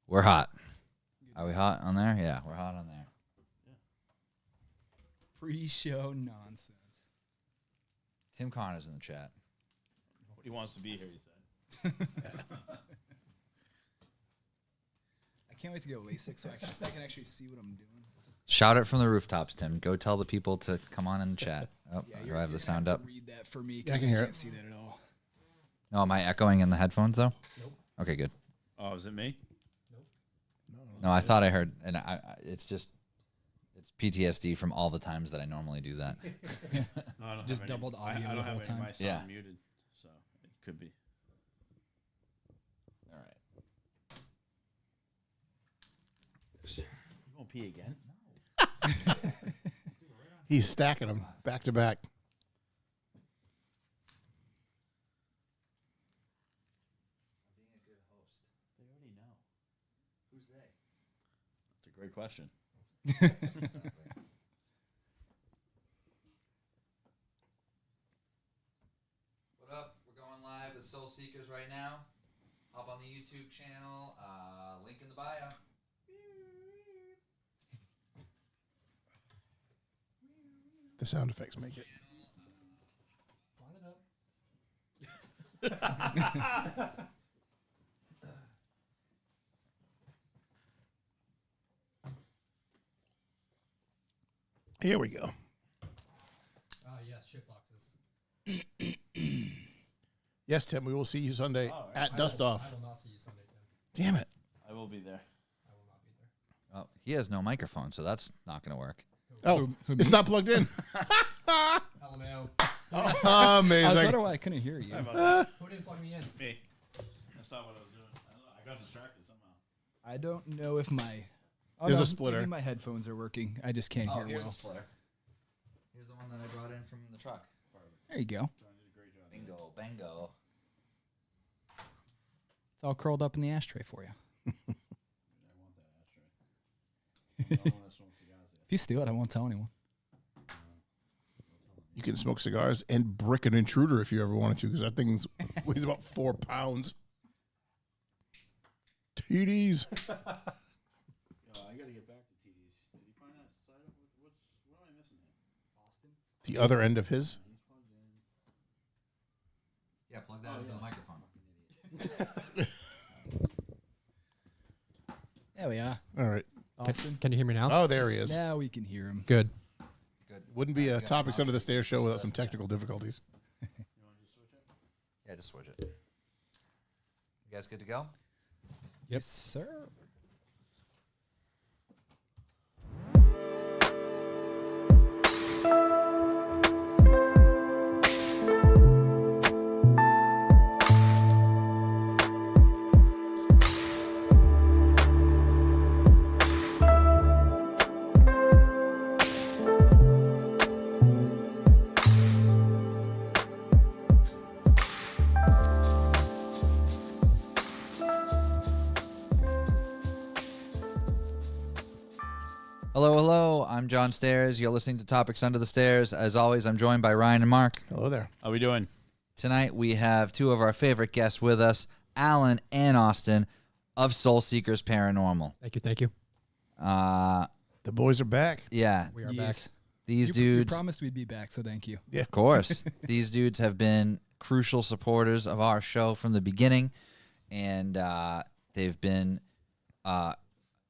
We're hot. Are we hot on there? Yeah, we're hot on there. Pre-show nonsense. Tim Connor's in the chat. He wants to be here, he said. I can't wait to get LASIK so I can actually see what I'm doing. Shout it from the rooftops, Tim. Go tell the people to come on in the chat. Oh, do I have the sound up? Read that for me Yeah, I because can I hear can't it. see that at all. No, am I echoing in the headphones though? Nope. Okay, good. Oh, is it me? No, I thought I heard, and it's PTSD from all the times that I normally do that. No, I don't Just have any- doubled audio I the don't whole have any time. of my sound Yeah. muted, so it could be. All right. You gonna pee again? He's stacking them back to back. Being a good host. They already know. Who's they? That's a great question. What up? We're going live with Soul Seekers right now. Hop on the YouTube channel. Link in the bio. The sound effects make it. Here we go. Yes, shitboxes. Yes, Tim, we will see you Sunday All right. at Dust Off. I will not see you Sunday, Tim. Damn it. I will be there. I will not be there. Oh, he has no microphone, so that's not going to work. Oh, it's not plugged in. LMAO. I was Amazing. wondering why I couldn't hear you. Who didn't plug me in? Me. That's not what I was doing. I don't know. I got distracted somehow. I don't know if my... Oh, There's no, a splitter. Maybe my headphones are working. I just can't Oh, hear here's well. a splitter. Here's the one that I brought in from the truck. There you go. John did a great job. Bingo, bango. It's all curled up in the ashtray for you. I want that ashtray. I don't want to smoke cigars yet. If you steal it, I won't tell anyone. You can smoke cigars and brick an intruder if you ever wanted to, because that thing weighs about 4 pounds. TDs. Yo, I got to get back to TDs. Did you find that side of what am I missing here? Austin. The other end of his. He's plugged in. Yeah, plug that into the microphone. There we are. All right. Austin. Can you hear me now? Oh, there he is. Now we can hear him. Good. Good. Wouldn't be a Topics Under the Stairs show without some technical difficulties. You want to just switch it? Yeah, just switch it. You guys good to go? Yes, sir. Hello, hello. I'm John Stairs. You're listening to Topics Under the Stairs. As always, I'm joined by Ryan and Mark. Hello there. How we doing? Tonight, we have two of our favorite guests with us, Alan and Austin of Soulseekers Paranormal. Thank you. Thank you. The boys are back. Yeah, We are Yes. these You dudes, promised we'd be back, so thank you. of course, these dudes have been crucial supporters of our show from the beginning, and they've been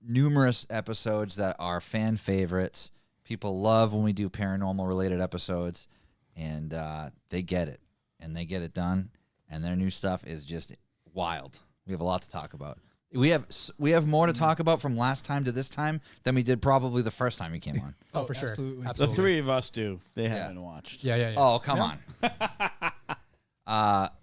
numerous episodes that are fan favorites. People love when we do paranormal related episodes, and they get it, and they get it done, and their new stuff is just wild. We have a lot to talk about. We have more to talk about from last time to this time than we did probably the first time we came on. Oh, for sure. absolutely. The Absolutely. three of us do. They haven't watched. Yeah, yeah, yeah. Oh, come on.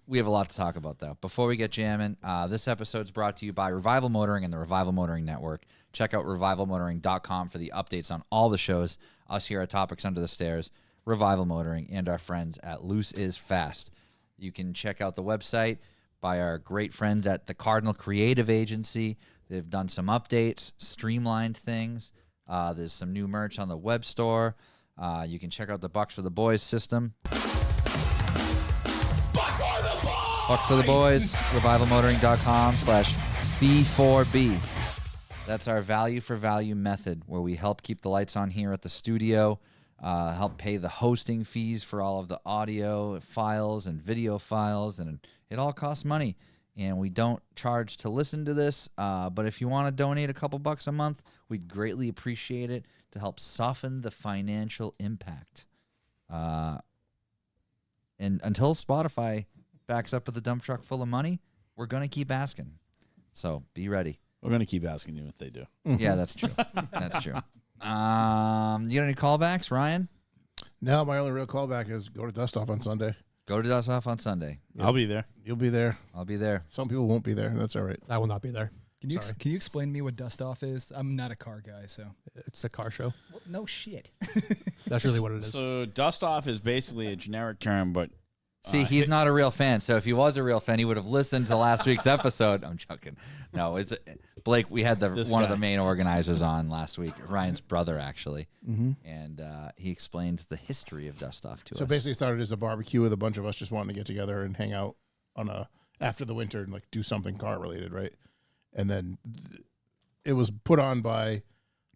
We have a lot to talk about, though. Before we get jamming, this episode's brought to you by Revival Motoring and the Revival Motoring Network. Check out revivalmotoring.com for the updates on all the shows, us here at Topics Under the Stairs, Revival Motoring, and our friends at Loose is Fast. You can check out the website by our great friends at the Cardinal Creative Agency. They've done some updates, streamlined things. There's some new merch on the web store. You can check out the Bucks for the Boys system. Bucks for the Boys, revivalmotoring.com/B4B. That's our value for value method, where we help keep the lights on here at the studio, help pay the hosting fees for all of the audio files and video files, and it all costs money. And we don't charge to listen to this, but if you want to donate a couple bucks a month, we'd greatly appreciate it to help soften the financial impact. And until Spotify backs up with a dump truck full of money, we're going to keep asking. So be ready. We're gonna keep asking you if they do. Yeah, that's true. That's true. You got any callbacks, Ryan? No, my only real callback is go to Dust Off on Sunday. Go to Dust Off on Sunday. I'll be there. You'll be there. I'll be there. Some people won't be there. That's all right. I will not be there. Can you Sorry. can you explain to me what dust off is? I'm not a car guy, so It's a car show. well, no shit. That's really what it is. So dust off is basically a generic term, but See, he's not a real fan. So if he was a real fan, he would have listened to last week's episode. I'm joking. No, it's Blake. We had This one of guy. the main organizers on last week, Ryan's brother, actually, and he explained the history of Dust Off to So us. basically, it started as a barbecue with a bunch of us just wanting to get together and hang out on after the winter and like do something car related, right? And then it was put on by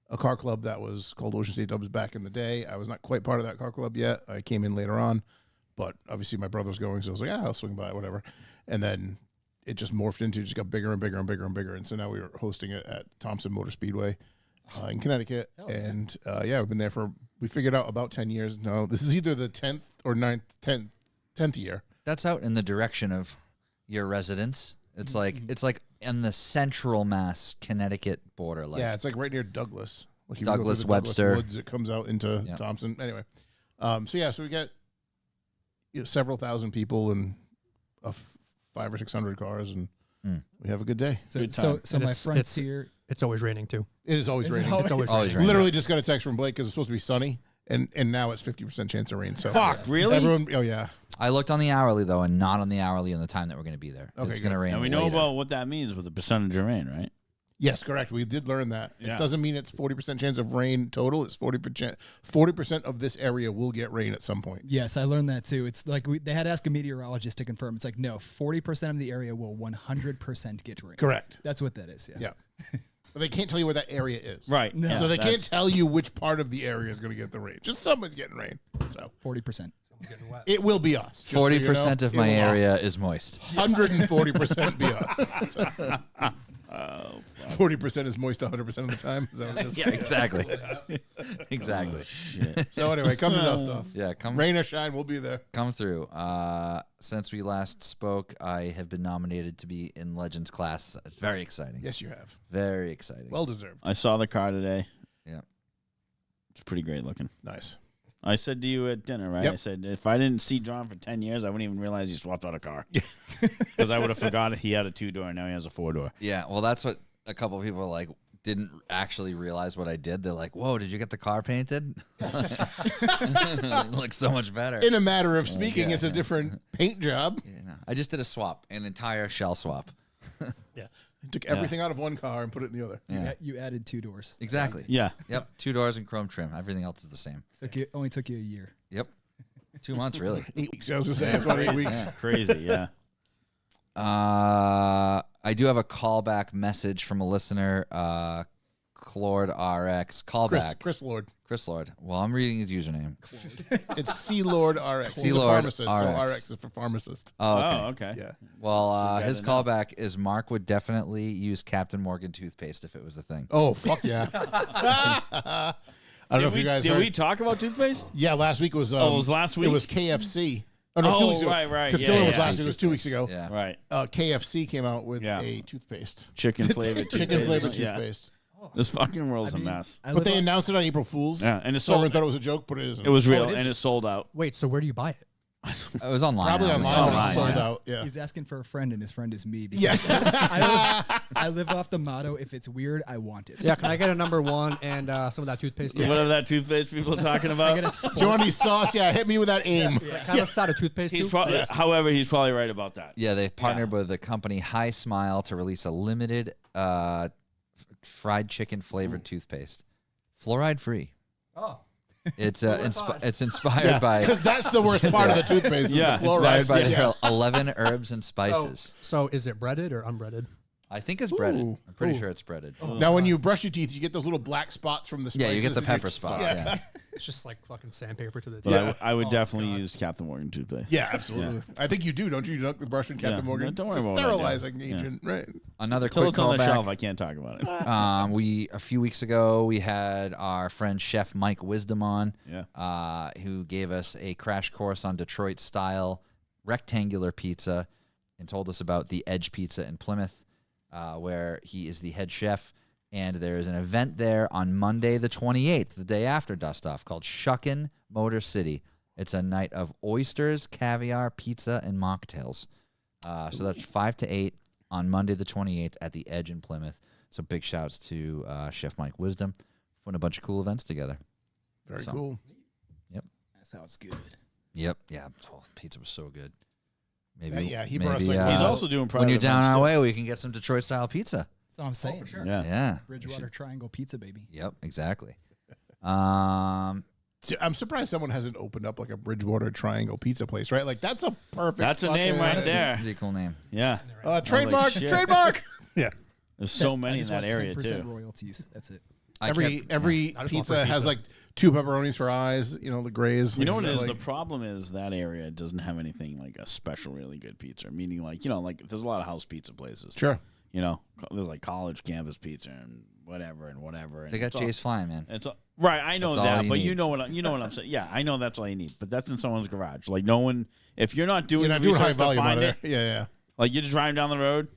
a car club that was called Ocean State Dubs back in the day. I was not quite part of that car club yet. I came in later on, but obviously my brother was going, so I was like, I'll swing by, whatever. And then it just morphed into, just got bigger and bigger and bigger and bigger. And so now we were hosting it at Thompson Motor Speedway in Connecticut. And we've been there we figured out about 10 years. No, this is either the 10th or 10th year. That's out in the direction of your residence. It's like in the central Mass Connecticut border. Like Yeah, it's like right near Douglas. Like if you go through Douglas, the Webster. Woods, it comes out into Yep. Thompson. Anyway, so we get several thousand people and 500 or 600 cars, and we have a good day. So Good so, time. so And my it's- frontier. It's always raining too. It is always Is it raining. always- It's always, Always raining. raining. Literally just got a text from Blake because it's supposed to be sunny, and now it's 50% chance of rain. So fuck, really? everyone, oh yeah, I looked on the hourly though, and not on the hourly in the time that we're going to be there. Okay, it's going to good. rain. And we know later. about what that means with the percentage of rain, right? yes, correct. We did learn that. Yeah. It doesn't mean it's 40% chance of rain total. It's 40%. 40% of this area will get rain at some point. Yes, I learned that too. It's like they had to ask a meteorologist to confirm. It's like no, 40% of the area will 100% get rain. Correct. That's what that is. Yeah. Yeah. But they can't tell you where that area is. Right. No. Yeah, So they can't that's- tell you which part of the area is going to get the rain. Just someone's getting rain. So 40%. Getting wet. it will be us. Just so you know, 40% of it my will area is moist. 140% be us. So 40% is moist 100% of the time. Is that what it is? Yeah, exactly. Exactly. So anyway, come to Dust Off. Yeah, come Rain or shine, we'll be there. come through. Since we last spoke, I have been nominated to be in Legends class. It's very exciting. Yes, you have. Very exciting. Well deserved. I saw the car today. Yeah. It's pretty great looking. Nice. I said to you at dinner, right? Yep. I said, if I didn't see John for 10 years, I wouldn't even realize he swapped out a car. Because I would have forgot he had a 2-door, now he has a 4-door. Yeah, well, that's what a couple of people like didn't actually realize what I did. They're like, "Whoa, did you get the car painted? It looks so much better." In a matter of speaking, yeah, it's a yeah. different paint job. You know, I just did a swap, an entire shell swap. Yeah. Took everything out of one car and put it in the other. Yeah, You added 2 doors. exactly. Yeah. Yep, 2 doors and chrome trim. Everything else is the same. Only took you a year. Yep, 2 months really. 8 weeks. I was going to say about 8 weeks. Yeah. Crazy, yeah. I do have a callback message from a listener, Clord RX. Callback. Chris Lord. Chris Lord. Well, I'm reading his username. It's C Lord RX. He's a C-Lord pharmacist, so RX. RX is for pharmacist. Oh, okay. Oh, okay. Yeah. Well, guy his to know. callback is Mark would definitely use Captain Morgan toothpaste if it was a thing. Oh, fuck yeah. I don't know if you guys Did heard. we talk about toothpaste? Yeah, last week was. it was last It week? was KFC. Oh no, 2 Oh, weeks ago. right. Because Yeah, Dylan was yeah. last week. It was 2 weeks ago. Yeah. Right. KFC came out with Yeah. a toothpaste. Chicken flavored toothpaste. Chicken flavored Yeah. toothpaste. This fucking world's I mean, a mess. I But live they on- announced it on April Fool's. Yeah, and it's So everyone sold. thought it was a joke, but it isn't. It was real, it is? and it sold out. Wait, so where do you buy it? It was online. Probably Amazon. online. online, It's sold yeah. out. Yeah. He's asking for a friend, and his friend is me. because Yeah. I live off the motto: if it's weird, I want it. Yeah, can I get a number 1 and some of that toothpaste? too? Whatever that toothpaste people are talking about. I get a Do you want any sauce? Yeah, hit me with that aim. Kind of side of toothpaste He's too. probably, however, he's probably right about that. Yeah, they partnered with the company High Smile to release a limited fried chicken flavored toothpaste, fluoride free. Oh, It's fine. it's inspired by Because that's the worst part of the toothpaste. Yeah, Is the it's fluoride. inspired by Yeah. their 11 herbs and spices. so is it breaded or unbreaded? I think it's breaded. Ooh. I'm pretty Ooh. sure it's breaded. Now, when you brush your teeth, you get those little black spots from the spices. Yeah, you get the and pepper it's- spots. Yeah. It's just like fucking sandpaper to the But teeth. I would Oh, definitely God. use Captain Morgan toothpaste. Yeah, absolutely. I think you do, don't you? You don't brush in Captain Yeah. Morgan. No, don't It's worry a about what I do. sterilizing agent, right? Another Until quick it's on the shelf, callback. I can't talk about it. A few weeks ago, we had our friend Chef Mike Wisdom on, Yeah. who gave us a crash course on Detroit style rectangular pizza, and told us about the Edge Pizza in Plymouth, where he is the head chef. And there is an event there on Monday the 28th, the day after Dust Off, called Shuckin' Motor City. It's a night of oysters, caviar, pizza, and mocktails. So that's 5 to 8 on Monday the 28th at the Edge in Plymouth. So big shouts to Chef Mike Wisdom for putting a bunch of cool events together. Very So- cool. That sounds good. Yep. Yeah. Oh, pizza was so good. Maybe. Yeah, he brought us, maybe, like, He's also doing private when you're down events, our too. way, we can get some Detroit style pizza. That's what I'm saying. Yeah. Yeah. Bridgewater Triangle Pizza, baby. Yep. Exactly. See, I'm surprised someone hasn't opened up like a Bridgewater Triangle pizza place, right? Like that's a perfect. That's a name fucking- right there. Pretty cool name. Yeah. Trademark, shit. trademark. Yeah. There's so I many in just that want area 10% too. royalties. That's it. Every I just want pizza free has pizza. like 2 pepperonis for eyes. You know the grays. You know what it is? Like, The problem is that area doesn't have anything like a special, really good pizza. Meaning, like like there's a lot of house pizza places. Sure. There's like college campus pizza and whatever and whatever. And They got it's all- Jay's Flying, man. It's all, right. I know That's all that, you but need. you know what I'm saying. Yeah, I know that's all you need. But that's in someone's garage. Like no one. If you're not doing, You're not the doing high research to volume out find of it, there. Yeah. like you're just driving down the road.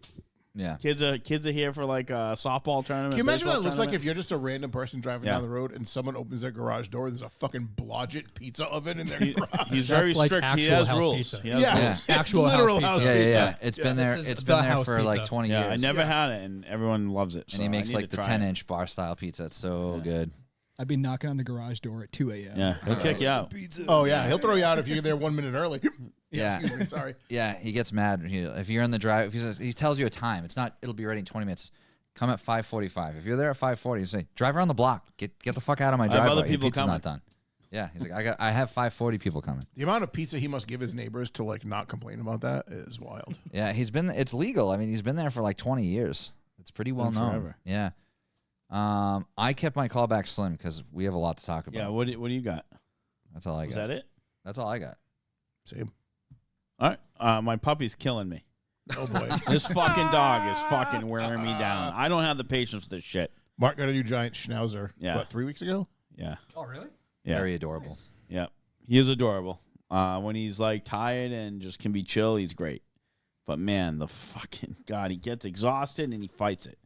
Yeah. Kids are here for like a softball tournament. Can you imagine what baseball that looks like tournament. if you're just a random person driving Yeah. down the road and someone opens their garage door? There's a fucking Blodgett pizza oven in their garage. He's That's very like strict. He actual has house rules. pizza. He has Yeah, rules. it's Actual house literal pizza. house Yeah, pizza. yeah. It's been there. This is It's the been there house for like pizza. 20 Yeah, years. I never had it, and everyone loves it. And he so makes I need like to the try 10-inch bar style pizza. It's so good. I'd be knocking on the garage door at 2 a.m. it. Yeah, he'll kick you out. Pizza. Oh yeah, he'll throw you out if you're there 1 minute early. Yeah. Excuse me, sorry. Yeah, he gets mad if you're in the drive. If he says, he tells you a time, it's not. It'll be ready in 20 minutes. Come at 5:45. If you're there at 5:40, you say, "Drive around the block. Get the fuck out of my have driveway. other Your people pizza's coming." not done." Yeah, he's like, I have 5:40 people coming. The amount of pizza he must give his neighbors to like not complain about that is wild. Yeah, it's legal. I mean, he's been there for like 20 years. It's pretty well known. forever. Yeah. I kept my callback slim because we have a lot to talk about. Yeah, what do you got? That's all I Was got. that it? That's all I got. Same. All right. My puppy's killing me. Oh boy. This fucking dog is fucking wearing me down. I don't have the patience for this shit. Mark got a new giant schnauzer. Yeah. What, 3 weeks ago? Yeah. Oh, really? Yeah. Very adorable. Yeah. He is adorable. When he's like tired and just can be chill, he's great. But man, the fucking God, he gets exhausted and he fights it.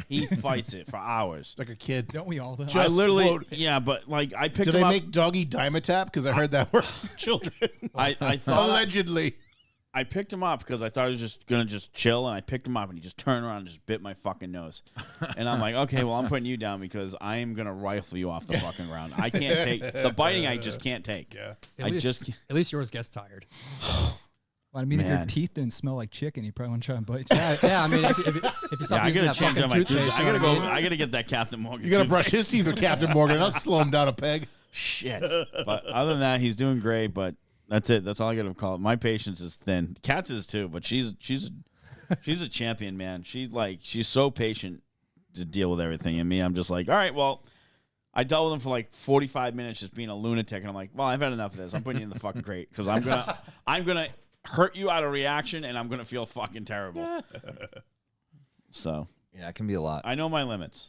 He fights it for hours. Like a kid. Don't we all though? I literally, won't- yeah, but like I picked Do him they up. make doggy Dimetap? Because I heard that works in children. I thought Allegedly. I picked him up because I thought he was just gonna just chill, and I picked him up, and he just turned around and just bit my fucking nose. And I'm like, okay, well, I'm putting you down because I am gonna rifle you off the fucking ground. I can't take the biting. I just can't take. Yeah. I just At least yours gets tired. Well, I mean, if your Man. teeth didn't smell like chicken, you probably want to try and bite. Yeah, I mean, if you yeah, stop I using gotta that change fucking out my toothpaste, toothpaste. I you gotta know go. what I mean? I gotta get that Captain Morgan. You got to toothpaste. brush his teeth with Captain Morgan. That'll slow him down a peg. Shit. But other than that, he's doing great. But that's it. That's all I got to call it. My patience is thin. Kat's is too, but she's a champion, man. She's so patient to deal with everything. And me, I'm just like, all right, well, I dealt with him for like 45 minutes just being a lunatic, and I'm like, well, I've had enough of this. I'm putting you in the fucking crate because I'm gonna hurt you out of reaction, and I'm gonna feel fucking terrible. So Yeah, it can be a lot. I know my limits.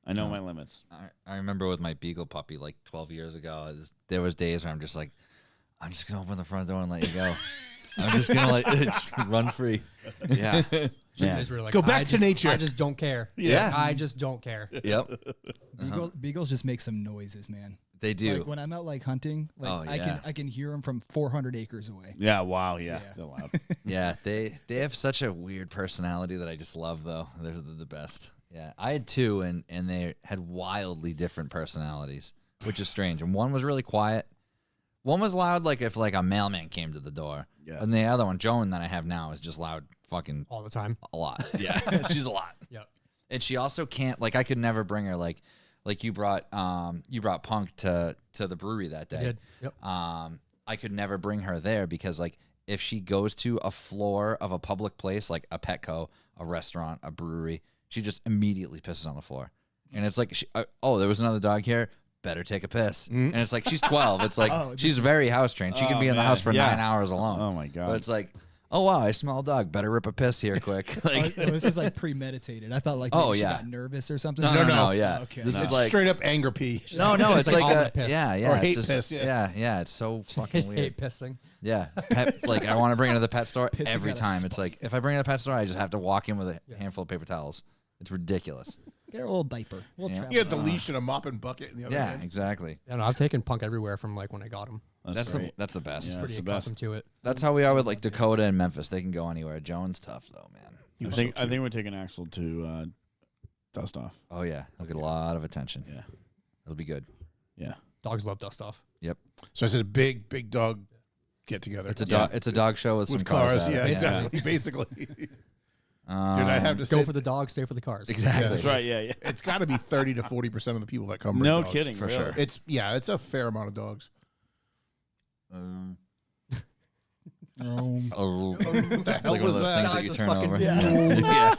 I know my limits. I remember with my beagle puppy like 12 years ago, there was days where I'm just like, I'm just going to open the front door and let you go. I'm just going to run free. Yeah. Just Yeah. days where you're like, Go back I to just- nature. I just don't care. Yeah. I just don't care. Yep, Beagles just make some noises, man. they do. Like when I'm out like hunting, like Oh, I yeah. can hear them from 400 acres away. Yeah, wow, yeah. Yeah. They're loud. Yeah, they have such a weird personality that I just love, though. They're the best. Yeah, I had two, and they had wildly different personalities, which is strange. And one was really quiet. One was loud, like if like a mailman came to the door. Yeah. And the other one, Joan, that I have now, is just loud, fucking All the time. a lot. Yeah, she's a lot. Yep. And she also can't, like, I could never bring her, like you brought Punk to the brewery that day. I did. Yep. I could never bring her there because like if she goes to a floor of a public place like a Petco, a restaurant, a brewery, she just immediately pisses on the floor. And it's like, oh, there was another dog here. Better take a piss. And it's like, she's 12. It's like, she's very house trained. She can be in the house for 9 hours alone. Oh, my God. But it's like, oh, wow, I smell a dog. Better rip a piss here quick. Like, this is like premeditated. I thought like maybe she got nervous or something. No, yeah. Okay. This is It's like, straight up anger pee. no, it's like all a, the piss. yeah. Or It's hate just, piss, yeah. It's so fucking weird. Hate pissing. Yeah. Like, I want to bring it to the pet store Pissing every got a time. It's like, if I bring it to the pet store, I just have to walk in with a handful of paper towels. It's ridiculous. Get her a little diaper. We'll travel. You had the leash and a mop and bucket in the other Yeah, hand. exactly. Yeah, no, I've taken Punk everywhere from like when I got him. That's great. the best. Yeah. Pretty the best. accustomed to it. That's how we are with like Dakota and Memphis. They can go anywhere. Jones tough though, man. I think we're taking Axel to dust off. Oh yeah, he'll get a lot of attention. Yeah. It'll be good. Yeah. Dogs love dust off. Yep. So I said a big dog get together. It's a dog. It's a dog show with some cars. at it. Yeah, Basically. exactly. Dude, Um, I'd have to Go say for the dogs, stay for the cars. exactly. That's right. Yeah. it's got to be 30 to 40% of the people that come. bring No dogs. kidding. for really. sure. It's it's a fair amount of dogs. Oh, What the hell like one of was those that? things that you Just turn fucking- over. Yeah.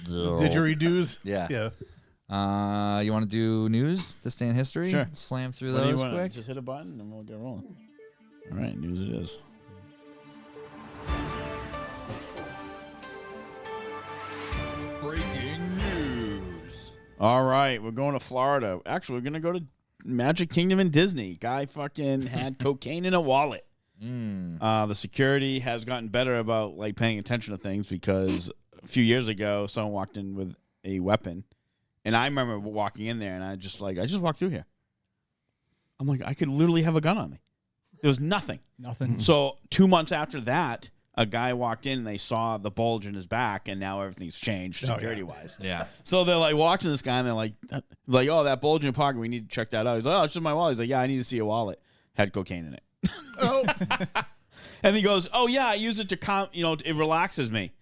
Didgeridoos? Yeah. Yeah. You want to do news this day in history? Sure. Slam through What do you those want? quick. Just hit a button and we'll get rolling. All right, news it is. Breaking news. All right, we're going to Florida. Actually, we're going to go to Magic Kingdom and Disney. Guy fucking had cocaine in a wallet. The security has gotten better about like paying attention to things because a few years ago, someone walked in with a weapon, and I remember walking in there and I just walked through here. I'm like, I could literally have a gun on me. There was nothing. Nothing. So 2 months after that, a guy walked in and they saw the bulge in his back, and now everything's changed security wise. Yeah. So they're like watching this guy, and they're like, oh, that bulge in your pocket, we need to check that out. He's like, oh, it's just my wallet. He's like, yeah, I need to see a wallet. Had cocaine in it. Oh, And he goes, oh, yeah, I use it to calm, it relaxes me.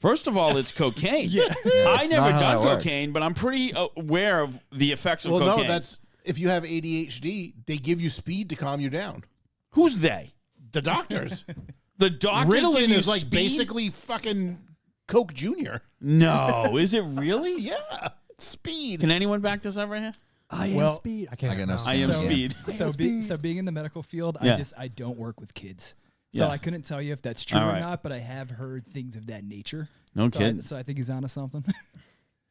First of all, it's cocaine. I never not how done that works. cocaine, but I'm pretty aware of the effects of well, cocaine. no, that's if you have ADHD, they give you speed to calm you down. Who's they? The doctors. The doctors give Ritalin you is like speed? basically fucking Coke Jr. No, is it really? Yeah, speed. Can anyone back this up right here? I am Well, speed. I can't. I got no no. I am So- speed. So being in the medical field, Yeah. I don't work with kids. So Yeah. I couldn't tell you if that's true All or right. not, but I have heard things of that nature. No So kidding. so I think he's onto something.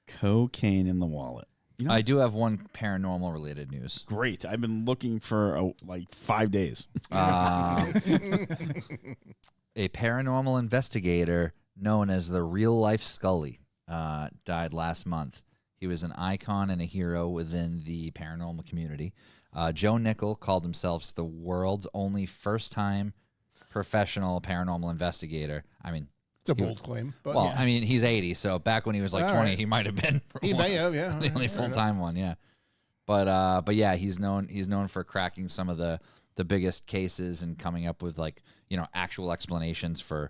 Cocaine in the wallet. I do have one paranormal related news. Great. I've been looking for like 5 days. A paranormal investigator known as the Real Life Scully died last month. He was an icon and a hero within the paranormal community. Joe Nickel called himself the world's only first-time professional paranormal investigator. I mean, It's a bold claim, but well, yeah. I mean, he's 80, so back when he was like All 20, right. he might have been He may have, yeah. the only Fair enough. full-time one, yeah. But yeah, he's known for cracking some of the biggest cases and coming up with like, actual explanations for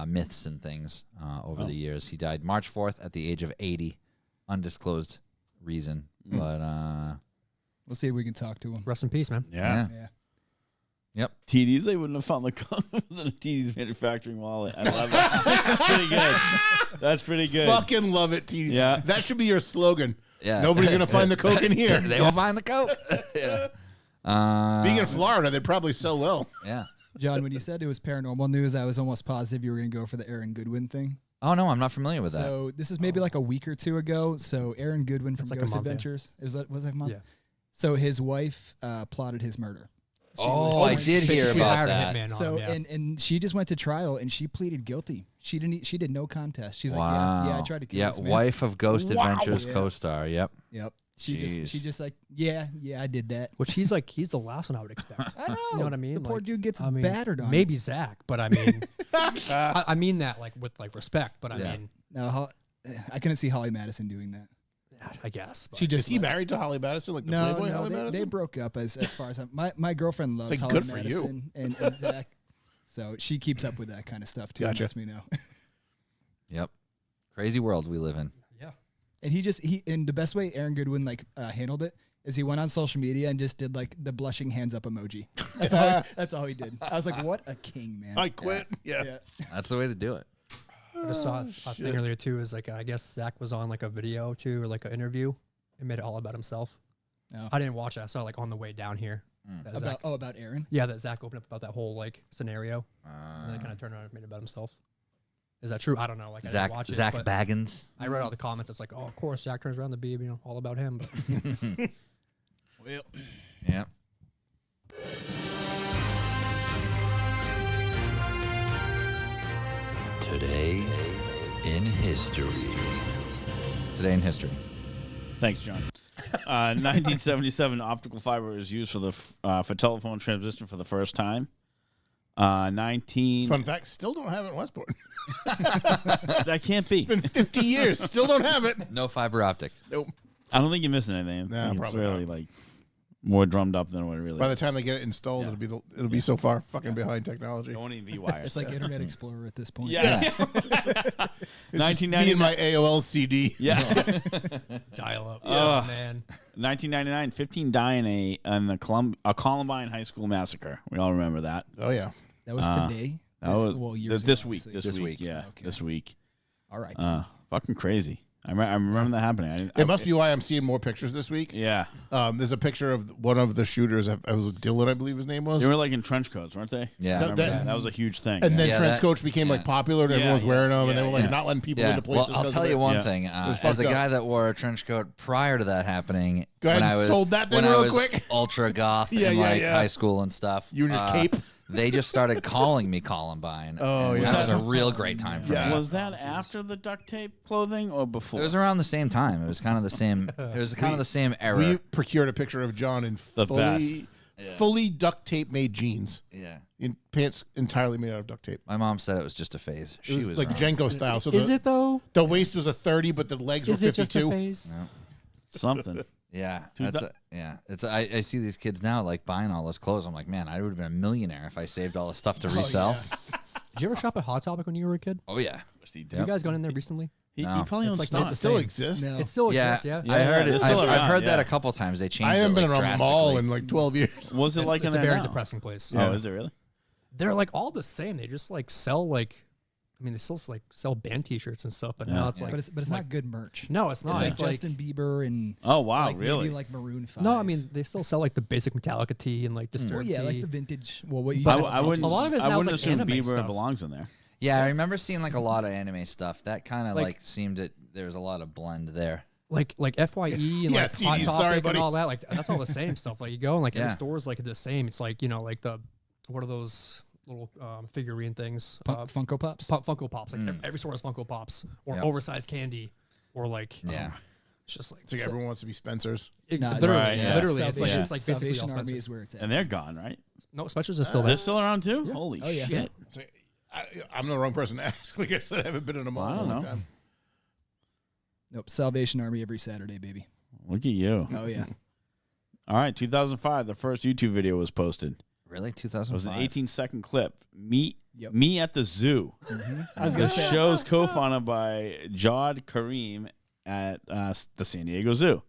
myths and things over the years. He died March 4th at the age of 80, undisclosed reason, but We'll see if we can talk to him. Rest in peace, man. yeah. Yeah. Yep. TDs, they wouldn't have found the gun in a TD's manufacturing wallet. I love it. That's pretty good. That's pretty good. Fucking love it, TDs. Yeah. That should be your slogan. Yeah. Nobody's going to find the Coke in here. They will find the coat. yeah. Being in Florida, they probably sell well. Yeah. John, when you said it was paranormal news, I was almost positive you were going to go for the Aaron Goodwin thing. Oh no, I'm not familiar with that. So this is maybe like a week or two ago. So Aaron Goodwin from That's like a Ghost month, yeah. Adventures. Was that a month? Yeah. So his wife plotted his murder. Oh, I did hear She about hired a that. hitman on So him, yeah. and she just went to trial and she pleaded guilty. She did no contest. She's like, yeah, I tried to kill Yeah, this man. wife of Ghost Wow. Adventures Yeah. co-star. Yep. Yep. Jeez. She just like, yeah, I did that. Which he's the last one I would expect. I know. You know what I mean? The poor Like, dude gets I mean, battered on. Maybe Zach, but I mean, I mean that like with like respect. But I Yeah. mean, No, I couldn't see Holly Madison doing that. I guess. But She Is just he married to Holly Madison? Like the no, Playboy Holly they Madison? broke up as far as my girlfriend loves like, Holly good for you. Madison and Zach, so she keeps up with that kind of stuff too. Gotcha. And lets me know. Yep. Crazy world we live in. yeah. And he and the best way Aaron Goodwin handled it is he went on social media and just did like the blushing hands up emoji. That's all he did. I was like, what a king, man. I quit. Yeah. That's the way to do it. I just saw a thing earlier too. Is like I guess Zach was on like a video too, or like an interview, and made it all about himself. Oh. I didn't watch it. I saw it, like on the way down here. That Zach, About Aaron? yeah, that Zach opened up about that whole like scenario, and then kind of turned around and made it about himself. Is that true? I don't know. Like I didn't watch it, Zach but Baggins. I read all the comments. It's like, oh, of course, Zach turns around the beam, all about him. But Well, Yeah. Today in history. Today in history. Thanks, John. 1977, optical fiber was used for telephone transmission for the first time. 19. Fun fact, still don't have it in Westport. That can't be. Been 50 years, still don't have it. No fiber optic. Nope. I don't think you're missing anything. Nah, I think probably it's really like more drummed up than what it really By the is. time they get it installed, it'll be so far fucking behind technology. Don't need V-wires. it's like Internet Explorer at this point. yeah. It's just me 1999. and my AOL CD. Yeah. dial up. Ugh. Oh man. 1999, 15 die in a Columbine High School massacre. We all remember that. Oh yeah. That was today. That was years this ago, week. obviously. This week. Yeah. Okay. This week. All right. Fucking crazy. I remember that happening. It must be why I'm seeing more pictures this week. Yeah. There's a picture of one of the shooters. I was Dylan, I believe his name was. They were like in trench coats, weren't they? Yeah. I remember That- that was a huge thing. And then Yeah, trench that- coats became like popular, and Yeah, everyone was yeah, wearing them, and they yeah, were like yeah. not letting people Yeah. into places. Well, I'll 'cause tell of you it. one Yeah. thing. was As a fucked up. guy that wore a trench coat prior to that happening, Go ahead when and I was sold that thing when I real was quick. ultra goth Yeah, in yeah, like yeah. high school and stuff. You and your cape. They just started calling me Columbine. Oh, and yeah. that was a real great time for Yeah. me. was that after the duct tape clothing or before? It was around the same time. It was kind of the same. It was kind of the same era. We procured a picture of John in The fully duct tape made jeans, yeah. in pants entirely made out of duct tape. My mom said it was just a phase. It was, like wrong. Jenko style. So Is it though? the waist was a 30, but the legs Is were it just a 52. phase? something. Yeah, Two that's thou- yeah. It's I see these kids now like buying all those clothes. I'm like, man, I would have been a millionaire if I saved all this stuff to resell. Did you ever shop at Hot Topic when you were a kid? Oh yeah, Have you guys gone in there recently? He No. probably It's owns like stock. not It still same. exists. No. It still yeah. exists, yeah. Yeah, I heard yeah, it. it's still I've around, heard that yeah. a couple times. They changed. I haven't it, been like, around a mall drastically. in like 12 years. Was it like It's in a there very now? depressing place. Oh, is it really? They're like all the same. They just like sell like, I mean, they still like sell band T-shirts and stuff, but now it's like, but it's not good merch. no, it's not. It's like Justin Bieber and Oh wow, like really? maybe like Maroon 5. no, I mean they still sell like the basic Metallica tee and like Disturbed well, yeah, tee. like the vintage. Well, what you But guys I wouldn't. A lot of it I now is, wouldn't like, assume anime Bieber stuff. belongs in there. Yeah, I remember seeing like a lot of anime stuff. That kind of Like- like seemed that there was a lot of blend there. like FYE and Yeah, like Hot TD, Topic sorry, and buddy. all that. Like that's all the same stuff. Like you go and like Yeah. every store's like the same. It's like like the what are those little figurine things? Funko Pops. Funko Pops. Like every store has Funko Pops or Yep. oversized candy or like Yeah. it's just like It's like everyone wants to be Spencer's. it- Nah, it's- literally, Right, yeah. literally, it's like Salvation- it's like basically all Salvation Army Spencer. is where it's at. And they're gone, right? No, Spencer's is still They're there. still around too. Holy Oh, yeah. shit! I'm the wrong person to ask. Like I said, I haven't been in a mall I in a don't long know. time. Nope, Salvation Army every Saturday, baby. Look at you. Oh yeah. All right, 2005, the first YouTube video was posted. Really, It was 2005. an 18-second clip. Me Yep. me at the zoo. I was The gonna say. show's co-founded by Jawed Kareem at the San Diego Zoo.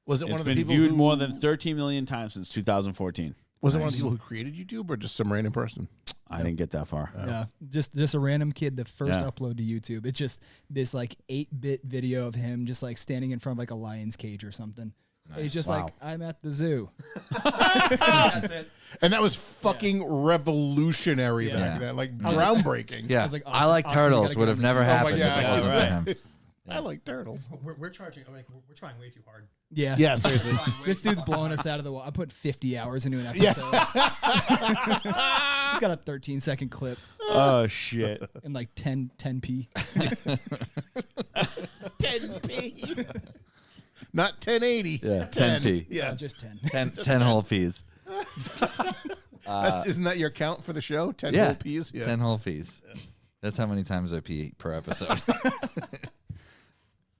Was it It's one of the been people viewed who, more than 13 million times since 2014. Was it one of the people who created YouTube or just some random person? I didn't get that far. Yeah, just a random kid. The first Yeah. upload to YouTube. It's just this like 8-bit video of him just like standing in front of like a lion's cage or something. And he's just Wow. like, I'm at the zoo. That's it. And that was fucking revolutionary Yeah. back then, like groundbreaking. Yeah, I was like, I like Austin, you turtles. gotta Would get have on never this show. happened yeah, if it yeah, wasn't right. for him. I like turtles. We're charging. Like we're trying way too hard. Yeah. Yeah, seriously. This dude's blowing us out of the wall. I put 50 hours into an episode. He's got a 13-second clip Oh, shit. and like 10p. 10p. Not 1080. Yeah, 10p. Yeah. Just 10. 10 whole peas. Isn't that your count for the show? 10 Yeah, whole peas? Yeah. 10 whole peas. That's how many times I pee per episode.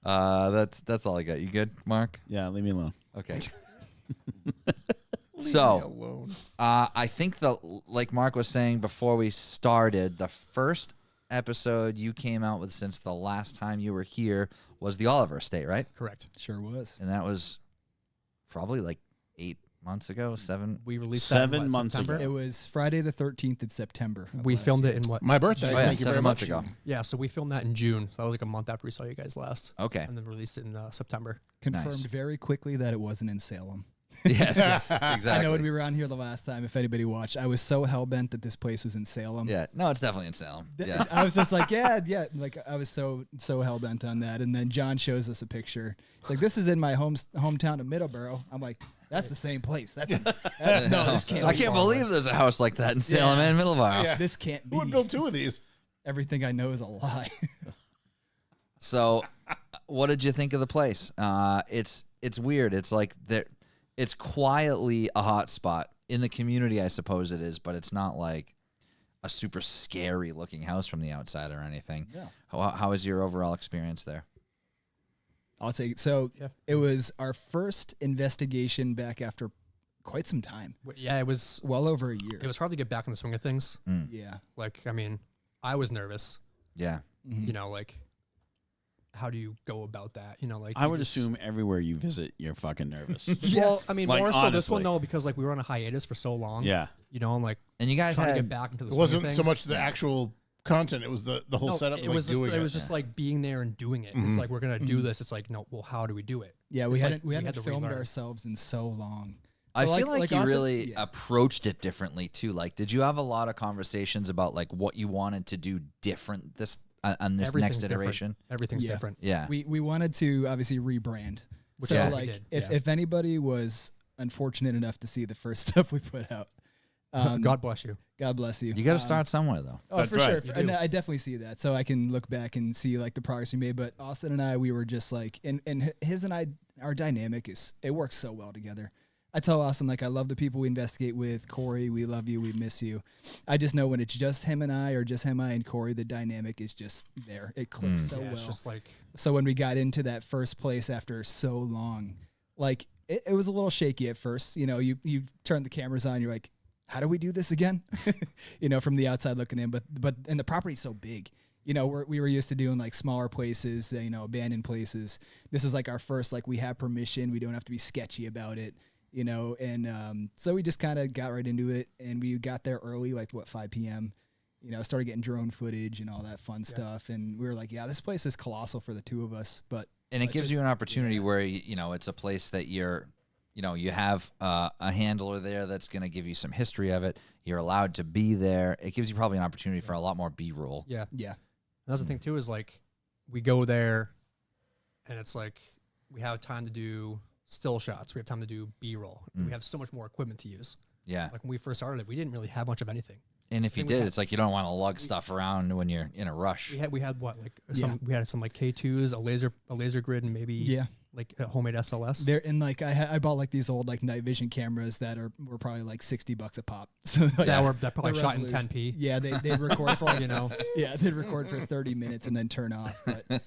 That's all I got. You good, Mark? Yeah, leave me alone. Okay. Leave me So, alone. I think like Mark was saying before we started, the first episode you came out with since the last time you were here was the Oliver Estate, right? Correct. Sure was. And that was probably like 8 months ago, 7. We released 7 months September? ago. It was Friday the 13th in September. of We last filmed year. it in what? My birthday. Oh, yeah, Thank you 7 very months much. ago. Yeah, so we filmed that in June. So that was like a month after we saw you guys last. Okay. And then released it in September. Confirmed Nice. very quickly that it wasn't in Salem. Yes, exactly. I know when we were on here the last time, if anybody watched, I was so hell-bent that this place was in Salem. Yeah, no, it's definitely in Salem. Yeah. I was just like, yeah. Like I was so hell-bent on that. And then John shows us a picture. It's like, this is in my hometown of Middleborough. I'm like, that's the same place. No, this can't I be. can't believe there's a house like that in Salem Yeah. and Middleborough. Yeah. This can't be. Who would build 2 of these? Everything I know is a lie. So, what did you think of the place? It's weird. It's like it's quietly a hot spot in the community, I suppose it is, but it's not like a super scary looking house from the outside or anything. Yeah. How was your overall experience there? I'll take it. So Yeah. it was our first investigation back after quite some time. Yeah, it was Well over a year. it was hard to get back in the swing of things. Yeah. Like, I mean, I was nervous. Yeah. You know, like, how do you go about that? You know, like I you would just- assume everywhere you visit, you're fucking nervous. Well, I mean, Like, more so this one honestly. though, because like we were on a hiatus for so long. Yeah. You know, and like And you guys trying to had get back into the It swing of wasn't so things. much the actual content; it was the whole No, setup. It like was just, doing it was just like being there and doing it. It's like we're gonna do this. It's like, no, well, how do we do it? Yeah, we It's like hadn't we had hadn't to filmed relearn. ourselves in so long. I But feel like you Austin- really yeah. approached it differently too. Like, did you have a lot of conversations about like what you wanted to do different this on this Everything's next different. iteration? Everything's Yeah. different. Yeah. We wanted to obviously rebrand. Which So yeah, we like did, if yeah. if anybody was unfortunate enough to see the first stuff we put out, God bless you. God bless you. You got to start somewhere though. Oh, That's for right, sure. you And do. I definitely see that. So I can look back and see like the progress we made. But Austin and I, we were just like, and his and I, our dynamic it works so well together. I tell Austin, like, I love the people we investigate with. Corey, we love you. We miss you. I just know when it's just him and I or just him, I, and Corey, the dynamic is just there. It clicks so Yeah, well. it's just like So when we got into that first place after so long, like, it was a little shaky at first. You know, you turn the cameras on, you're like, how do we do this again? You know, from the outside looking in, but and the property's so big. You know, we were used to doing like smaller places, you know, abandoned places. This is like our first, like, we have permission. We don't have to be sketchy about it, you know. And so we just kind of got right into it, and we got there early, like 5 p.m. You know, started getting drone footage and all that fun stuff. And we were like, yeah, this place is colossal for the two of us, but And it let's gives just- you an opportunity where you know it's a place that you have a handler there that's going to give you some history of it. You're allowed to be there. It gives you probably an opportunity for a lot more B-roll. yeah. yeah. And that's the thing too is like we go there, and it's like we have time to do still shots. We have time to do B-roll. We have so much more equipment to use. Yeah. Like when we first started, we didn't really have much of anything. And if you think we did, had- it's like you don't want to lug stuff around when you're in a rush. We had what like Yeah. we had some like K2s, a laser grid, and maybe Yeah. like a homemade SLS. There and like I bought like these old like night vision cameras that were probably like $60 a pop. So like, that probably the shot in resolution- 10p. Yeah, they'd record for like, You know, yeah, they'd record for 30 minutes and then turn off. But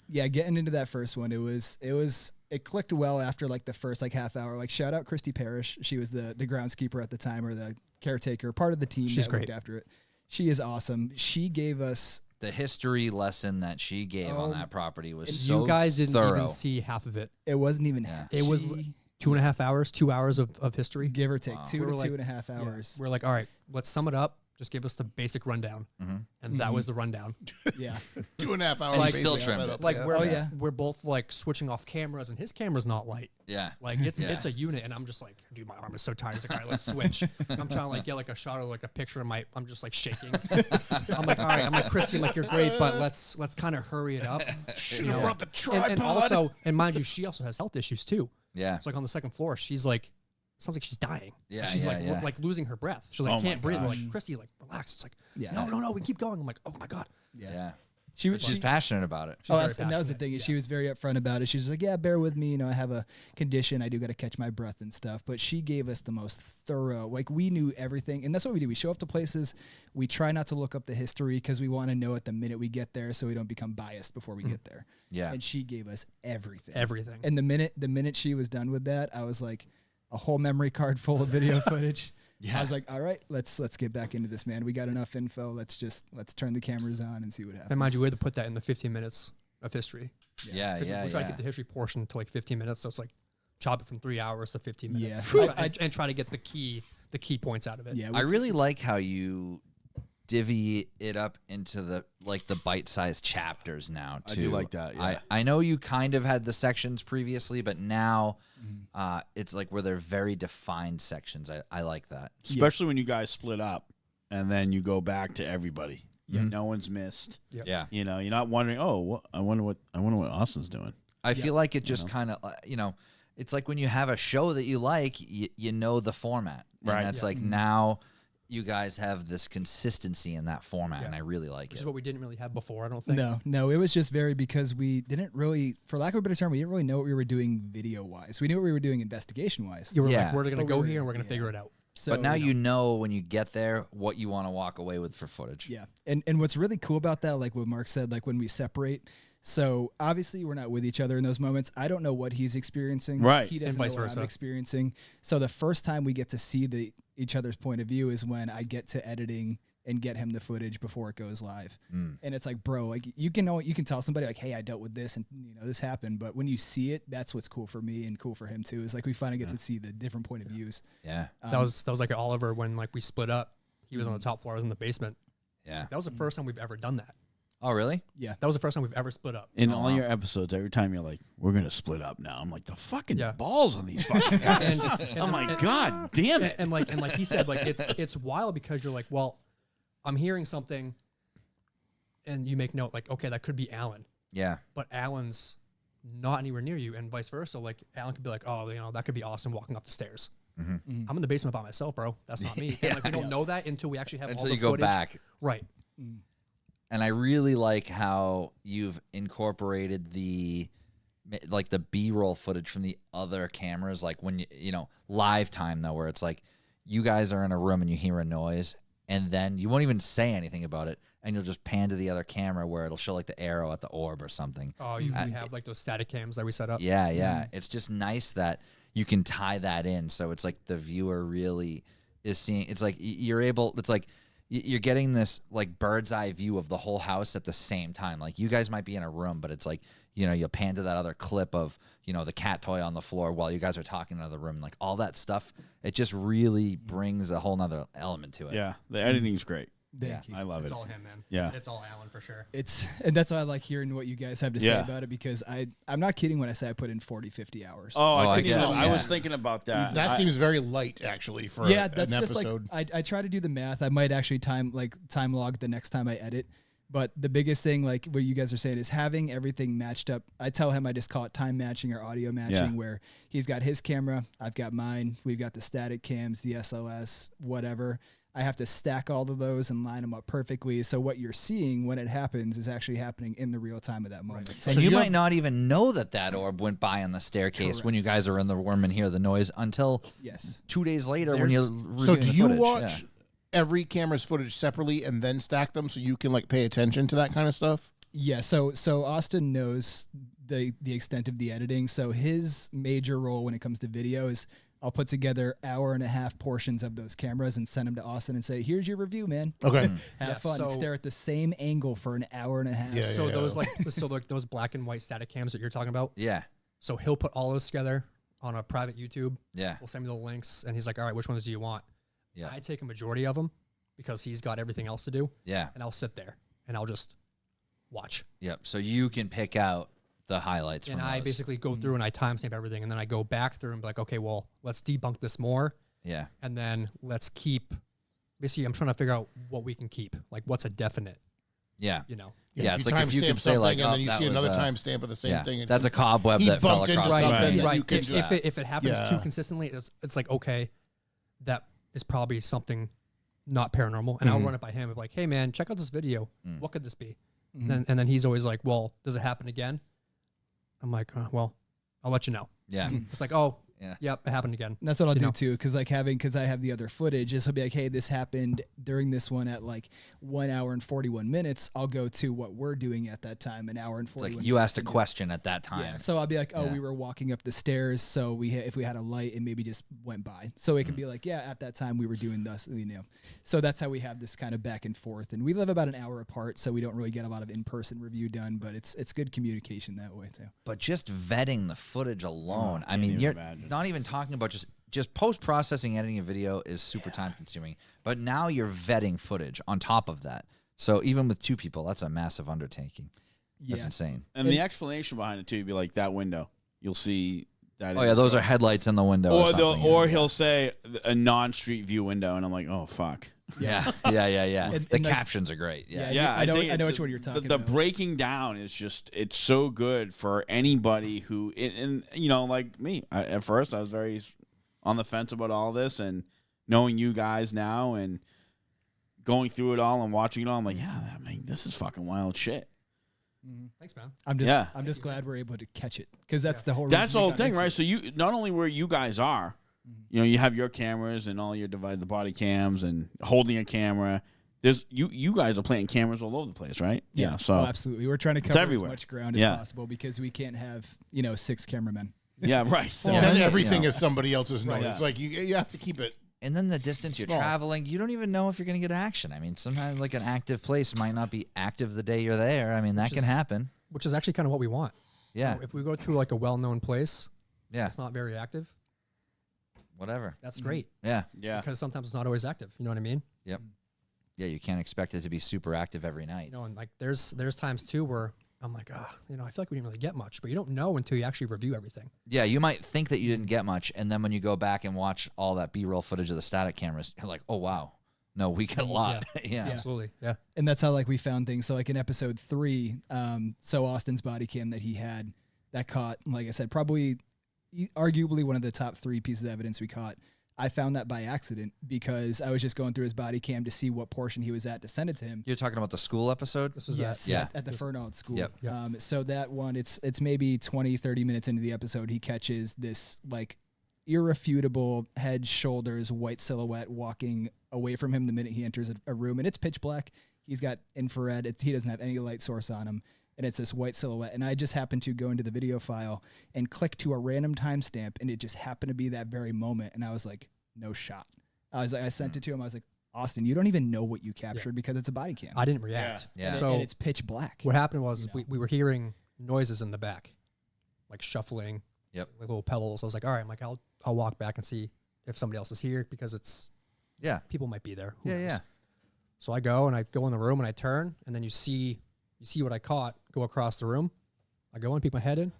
yeah, getting into that first one, it clicked well after like the first like half hour. Like shout out Christy Parrish. She was the groundskeeper at the time, or the caretaker, part of the team She's that looked great. after it. She is awesome. She gave us The history lesson that she gave on Oh, that property was and so you guys didn't thorough. even see half of it. it wasn't even Yeah. It was she- 2.5 hours, 2 hours of history. give or take Wow. 2 We to were like- 2.5 Yeah. hours. We're like, all right, let's sum it up. Just give us the basic rundown, and that was the rundown. Yeah. 2.5 hours. And you basic still trimmed setup, it. Like yeah. we're Oh, yeah. we're both like switching off cameras, and his camera's not light. Yeah. Like it's Yeah. it's a unit, and I'm just like, dude, my arm is so tired. He's like, all right, let's switch. I'm trying to like get like a shot of like a picture of I'm just like shaking. I'm like, all right, I'm like, Christy, like you're great, but let's kind of hurry it up. You know? brought the And tripod. also, and mind you, she also has health issues too. Yeah. It's like on the second floor, she's like, sounds like she's dying. Yeah, she's yeah, like yeah. like losing her breath. She's like, Oh I my can't breathe. I'm gosh. like, Christy, like relax. It's like, Yeah. no, we keep going. I'm like, oh my god. Yeah. She was She's passionate about it. She's very and that was the passionate, thing. yeah. She was very upfront about it. She was like, "Yeah, bear with me. You know, I have a condition. I do got to catch my breath and stuff." But she gave us the most thorough. Like we knew everything, and that's what we do. We show up to places. We try not to look up the history because we want to know it the minute we get there, so we don't become biased before we get there. Yeah. And she gave us everything. Everything. And the minute she was done with that, I was like, a whole memory card full of video footage. I was like, all right, let's get back into this, man. We got enough info. Let's turn the cameras on and see what happens. And mind you, we had to put that in the 15 minutes of history. Yeah. We try to Yeah. get the history portion to like 15 minutes, so it's like chop it from 3 hours to 15 minutes, Yeah. and try to get the key points out of it. Yeah, I really like how you divvy it up into the bite-sized chapters now too. I do like that, yeah. I know you kind of had the sections previously, but now it's like where they're very defined sections. I like that. Especially when you guys split up and then you go back to everybody. Yeah. No one's missed. Yep. Yeah. You know, you're not wondering, I wonder what Austin's doing. I feel like it just kind of, it's like when you have a show that you like, you know the format. And Right. that's like now you guys have this consistency in that format, Yeah. and I really like Which it. is what we didn't really have before, I don't think. No, it was just very because we didn't really, for lack of a better term, we didn't really know what we were doing video wise. We knew what we were doing investigation wise. You were Yeah. like, we're going to But go we were- here and we're going to yeah. figure it out. So, But now you know when you get there what you want to walk away with for footage. Yeah. And what's really cool about that, like what Mark said, like when we separate, so obviously we're not with each other in those moments. I don't know what he's experiencing. Right. He doesn't And vice know what versa. I'm experiencing. So the first time we get to see each other's point of view is when I get to editing and get him the footage before it goes live. And it's like, bro, like you can tell somebody like, hey, I dealt with this and this happened. But when you see it, that's what's cool for me and cool for him too. Is like we finally get to see the different point of views. Yeah. That was like Oliver when like we split up. He was on the top floor, I was in the basement. Yeah. That was the first time we've ever done that. Oh, really? Yeah. That was the first time we've ever split up. In Oh, all wow. your episodes, every time you're like, we're going to split up now. I'm like, the fucking Yeah. balls on these fucking guys. And- oh, my and- God, damn it. And like he said, like it's wild because you're like, well, I'm hearing something, and you make note like, okay, that could be Alan, Yeah. but Alan's not anywhere near you, and vice versa. Like Alan could be like, oh, that could be Austin walking up the stairs. Mm-hmm. I'm in the basement by myself, bro. That's not me. And like we don't know that until we actually have Until all the you go footage. back. Right. And I really like how you've incorporated the B-roll footage from the other cameras, like when live time though, where it's like you guys are in a room and you hear a noise and then you won't even say anything about it and you'll just pan to the other camera where it'll show like the arrow at the orb or something. Oh, we have like those static cams that we set up. Yeah, yeah. It's just nice that you can tie that in. So it's like the viewer really is seeing. It's like you're able. It's like you're getting this like bird's eye view of the whole house at the same time. Like you guys might be in a room, but it's like you'll pan to that other clip of the cat toy on the floor while you guys are talking in another room. Like all that stuff, it just really brings a whole nother element to it. Yeah, the editing's great. Thank you. I love It's it. all him, man. Yeah. It's all Alan for sure. And that's why I like hearing what you guys have to say Yeah. about it because I'm not kidding when I say I put in 40, 50 hours. Oh, I I couldn't get even. it. I Yeah. was thinking about that. That I- seems very light, actually, for yeah, an that's just episode. like I try to do the math. I might actually time log the next time I edit. But the biggest thing, like what you guys are saying, is having everything matched up. I tell him I just call it time matching or audio matching, Yeah. where he's got his camera, I've got mine, we've got the static cams, the SLS, whatever. I have to stack all of those and line them up perfectly. So what you're seeing when it happens is actually happening in the real time of that moment. So And you you might have- not even know that orb went by on the staircase when you guys are in the room and hear the noise until yes. 2 days later when you're So reviewing do the you footage. watch Yeah. every camera's footage separately and then stack them so you can like pay attention to that kind of stuff? Yeah, so Austin knows the extent of the editing. So his major role when it comes to video is I'll put together 1.5 portions of those cameras and send them to Austin and say, "Here's your review, man. Okay. Mm. Have Yeah, fun." And so- stare at the same angle for an 1.5 hours. Yeah, So yeah. those those black and white static cams that you're talking about. Yeah. So he'll put all those together on a private YouTube. Yeah. We'll send me the links, and he's like, "All right, which ones do you want?" Yeah. I take a majority of them because he's got everything else to do, Yeah. and I'll sit there and I'll just watch. Yep. So you can pick out the highlights And from I those. basically go through and I timestamp everything, and then I go back through and be like, okay, well, let's debunk this more, Yeah. and then let's keep. Basically, I'm trying to figure out what we can keep, like what's a definite, Yeah. Yeah, if it's you like if you timestamp can say like, something and then you that see was another a- timestamp of the same yeah, thing. and that's a cobweb he that fell bumped into across. something, the then right? you can If, do if that. it happens Yeah. too consistently, it's like okay, that is probably something not paranormal, and I'll run it by him. Like, hey man, check out this video. What could this be? And then he's always like, well, does it happen again? I'm like, well, I'll let you know. Yeah. It's like, oh, Yeah. Yep, it happened again. And that's what I'll You do know. too, because I have the other footage. Is I'll be like, hey, this happened during this one at like 1 hour and 41 minutes. I'll go to what we're doing at that time, an hour and It's 41. like you asked a minutes. question at that time. Yeah. So I'll be like, oh, Yeah. we were walking up the stairs, so if we had a light, it maybe just went by. So it can be like, yeah, at that time we were doing this, you know. So that's how we have this kind of back and forth, and we live about an hour apart, so we don't really get a lot of in-person review done, but it's good communication that way too. But just vetting the footage alone, I can't mean, even you're imagine. not even talking about just post-processing, editing a video is super time-consuming. But now you're vetting footage on top of that. So even with 2 people, that's a massive undertaking. That's Yeah. insane. And the explanation behind it too, would be like that window. You'll see that. Oh yeah, those are headlights in the window. Or something. or Yeah. he'll say a non-street view window, and I'm like, oh fuck. Yeah, yeah. And- The and like- captions are great. Yeah. Yeah. I know think it's which one you're talking the about. breaking down is just it's so good for anybody who and you know like me. At first, I was very on the fence about all this, and knowing you guys now and going through it all and watching it all, I'm like, yeah, I mean, this is fucking wild shit. Thanks, man. I'm just glad we're able to catch it, because that's the whole reason That's the we whole got thing, into right? it. So you not only where you guys are, you know, you have your cameras and all your the body cams and holding a camera. There's you guys are playing cameras all over the place, right? Yeah, So oh, absolutely. We're trying to cover as everywhere. much ground as Yeah. possible, because we can't have 6 cameramen. yeah, right. So- And Yeah. everything Yeah. is somebody else's noise. Yeah. It's like you have to keep it. And then the distance you're Small. traveling, you don't even know if you're going to get action. I mean, sometimes like an active place might not be active the day you're there. I mean, that Which can is- happen. Which is actually kind of what we want. Yeah. You know, if we go to like a well-known place Yeah. that's not very active, Whatever. that's great, Yeah. Yeah. because sometimes it's not always active. You know what I mean? Yep. Yeah, you can't expect it to be super active every night. You know, and like there's times too where I'm like, I feel like we didn't really get much, but you don't know until you actually review everything. Yeah, you might think that you didn't get much, and then when you go back and watch all that B-roll footage of the static cameras, you're like, oh wow, no, we get a lot. Yeah. Absolutely. Yeah. And that's how we found things. So like in episode 3, so Austin's body cam that he had that caught, like I said, probably arguably one of the top 3 pieces of evidence we caught. I found that by accident, because I was just going through his body cam to see what portion he was at to send it to him. You're talking about the school episode? This was Yes, Yeah. at the Fernald School. Yep. Yep. So that one, it's maybe 20, 30 minutes into the episode, he catches this like irrefutable head, shoulders, white silhouette walking away from him the minute he enters a room, and it's pitch black. He's got infrared. He doesn't have any light source on him, and it's this white silhouette. And I just happened to go into the video file and click to a random timestamp, and it just happened to be that very moment. And I was like, no shot. I sent it to him. I was like, Austin, you don't even know what you captured because it's a body cam. I didn't react. Yeah. And So and it's pitch black. what happened was You know. we were hearing noises in the back, like shuffling, Yep. like little pebbles. I was like, all right, I'm like, I'll walk back and see if somebody else is here, because it's Yeah. people might be there. Who Yeah, knows? yeah. So I go and I go in the room and I turn, and then you see what I caught go across the room. I go in, peek my head in,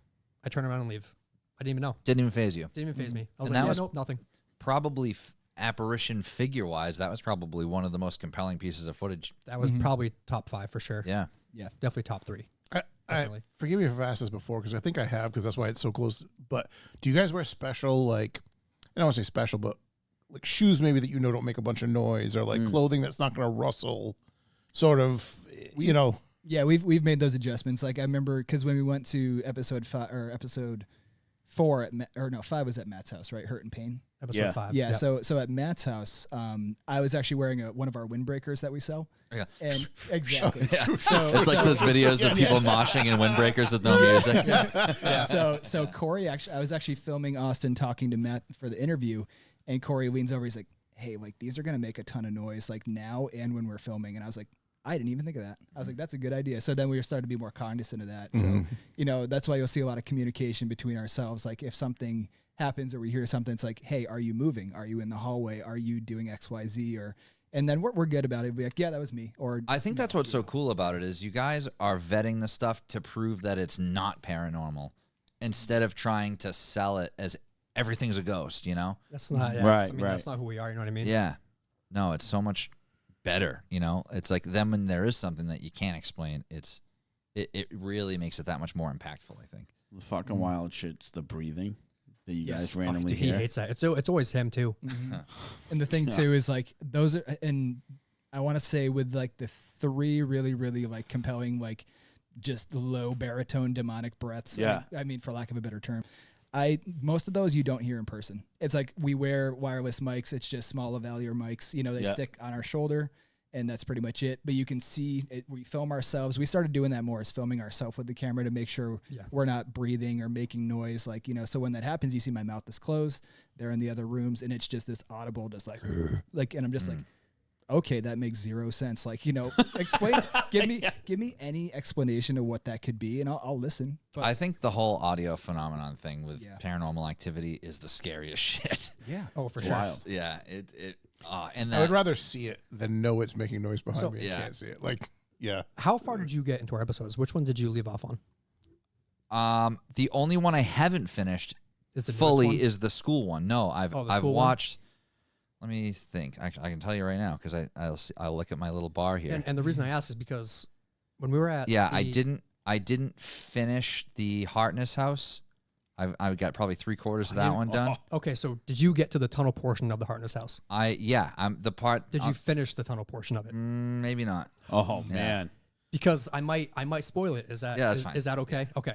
I turn around and leave. I didn't even know. Didn't even phase you. Didn't even phase me. I was And like, that yeah, was- nope, nothing. Probably apparition figure-wise, that was probably one of the most compelling pieces of footage. That was probably top 5 for sure. Yeah. Definitely top 3. I Definitely. forgive me if I've asked this before, because I think I have, because that's why it's so close. But do you guys wear special, like, I don't want to say special, but like shoes maybe that don't make a bunch of noise, or like clothing that's not going to rustle, sort of, Yeah, we've made those adjustments. Like I remember, because when we went to episode 4 at 5 was at Matt's house, right? Hurt and Pain. Episode Yeah. 5. Yeah. So at Matt's house, I was actually wearing one of our windbreakers that we sell. Yeah. And exactly. It's like those videos of people moshing in windbreakers with no music. So Corey I was actually filming Austin talking to Matt for the interview, and Corey leans over. He's like, "Hey, like these are gonna make a ton of noise, like now and when we're filming." And I was like, I didn't even think of that. I was like, that's a good idea. So then we started to be more cognizant of that. So, that's why you'll see a lot of communication between ourselves. Like if something happens or we hear something, it's like, hey, are you moving? Are you in the hallway? Are you doing X, Y, Z? And then we're good about it. We'll be like, yeah, that was me. Or I think that's what's so cool about it is you guys are vetting the stuff to prove that it's not paranormal instead of trying to sell it as everything's a ghost, That's not, Right, that's not who we are. You know what I mean? Yeah. No, it's so much better, It's like then when there is something that you can't explain, it really makes it that much more impactful, I think. The fucking wild shit's the breathing that you Yes. guys Oh, randomly dude, he hear. hates that. It's always him too. And the thing too is like those are, and I want to say with like the 3 really, really like compelling, like just low baritone demonic breaths. Yeah. I mean, for lack of a better term, most of those you don't hear in person. It's like we wear wireless mics. It's just small lavalier mics. You know, they stick on our shoulder, and that's pretty much it. But you can see it. We film ourselves. We started doing that more, is filming ourselves with the camera to make sure we're not breathing or making noise. Like, you know, so when that happens, you see my mouth is closed. They're in the other rooms, and it's just this audible, just like, and I'm just like, okay, that makes zero sense. Like, you know, explain, give me any explanation of what that could be, and I'll listen. But I think the whole audio phenomenon thing with paranormal activity is the scariest shit. yeah. Oh, for sure. Wild. Yeah, and I would that, rather see it than know it's making noise behind me. yeah. I can't see it. Like, yeah. How far did you get into our episodes? Which one did you leave off on? the only one I haven't finished Is the newest fully one? is the school one. No, I've the I've school one? watched. Let me think. Actually, I can tell you right now because I'll look at my little bar here. And the reason I asked is because when we were at I didn't finish the Hartness house. I've got probably 3/4 of that one done. Okay, so did you get to the tunnel portion of the Hartness house? I'm the part. Did you finish the tunnel portion of it? Maybe not. Oh man. Because I might spoil it. Is that that's fine. Is that okay? Okay.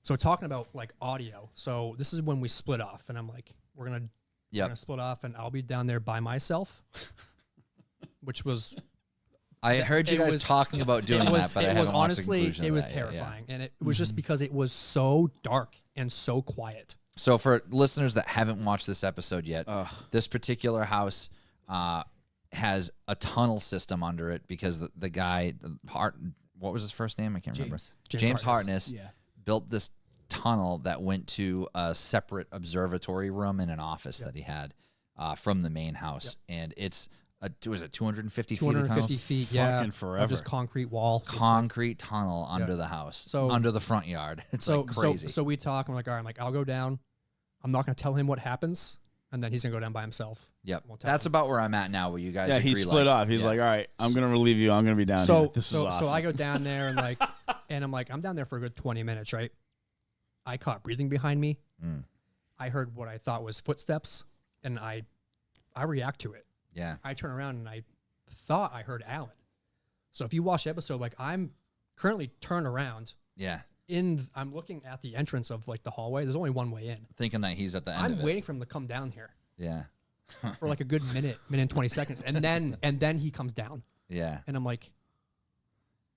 So talking about like audio. So this is when we split off, and I'm like, we're gonna split off, and I'll be down there by myself, which was. I heard you guys talking about doing that, but I haven't watched the conclusion it of was that yet, terrifying, and it was just because it was so dark and so quiet. So for listeners that haven't watched this episode yet, this particular house has a tunnel system under it because the guy, what was his first name? I can't remember. James Hartness built this tunnel that went to a separate observatory room and an office that he had from the main house, and it's was it 250 feet of tunnel? 250 feet, yeah, Fucking forever. of just concrete wall, Concrete tunnel under the house, So- under the front yard. It's like crazy. So we talk. I'm like, all right. I'm like, I'll go down. I'm not gonna tell him what happens, and then he's gonna go down by himself. Yep, Won't tell that's him. about where I'm at now. Where you guys Yeah, he agree, split like, off. He's like, all right, I'm gonna relieve you. I'm gonna be down here. This is awesome. So I go down there and like, and I'm like, I'm down there for a good 20 minutes, right? I caught breathing behind me. I heard what I thought was footsteps, and I react to it. Yeah, I turn around and I thought I heard Alan. So if you watch the episode, like I'm currently turned around. yeah, I'm looking at the entrance of like the hallway. There's only one way in. thinking that he's at the end I'm of it. waiting for him to come down here Yeah, for like a good minute and 20 seconds, and then he comes down, yeah, and I'm like,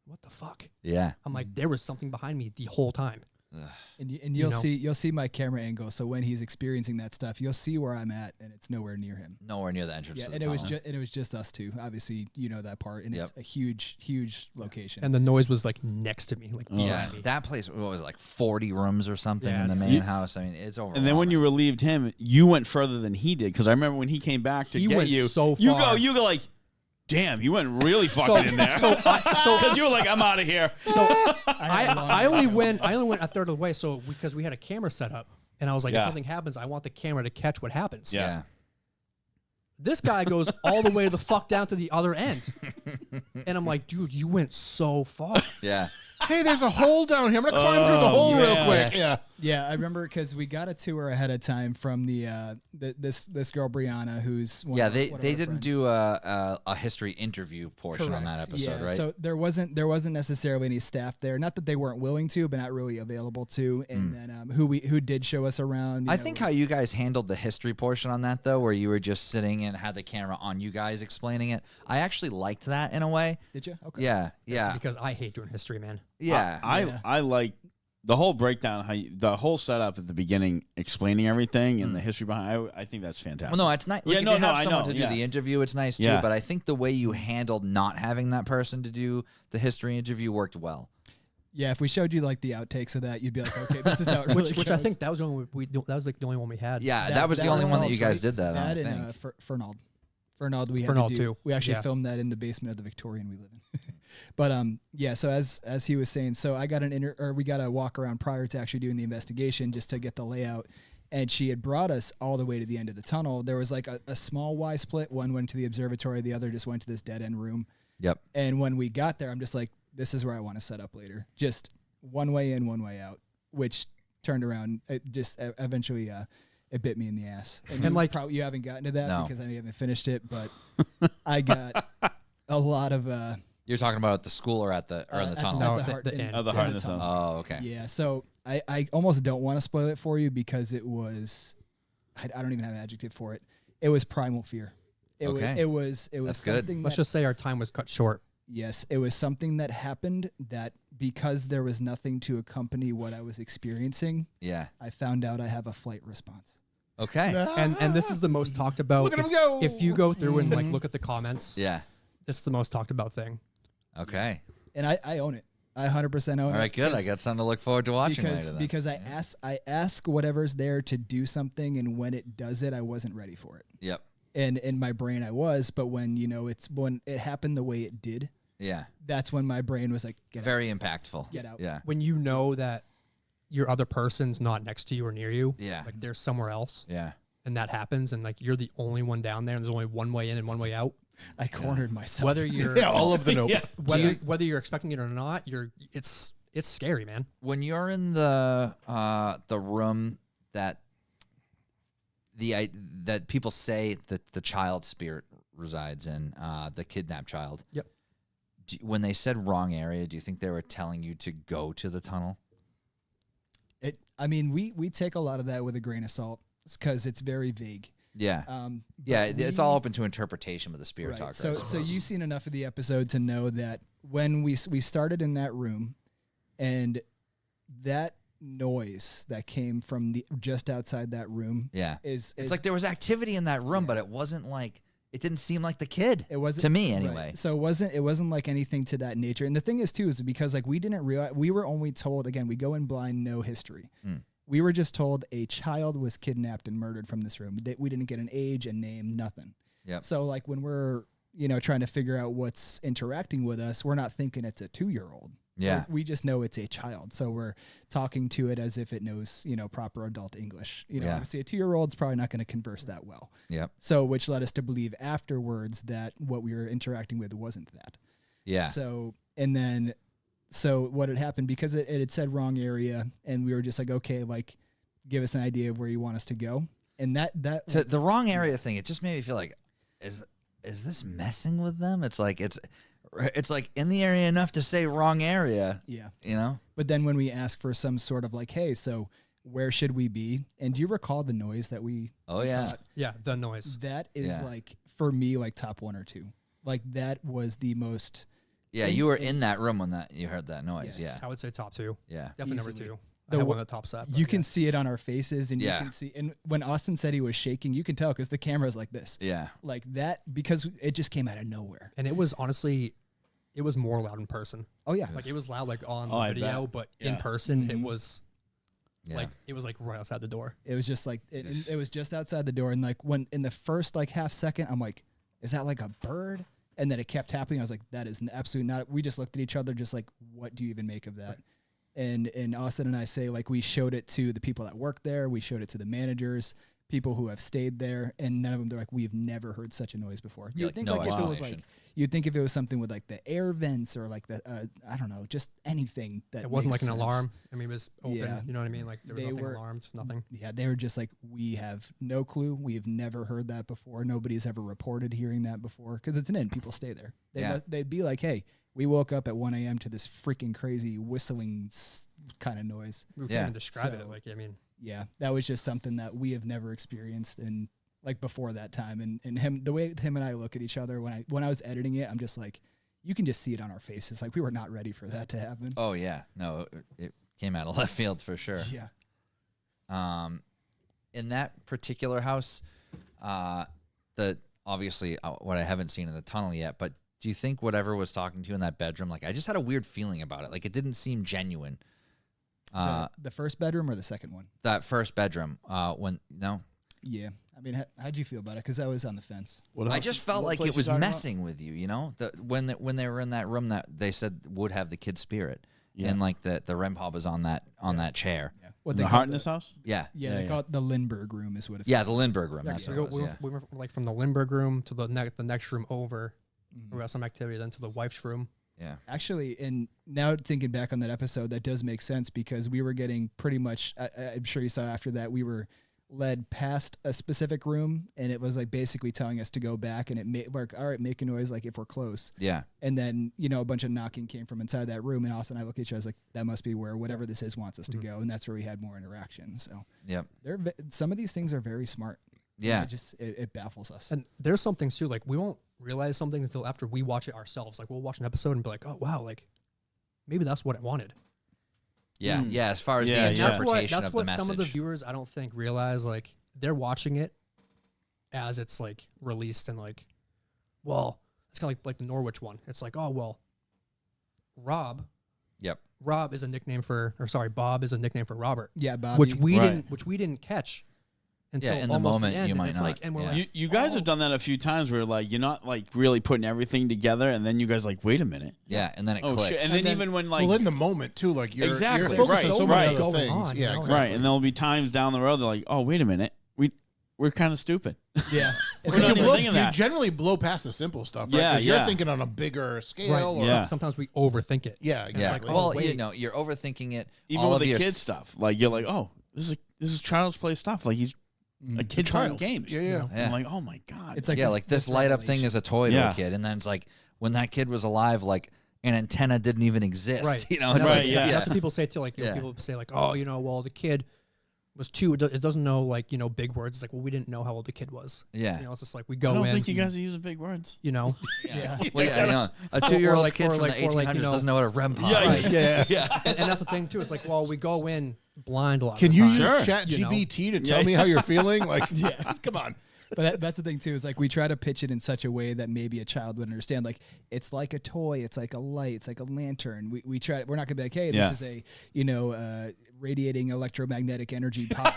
what the fuck? yeah. I'm like, there was something behind me the whole time. And know? you'll see my camera angle. So when he's experiencing that stuff, you'll see where I'm at, and it's nowhere near him. Nowhere near the entrance. Yeah, to the and it was tunnel. it was just us two. Obviously, you know that part, and it's a huge location. And the noise was like next to me, like Yeah, behind me. that place, what was it, like 40 rooms or something Yeah, in the it's- main it's- house. I mean, it's over. And then when you relieved him, you went further than he did. Because I remember when he came back to He get went you, so you far. go like, damn, you went really fucking in there. Because you were like, I'm out of here. So I only went a third of the way. So because we had a camera set up, and I was like, if Yeah. something happens, I want the camera to catch what happens. yeah. This guy goes all the way the fuck down to the other end, and I'm like, dude, you went so far. Yeah. Hey, there's a hole down here. I'm gonna climb through the hole real man. quick. Yeah. Yeah, I remember because we got a tour ahead of time from this girl Brianna, who's one Yeah, of, they one of our didn't friends. do a history interview portion on that Correct. episode, Yeah, right? so there wasn't necessarily any staff there. Not that they weren't willing to, but not really available to. And then who did show us around. I think how you guys handled the history portion on that, though, where you were just sitting and had the camera on you guys explaining it, I actually liked that in a way. did you? Okay. Yeah, It's yeah, because I hate doing history, man. yeah. I like the whole breakdown, the whole setup at the beginning, explaining everything and the history behind. I think that's fantastic. Well, no, it's nice. Like, Yeah, if no, you have I someone know, to do yeah. the interview, it's nice too. Yeah. But I think the way you handled not having that person to do the history interview worked well. Yeah, if we showed you like the outtakes of that, you'd be like, okay, this is how it really Which I goes. think that was the only that was like the only one we had. Yeah, that was the only one that you guys right? did that. I That don't and think. Fernald. Fernald, we had Fernald to do. too. We actually Yeah. filmed that in the basement of the Victorian we live in. But yeah. So as he was saying, so I got we got a walk around prior to actually doing the investigation just to get the layout. And she had brought us all the way to the end of the tunnel. There was like a small Y split. One went to the observatory. The other just went to this dead end room. Yep. And when we got there, I'm just like, this is where I want to set up later. Just one way in, one way out, which turned around. It just eventually it bit me in the ass. And you like- probably you haven't gotten to that No. because I haven't finished it, but I got a lot of You're talking about at the school or in the at tunnel? No, the the heart, end. Oh, the in heart in the tunnel. tunnel. Oh, okay. Yeah, so I almost don't want to spoil it for you because it was, I don't even have an adjective for it. It was primal fear. It was That's good. something. Let's just say our time was cut short. Yes, it was something that happened that because there was nothing to accompany what I was experiencing, Yeah. I found out I have a flight response. Okay. And this is the most talked about. Look at him go. If you go through and like look at the comments, Yeah. this is the most talked about thing. Okay. And I own it. I 100% own it. All right. Good. I got something to look forward to watching later. Then. Because I ask whatever's there to do something, and when it does it, I wasn't ready for it. Yep. And in my brain, I was, but when when it happened the way it did, Yeah. that's when my brain was like, get Very impactful. Get out. Yeah. When you know that your other person's not next to you or near you, Yeah. like they're somewhere else, Yeah. and that happens, and like you're the only one down there, and there's only one way in and one way out. I cornered myself. Whether you're Yeah, all of the nope. whether you're expecting it or not, it's scary, man. When you're in the room that that people say that the child spirit resides in, the kidnapped child. Yep. When they said wrong area, do you think they were telling you to go to the tunnel? I mean, we take a lot of that with a grain of salt because it's very vague. Yeah. Yeah, it's all open to interpretation with the spirit talker. So you've seen enough of the episode to know that when we started in that room, and that noise that came from just outside that room, it's like there was activity in that room, but it wasn't like it didn't seem like the kid. It wasn't to me anyway. Right. So it wasn't like anything to that nature. And the thing is too is because like we didn't realize, we were only told, again, we go in blind, no history. We were just told a child was kidnapped and murdered from this room. We didn't get an age, a name, nothing. Yep. So like when we're, trying to figure out what's interacting with us, we're not thinking it's a 2-year-old. Yeah. We just know it's a child. So we're talking to it as if it knows, proper adult English. Obviously a 2-year-old's probably not going to converse that well. Yep. So which led us to believe afterwards that what we were interacting with wasn't that. Yeah. So what had happened, because it had said wrong area, and we were just like, okay, like give us an idea of where you want us to go. And the wrong area thing, it just made me feel like, is this messing with them? It's like in the area enough to say wrong area. Yeah. But then when we ask for some sort of like, hey, so where should we be? And do you recall the noise that we? Oh yeah. thought? Yeah, the noise. That is like for me like top 1 or 2. Like that was the most. Yeah, you were in that room when you heard that noise. Yes. I would say top 2. Yeah. Definitely Easily. number 2. The I have wa- one of the top set. You can see it on our faces, and you Yeah. can see. And when Austin said he was shaking, you can tell because the camera's like this. Yeah. Like that, because it just came out of nowhere. And it was honestly, it was more loud in person. Oh yeah. Like it was loud like on I video, bet. but Yeah. in person it Mhm. was like right outside the door. It was just like it was just outside the door, and like when in the first like half second, I'm like, is that like a bird? And then it kept happening. I was like, that is absolutely not. We just looked at each other, just like, what do you even make of that? Right. And Austin and I say, like, we showed it to the people that work there. We showed it to the managers, people who have stayed there, and none of them, they're like, we've never heard such a noise before. Yeah, You'd think no like if it was explanation. like, you'd think if it was something with like the air vents or like the, I don't know, just anything that It wasn't like makes an sense. alarm. I mean, it was open. Yeah. You know what I mean? Like there was They nothing were- alarmed, nothing. Yeah, they were just like, we have no clue. We have never heard that before. Nobody's ever reported hearing that before because it's an inn. People stay there. They'd be like, hey, we woke up at 1 a.m. to this freaking crazy whistling kind of noise. We can't Yeah. even describe So- it. Like, I mean, Yeah, that was just something that we have never experienced and like before that time. And him, the way him and I look at each other when I was editing it, I'm just like, you can just see it on our faces. Like we were not ready for that to happen. Oh yeah. No, it came out of left field for sure. Yeah. In that particular house, obviously what I haven't seen in the tunnel yet, but do you think whatever was talking to you in that bedroom, like I just had a weird feeling about it. Like it didn't seem genuine. The first bedroom or the second one? That first bedroom, Yeah. I mean, how'd you feel about it? Because I was on the fence. I just felt like it was messing with you, when they were in that room that they said would have the kid spirit. Yeah. And like the REM pod was on that chair. Yeah. What The call heart in the- this house? Yeah. Yeah, they call it the Lindbergh room is what it's Yeah, called. the Lindbergh room. yeah, That's so what it was. Yeah. we went like from the Lindbergh room to the next room over. Mhm. We got some activity then to the wife's room. Yeah. Actually, and now thinking back on that episode, that does make sense because we were getting pretty much, I'm sure you saw after that, we were led past a specific room, and it was like basically telling us to go back, and it made like, all right, make a noise like if we're close. Yeah. And then, you know, a bunch of knocking came from inside that room, and Austin and I look at each other, I was like, that must be where whatever this is wants us to go, and that's where we had more interaction. So Yep. some of these things are very smart. Yeah. It baffles us. And there's some things too, like we won't realize some things until after we watch it ourselves. Like we'll watch an episode and be like, oh wow, like maybe that's what it wanted. Yeah. Yeah. As far as Yeah, the yeah. interpretation That's of the what message. some of the viewers I don't think realize. Like they're watching it as it's like released and like, well, it's kind of like the Norwich one. It's like, oh well, Rob is a nickname for, or sorry, Bob is a nickname for Robert. Yeah, Bobby. Which we Right. didn't catch until in the almost moment, the end. you And might it's not. like, and we're Yeah. like, You guys have done that a few times where like you're not like really putting everything together, and then you guys like, wait a minute. Yeah. And then it Oh clicks. shit! And then even when like well, in the moment too, like you're Exactly, focused right, on so right. many other Going things. on, you Yeah, know? exactly. right, and there'll be times down the road they're like, oh wait a minute, we're kind of stupid. Yeah. We're Because not you, even thinking of you that. generally blow past the simple stuff, right? Yeah, 'Cause you're yeah. thinking on a bigger scale. right. Or, Yeah. Sometimes we overthink it. yeah, Yeah. exactly. like, Well, oh, wait. you know, you're overthinking it. Even all with of the your kid stuff, like you're like, oh, this is child's play stuff. Like he's a kid playing child. games. Yeah, you yeah. know? Yeah. I'm like, oh my god. It's like yeah, like this light up thing is a toy to Yeah. a kid, and then it's like when that kid was alive, like an antenna didn't even exist. Right. You know, And it's that's Right, like, yeah. That's what people say too. Like, you know, Yeah. people say like, oh, you know, well, the kid was 2. It doesn't know like, you know, big words. It's like, well, we didn't know how old the kid was. Yeah. You know, it's just like we I go don't in. think you guys are using big words. You know, Yeah. Well, yeah, you know, a 2-year-old like- kid or from like- the or 1800s like, you know- doesn't know what a REM pod Yeah, is. yeah. Yeah. and that's the thing too. It's like, well, we go in blind a lot. Can of the you time. use Sure. Chat You know? GBT to tell Yeah. me how you're feeling? Like, Yeah. come on. But that's the thing too, is like we try to pitch it in such a way that maybe a child would understand. Like it's like a toy, it's like a light, it's like a lantern. We're not gonna be like, hey, Yeah. this is a, you know, radiating electromagnetic energy pod.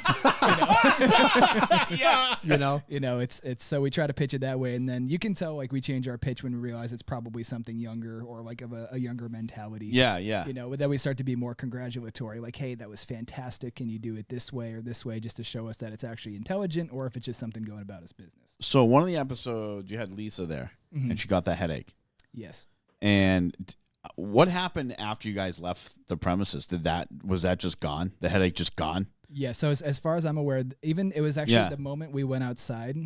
Yeah. You know, You know, it's so we try to pitch it that way, and then you can tell like we change our pitch when we realize it's probably something younger or like of a younger mentality. Yeah, yeah. You know, then we start to be more congratulatory, like, hey, that was fantastic. Can you do it this way or this way, just to show us that it's actually intelligent, or if it's just something going about its business. So one of the episodes you had Lisa there, and she got that headache. Yes. And what happened after you guys left the premises? Was that just gone? The headache just gone? Yeah. So as far as I'm aware, even it was actually Yeah. the moment we went outside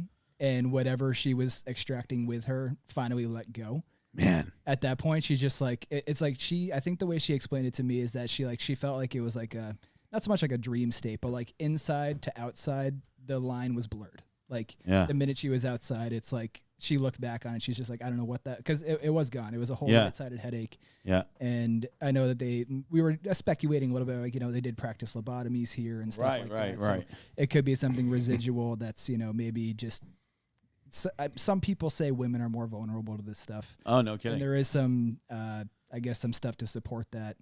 and whatever she was extracting with her finally let go. Man. At that point, she's just like, it's like I think the way she explained it to me is that she felt like it was like not so much like a dream state, but like inside to outside, the line was blurred. Like Yeah. the minute she was outside, it's like she looked back on it. She's just like, I don't know what that, because it was gone. It was a whole Yeah. right-sided headache. Yeah. And I know that we were speculating a little bit, like, you know, they did practice lobotomies here and stuff like that. So Right. it could be something residual that's, you know, maybe just, some people say women are more vulnerable to this stuff. Oh, no And kidding. there is some, I guess, some stuff to support that.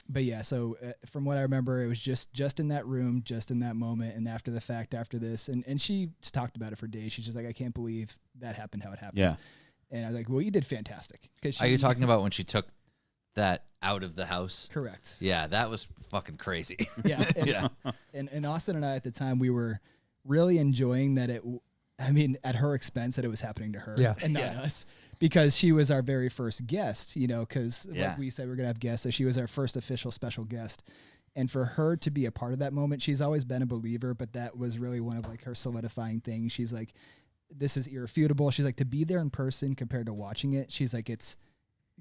But yeah, so from what I remember, it was just in that room, just in that moment, and after the fact, after this, and she just talked about it for days. She's just like, I can't believe that happened, how it happened. Yeah. And I was like, well, you did fantastic. Are you talking about when she took that out of the house? Correct. Yeah, that was fucking crazy. Yeah. And, Yeah. and Austin and I at the time, we were really enjoying that at her expense, that it was happening to her Yeah. and not Yeah. us, because she was our very first guest, you know, because Yeah. like we said, we're going to have guests. So she was our first official special guest. And for her to be a part of that moment, she's always been a believer, but that was really one of like her solidifying things. She's like, this is irrefutable. She's like, to be there in person compared to watching it, she's like, it's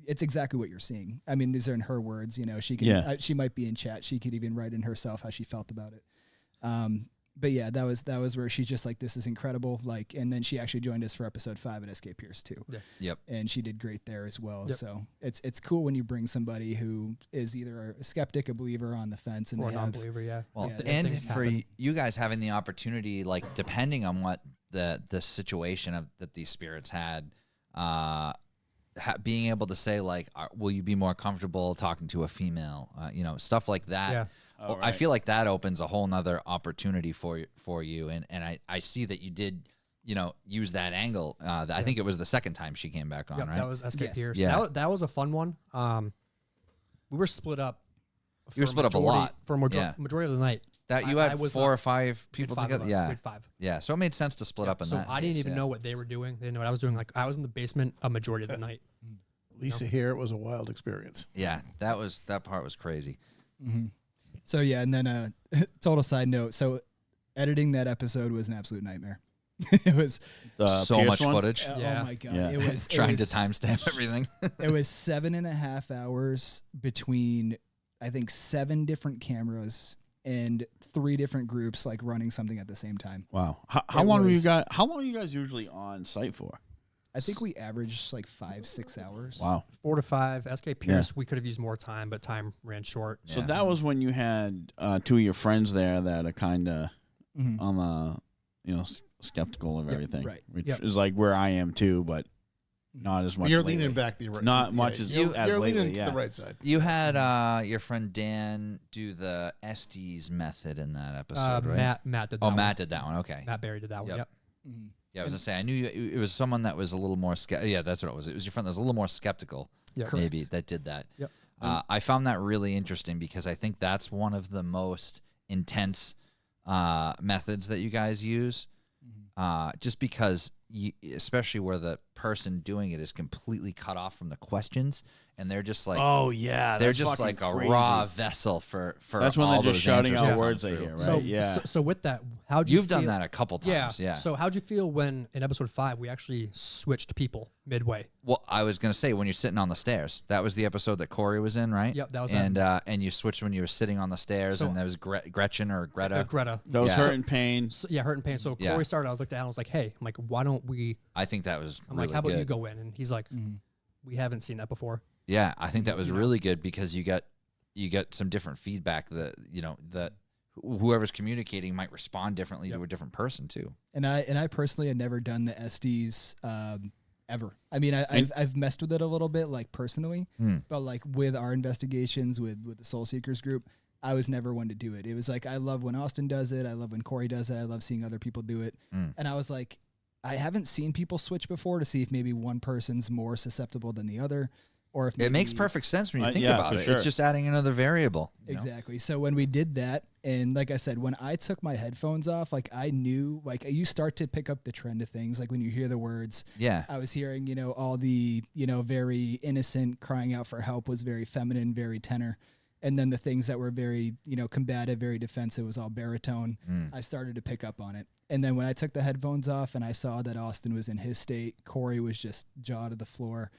exactly what you're seeing. I mean, these are in her words, you know, she can, Yeah. she might be in chat. She could even write in herself how she felt about it. But yeah, that was where she's just like, this is incredible. Like, and then she actually joined us for episode 5 at Escape Pierce too. Yeah. Yep. And she did great there as well. Yep. So it's cool when you bring somebody who is either a skeptic, a believer, on the fence, and or a they have, non-believer. Yeah. Well, Yeah, and things for happen. you guys having the opportunity, like depending on what the situation that these spirits had, being able to say like, will you be more comfortable talking to a female? You know, stuff like that. Yeah. Oh, I right. feel like that opens a whole nother opportunity for you, and I see that you did, you know, use that angle. I think it was the second time she came back on, Yep, right? that was Escape Yes. Pierce. Yeah. That was a fun one. We were split up. You were split up a lot. For Yeah. majority of the night. That you I had was 4 not- or 5 We had people 5 together. of us. Yeah, We had 5. yeah. So it made sense to split up in So that. I didn't case, even yeah. know what they were doing. They didn't know what I was doing. Like I was in the basement a majority of the night. Lisa here, it was a wild experience. Yeah, that part was crazy. So yeah, and then total side note. So editing that episode was an absolute nightmare. It was The so Pierce much one? footage. Yeah. oh my god, Yeah. it was Trying it to was, timestamp everything. It was 7.5 hours between, I think, 7 different cameras and 3 different groups like running something at the same time. Wow. How It long were you was- guys? How long are you guys usually on site for? I think we averaged like 5-6 hours. Wow. 4 to 5. SK Pierce, we could have used more time, but time ran short. So Yeah. that was when you had 2 of your friends there that are kind of Mhm. on the skeptical of everything, right. which Yep. is like where I am too, but not as much. You're lately. leaning back Not much as you're, as you're lately, leaning yeah. to the right side. You had your friend Dan do the Estes method in that episode, right? Matt did that Oh, one. Matt did that one. Okay. Matt Berry did that one. Yep. Yep. Mhm. Yeah, I was gonna say I knew it was someone that was a little more yeah, that's what it was. It was your friend that was a little more skeptical, Yep. maybe, Correct. that did that. Yep. I found that really interesting because I think that's one of the most intense methods that you guys use. Just because, especially where the person doing it is completely cut off from the questions, and they're just like, Oh yeah, they're that's just fucking like a crazy. raw vessel for. That's when all they're those just shouting answers out to come words they through. hear, right? So, Yeah. so with that, how'd you You've done feel- that a couple times, yeah. So how'd you feel when in episode 5 we actually switched people midway? Well, I was gonna say when you're sitting on the stairs, that was the episode that Corey was in, right? Yep, that was and you switched when you were sitting on the stairs, So- and there was Gretchen or Greta. Greta. That was Yeah. hurt and pain. So, yeah, hurt and pain. So Yeah. Corey started. I looked at Alan. I was like, "Hey, I'm like, why don't we?" I think that was I'm really like, "How about good. you go in?" And he's like, Mhm. "We haven't seen that before." Yeah, I think that was You know. really good because you got some different feedback that that whoever's communicating might respond differently to Yep. a different person too. And I personally had never done the SDs ever. I mean, I've messed with it a little bit, like personally, but like with our investigations with the Soul Seekers group, I was never one to do it. It was like I love when Austin does it. I love when Corey does it. I love seeing other people do it. And I was like, I haven't seen people switch before to see if maybe one person's more susceptible than the other, or if It makes maybe- perfect sense when you think yeah, about for it. sure. It's just adding another variable. you know? Exactly. So when we did that, and like I said, when I took my headphones off, like I knew, like you start to pick up the trend of things. Like when you hear the words, Yeah. I was hearing, all the, very innocent crying out for help was very feminine, very tenor. And then the things that were very, combative, very defensive was all baritone. I started to pick up on it. And then when I took the headphones off and I saw that Austin was in his state, Corey was just jaw to the floor.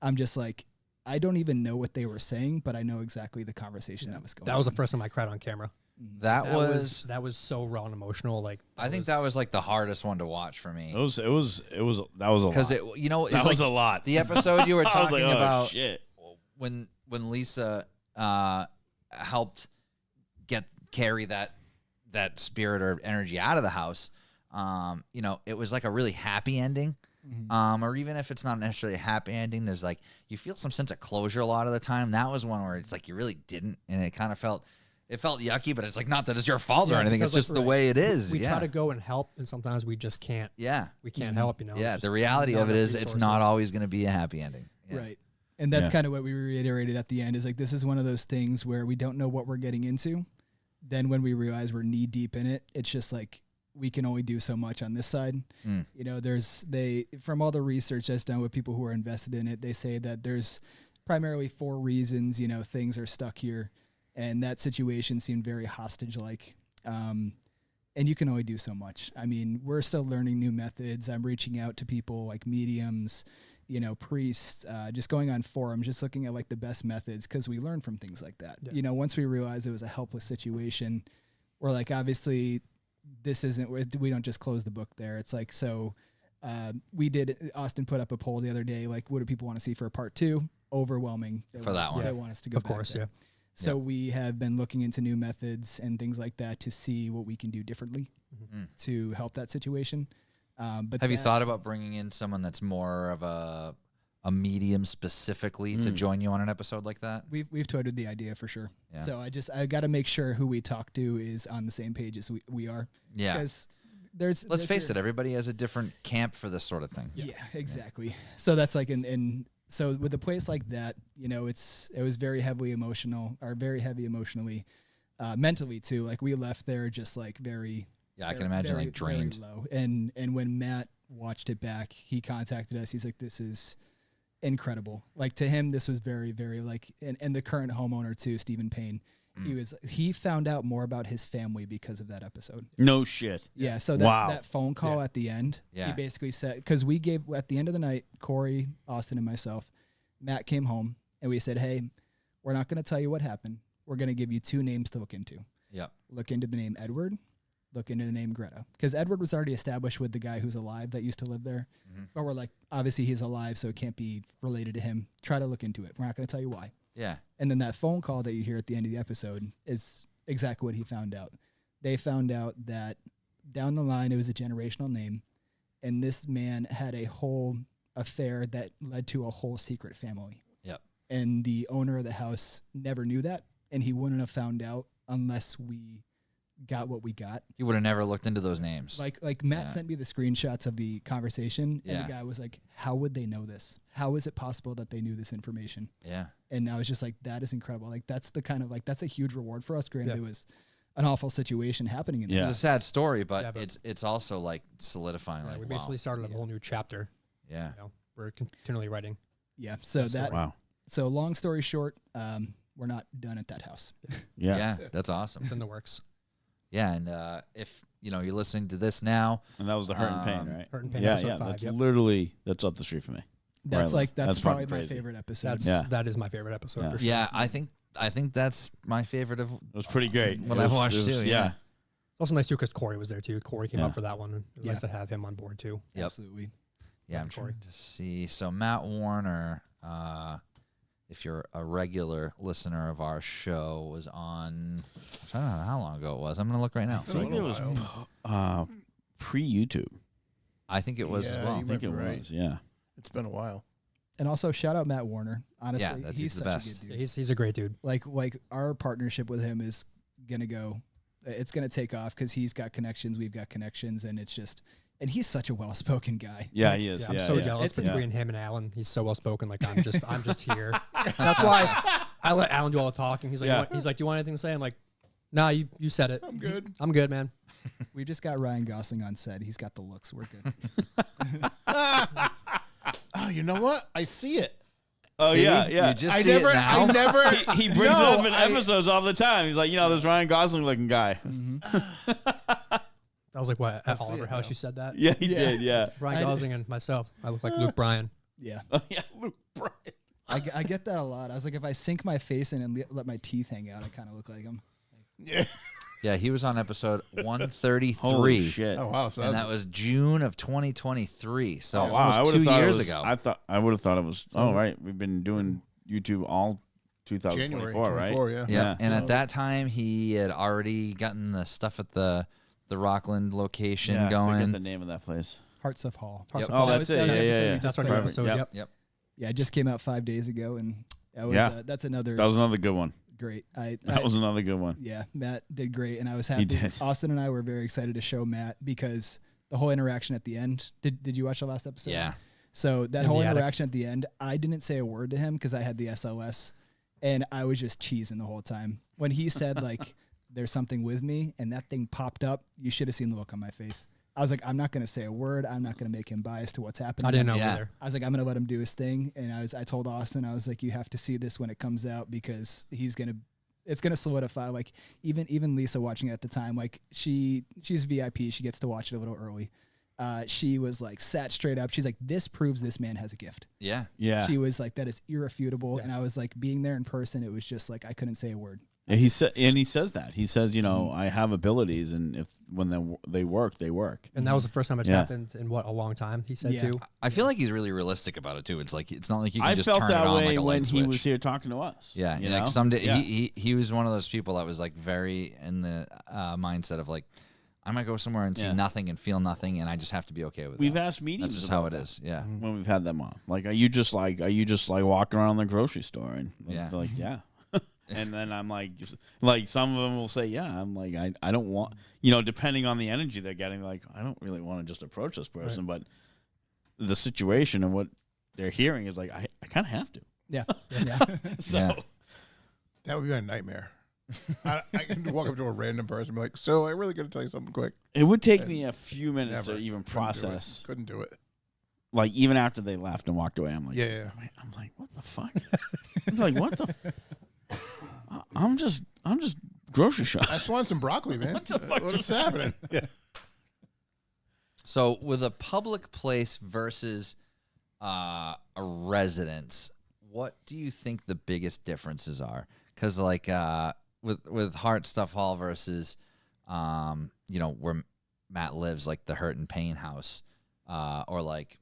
I'm just like, I don't even know what they were saying, but I know exactly the conversation that was going on. That was the first time I cried on camera. That, That was that was so raw and emotional. Like I think that was like the hardest one to watch for me. It was that was a lot. Because it's that like was a lot. the episode you were I was talking like, oh, about shit. when Lisa helped carry that spirit or energy out of the house. It was like a really happy ending. Or even if it's not necessarily a happy ending, there's like you feel some sense of closure a lot of the time. That was one where it's like you really didn't, and it kind of felt yucky, but it's like not that it's your fault or Yeah, anything. because, It's just the right, way it is. We yeah. try to go and help, and sometimes we just can't. Yeah. We can't help. Yeah. It's The just reality not of it enough is it's not resources. always going to be a happy ending. Yeah. Right. And that's Yeah. kind of what we reiterated at the end is like, this is one of those things where we don't know what we're getting into. Then when we realize we're knee deep in it, it's just like, we can only do so much on this side. From all the research that's done with people who are invested in it, they say that there's primarily 4 reasons, things are stuck here. And that situation seemed very hostage-like. And you can only do so much. I mean, we're still learning new methods. I'm reaching out to people like mediums, priests, just going on forums, just looking at like the best methods because we learn from things like that. Yeah. Once we realized it was a helpless situation, we're like, obviously, this isn't, we don't just close the book there. It's like, so Austin put up a poll the other day, like, what do people want to see for a part 2? Overwhelming. For that one. They want us to go Of back course, there. yeah. So we have been looking into new methods and things like that to see what we can do differently to help that situation. But Have you thought about bringing in someone that's more of a medium specifically to join you on an episode like that? We've toyed with the idea for sure. Yeah. So I got to make sure who we talk to is on the same page as we are. Yeah. Because Let's face it, everybody has a different camp for this sort of thing. Yeah, exactly. So that's like so with a place like that, it was very heavily emotional, or very heavy emotionally, mentally too. Like we left there just like very. Yeah, I can imagine like drained. Very low. And when Matt watched it back, he contacted us. He's like, "This is incredible." Like to him, this was very, very like, and the current homeowner too, Stephen Payne. He found out more about his family because of that episode. No shit. Yeah, so that phone call at the end, he basically said, because we gave, at the end of the night, Corey, Austin, and myself, Matt came home, and we said, hey, we're not going to tell you what happened. We're going to give you 2 names to look into. Yep. Look into the name Edward, look into the name Greta. Because Edward was already established with the guy who's alive that used to live there. But we're like, obviously he's alive, so it can't be related to him. Try to look into it. We're not going to tell you why. Yeah. And then that phone call that you hear at the end of the episode is exactly what he found out. They found out that down the line it was a generational name, and this man had a whole affair that led to a whole secret family. Yep. And the owner of the house never knew that, and he wouldn't have found out unless we got what we got. He would have never looked into those names. Like Matt sent me the screenshots of the conversation, and the guy was like, how would they know this? How is it possible that they knew this information? Yeah. And I was just like, that is incredible. Like, that's the kind of, like, that's a huge reward for us. Granted, it was an awful situation happening in It there. was a sad story, but it's also like solidifying. Yeah, like, we basically started a whole new chapter. Yeah. You know, we're continually writing. Yeah. So Wow. So long story short, we're not done at that house. Yeah. That's awesome. It's in the works. Yeah. And if, you're listening to this now. And that was the Hurt and Pain, right? Hurt and Pain Yeah, episode yeah. 5. That's literally, that's up the street from me. That's Right, that's probably fucking my crazy. favorite episode. That is my favorite episode for sure. Yeah. I think that's my favorite of It was pretty great. what It I've was- watched it was- too. Yeah. Also nice too because Corey was there too. Corey came Yeah. up for that one. And it was nice to have him on board too. Yep. Absolutely. Yeah. I'm Corey. trying to see. So Matt Warner, if you're a regular listener of our show, was on, I don't know how long ago it was. I'm going to look right now. I think it was pre-YouTube. I think it was as well. I think it was, yeah. It's been a while. And also shout out Matt Warner. Honestly, Yeah, that he's dude's the such best. a good Yeah, dude. he's a great dude. Like our partnership with him is gonna go. It's gonna take off because he's got connections. We've got connections, and it's just. And he's such a well-spoken guy. Yeah, Like, he is. I'm Yeah, so yeah. jealous it's- between him and Alan. He's so well spoken. Like I'm just here. That's why I let Alan do all the talking. He's like, Yeah. he's like, do you want anything to say? I'm like, nah, you said it. I'm good. I'm good, man. We just got Ryan Gosling on set. He's got the looks. We're good. Oh, you know what? I see it. Oh, See? yeah, yeah. You just I see never, it now. I never. He brings No, it up in episodes all the time. He's like, this Ryan Gosling looking guy. I was like, what? At see Oliver it House, now. you said that? Yeah, he did, yeah. Ryan Gosling and myself. I look like Luke Bryan. Yeah, Oh, yeah, Luke Bryan. I get that a lot. I was like, if I sink my face in and let my teeth hang out, I kind of look like him. Yeah. Yeah, he was on episode 133. Holy shit. Oh wow. So And that was June of 2023. So Oh, wow. almost 2 years it was, ago. I would have thought it was, right. We've been doing YouTube all January 2024, right? 24, yeah. Yeah, and so- at that time he had already gotten the stuff at the Rockland location Yeah, I forget going. the name of that place. Hearts of Hall. Yep. Oh, That that's was- it. that was Yeah, the yeah, episode yeah. we just That's our put new out. episode. Yep. Yep. Yep. Yeah, it just came out 5 days ago, and that was Yeah. that's another That was another good one. great. That was another good one. Yeah, Matt did great, and I was happy. did. Austin and I were very excited to show Matt because the whole interaction at the end. Did you watch the last episode? Yeah. So that In whole the attic. interaction at the end, I didn't say a word to him because I had the SLS, and I was just cheesing the whole time. When he said like, "There's something with me," and that thing popped up, you should have seen the look on my face. I was like, I'm not going to say a word. I'm not going to make him biased to what's happening. I didn't know Yeah. either. I was like, I'm going to let him do his thing. And I told Austin, I was like, you have to see this when it comes out because it's going to solidify. Like even Lisa watching it at the time, like she's VIP. She gets to watch it a little early. She was like sat straight up. She's like, this proves this man has a gift. Yeah. Yeah. She was like, that is irrefutable. And I was like, being there in person, it was just like, I couldn't say a word. Yeah, he says that. He says, I have abilities, and if when they work, they work. And that was the first time it Yeah. happened in a long time. He said Yeah. too. I feel like he's really realistic about it too. It's like it's not like you can I just felt turn that it on way like a when light he switch. was here talking to us. Yeah, you and know? like someday Yeah. he was one of those people that was like very in the mindset of like I might go somewhere and see Yeah. nothing and feel nothing, and I just have to be okay with We've that. asked mediums. That's just how about it that is. Yeah. when we've had them on. Like, are you just like walking around the grocery store and Yeah. they're like, yeah. And then I'm like, like some of them will say, yeah. I'm like, I don't want, depending on the energy they're getting, like, I don't really want to just approach this person, but the situation and what they're hearing is like, I kind of have to. Yeah. Yeah. So Yeah. That would be a nightmare. I can walk up to a random person and be like, so I really got to tell you something quick. it would take me a few minutes Never. to even Couldn't do it. process. Couldn't do it. Like, even after they left and walked away, I'm like, Yeah. wait, I'm like, what the fuck? I'm like, what the? I'm just I'm just grocery shopping. I just want some broccoli, man. What's happening? Yeah. So with a public place versus a residence, what do you think the biggest differences are? Because like with Heart Stuff Hall versus where Matt lives, like the Hurt and Pain House, or like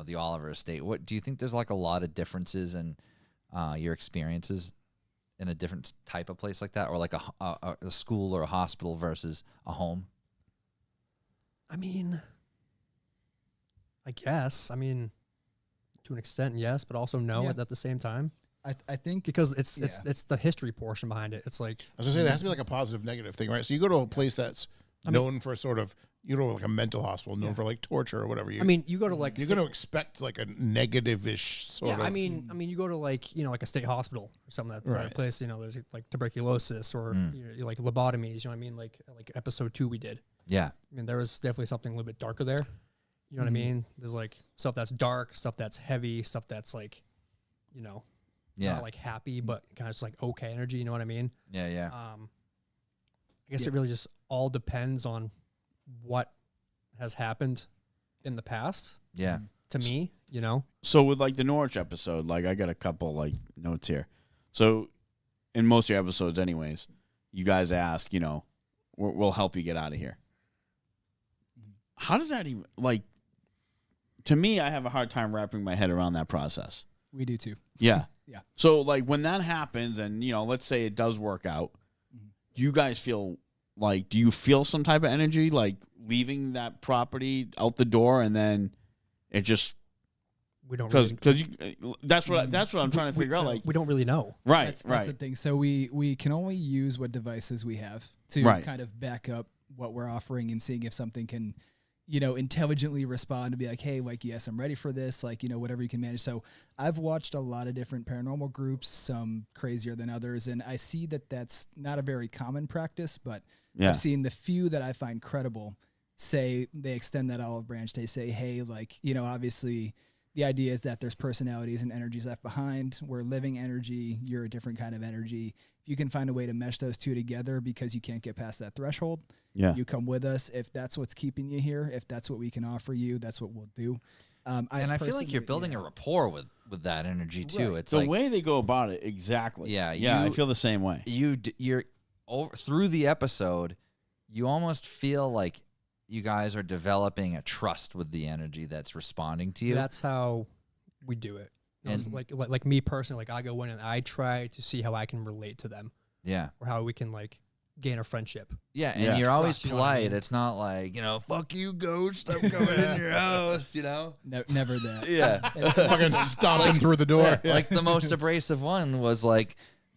the Oliver Estate. What do you think? There's like a lot of differences in your experiences in a different type of place like that, or like a school or a hospital versus a home? I mean, I guess. I mean, to an extent, yes, but also no Yeah. at the same time. I think Because it's the history portion behind it. It's like, I was gonna say there has to be like a positive, negative thing, right? So you go to a place that's known for sort of, you know, like a mental hospital, known for like torture or whatever. I mean, you go to like you're going to expect like a negative-ish sort of. I mean, you go to like like a state hospital or something that Right. place. There's like tuberculosis or like lobotomies. You know what I mean? Like episode 2 we did. Yeah. I mean, there was definitely something a little bit darker there. You know what I mean? There's like stuff that's dark, stuff that's heavy, stuff that's like, not like happy, but kind of just like okay energy. You know what I mean? Yeah. I guess it really just all depends on what has happened in the past. Yeah. To me, So with like the Norwich episode, like I got a couple like notes here. So in most of your episodes, anyways, you guys ask, we'll help you get out of here. How does that even like? To me, I have a hard time wrapping my head around that process. we do too. Yeah. Yeah. So like when that happens, and let's say it does work out, do you guys feel like? Do you feel some type of energy like leaving that property out the door, and then it just we don't because that's what I'm trying to figure out. Like we don't really know. right, That's right. the thing. So we can only use what devices we have to Right. kind of back up what we're offering and seeing if something can, intelligently respond and be like, hey, like, yes, I'm ready for this. Like, whatever you can manage. So I've watched a lot of different paranormal groups, some crazier than others. And I see that that's not a very common practice, but Yeah. I've seen the few that I find credible say they extend that olive branch. They say, hey, like, obviously the idea is that there's personalities and energies left behind. We're living energy. You're a different kind of energy. If you can find a way to mesh those two together because you can't get past that threshold, Yeah. you come with us. If that's what's keeping you here, if that's what we can offer you, that's what we'll do. And I feel like you're building a rapport with that energy too. Right. It's The like way they go about it, exactly. Yeah, I you- feel the same way. you're over through the episode, you almost feel like you guys are developing a trust with the energy that's responding to you. That's how we do it. And- Like me personally, like I go in and I try to see how I can relate to them Yeah. or how we can like gain a friendship. Yeah, and Yeah. you're always Trust, you know what I polite. mean? It's not like, fuck you, ghost, I'm coming in your house, never that. Yeah. fucking stomping through the door. Yeah, like the most abrasive one was like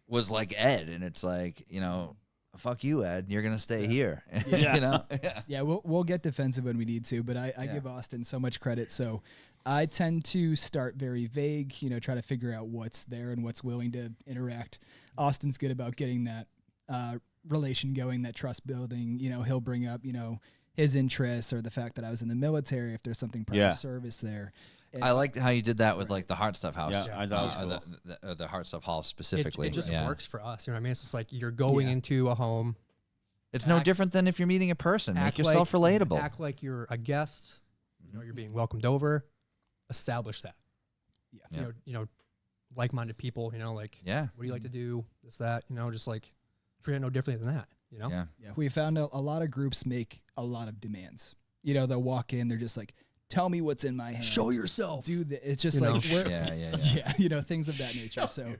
Ed, and it's like, fuck you, Ed, you're gonna stay here. Yeah. Yeah. Yeah, we'll get defensive when we need to, but I give Austin so much credit. So I tend to start very vague, try to figure out what's there and what's willing to interact. Austin's good about getting that relation going, that trust building. He'll bring up, his interests or the fact that I was in the military, if there's something private Yeah. service there. And I liked how you did that with like the Heart Stuff House. Yeah, I thought it was the Heart Stuff Hall specifically. It just Yeah. works for us. You know what I mean? It's just like you're going into a home. It's no Act- different than if you're meeting a person. Make yourself relatable. Act like you're a guest. You're being welcomed over. Establish that. Yeah. Like-minded people. Like Yeah. what do you like to do? This, that. Just like treat it no differently than that. Yeah. Yeah, we found a lot of groups make a lot of demands. They'll walk in, they're just like, tell me what's in my hand. Show yourself. Do the, it's just You know? like, we're, Yeah. things of that nature. So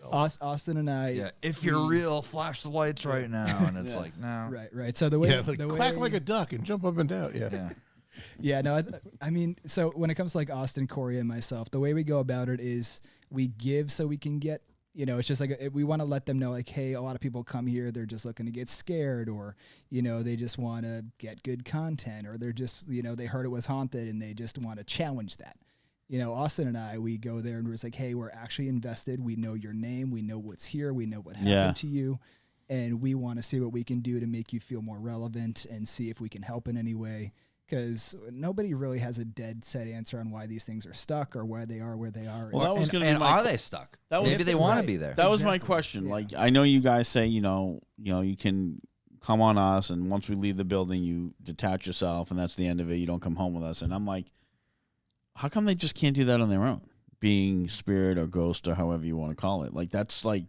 Austin and I, Yeah. If you're real, flash the lights right now. And it's like, no. right. So the way, like the quack way, like a duck and jump up and down. Yeah. Yeah. yeah, no, I mean, so when it comes to like Austin, Corey, and myself, the way we go about it is we give so we can get. It's just like we want to let them know, like, hey, a lot of people come here, they're just looking to get scared, or, they just want to get good content, or they're just, they heard it was haunted and they just want to challenge that. Austin and I, we go there and we're just like, hey, we're actually invested. We know your name. We know what's here. We know what happened to you. And we want to see what we can do to make you feel more relevant and see if we can help in any way. because nobody really has a dead set answer on why these things are stuck or why they are where they are. Well, that was And, gonna be and my are they stuck? That was- Maybe they If want to right. be there. That was my Exactly. question. Yeah. Like, I know you guys say, you can come on us, and once we leave the building, you detach yourself, and that's the end of it. You don't come home with us. And I'm like, how come they just can't do that on their own? Being spirit or ghost or however you want to call it. Like, that's like,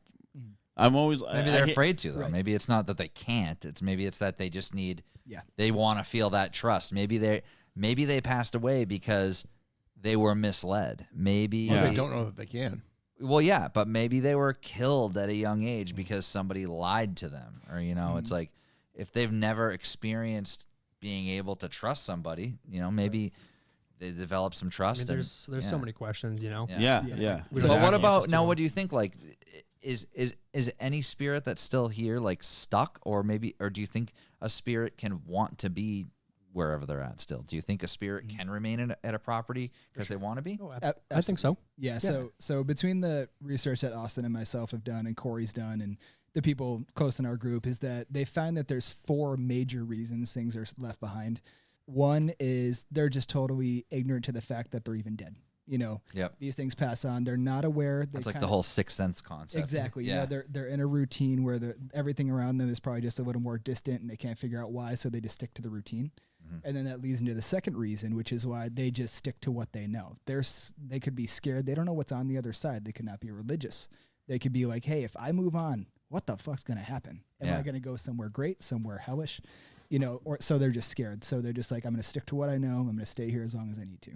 I'm always Maybe they're afraid to though. Right. Maybe it's not that they can't. It's that they just need. Yeah. They want to feel that trust. Maybe they passed away because they were misled. Maybe Well, they don't know that they can. Well, yeah, but maybe they were killed at a young age because somebody lied to them, or it's like if they've never experienced being able to trust somebody, maybe they develop some I trust. mean, there's yeah. so many questions, Yeah. Yeah. Yes. Yeah. We So don't have what the about answers to now? them. What do you think? Like, is any spirit that's still here like stuck, or do you think a spirit can want to be wherever they're at still? Do you think a spirit can remain at a property because they want to be? Oh, A- I think so. Yeah, so between the research that Austin and myself have done and Corey's done and the people close in our group is that they find that there's 4 major reasons things are left behind. One is they're just totally ignorant to the fact that they're even dead. Yep. These things pass on. They're not aware. That's like the whole sixth sense concept. Exactly. Yeah. They're in a routine where everything around them is probably just a little more distant and they can't figure out why, so they just stick to the routine. And then that leads into the second reason, which is why they just stick to what they know. They could be scared. They don't know what's on the other side. They could not be religious. They could be like, hey, if I move on, what the fuck's going to happen? Am I going to go somewhere great, somewhere hellish? Or so they're just scared. So they're just like, I'm going to stick to what I know. I'm going to stay here as long as I need to.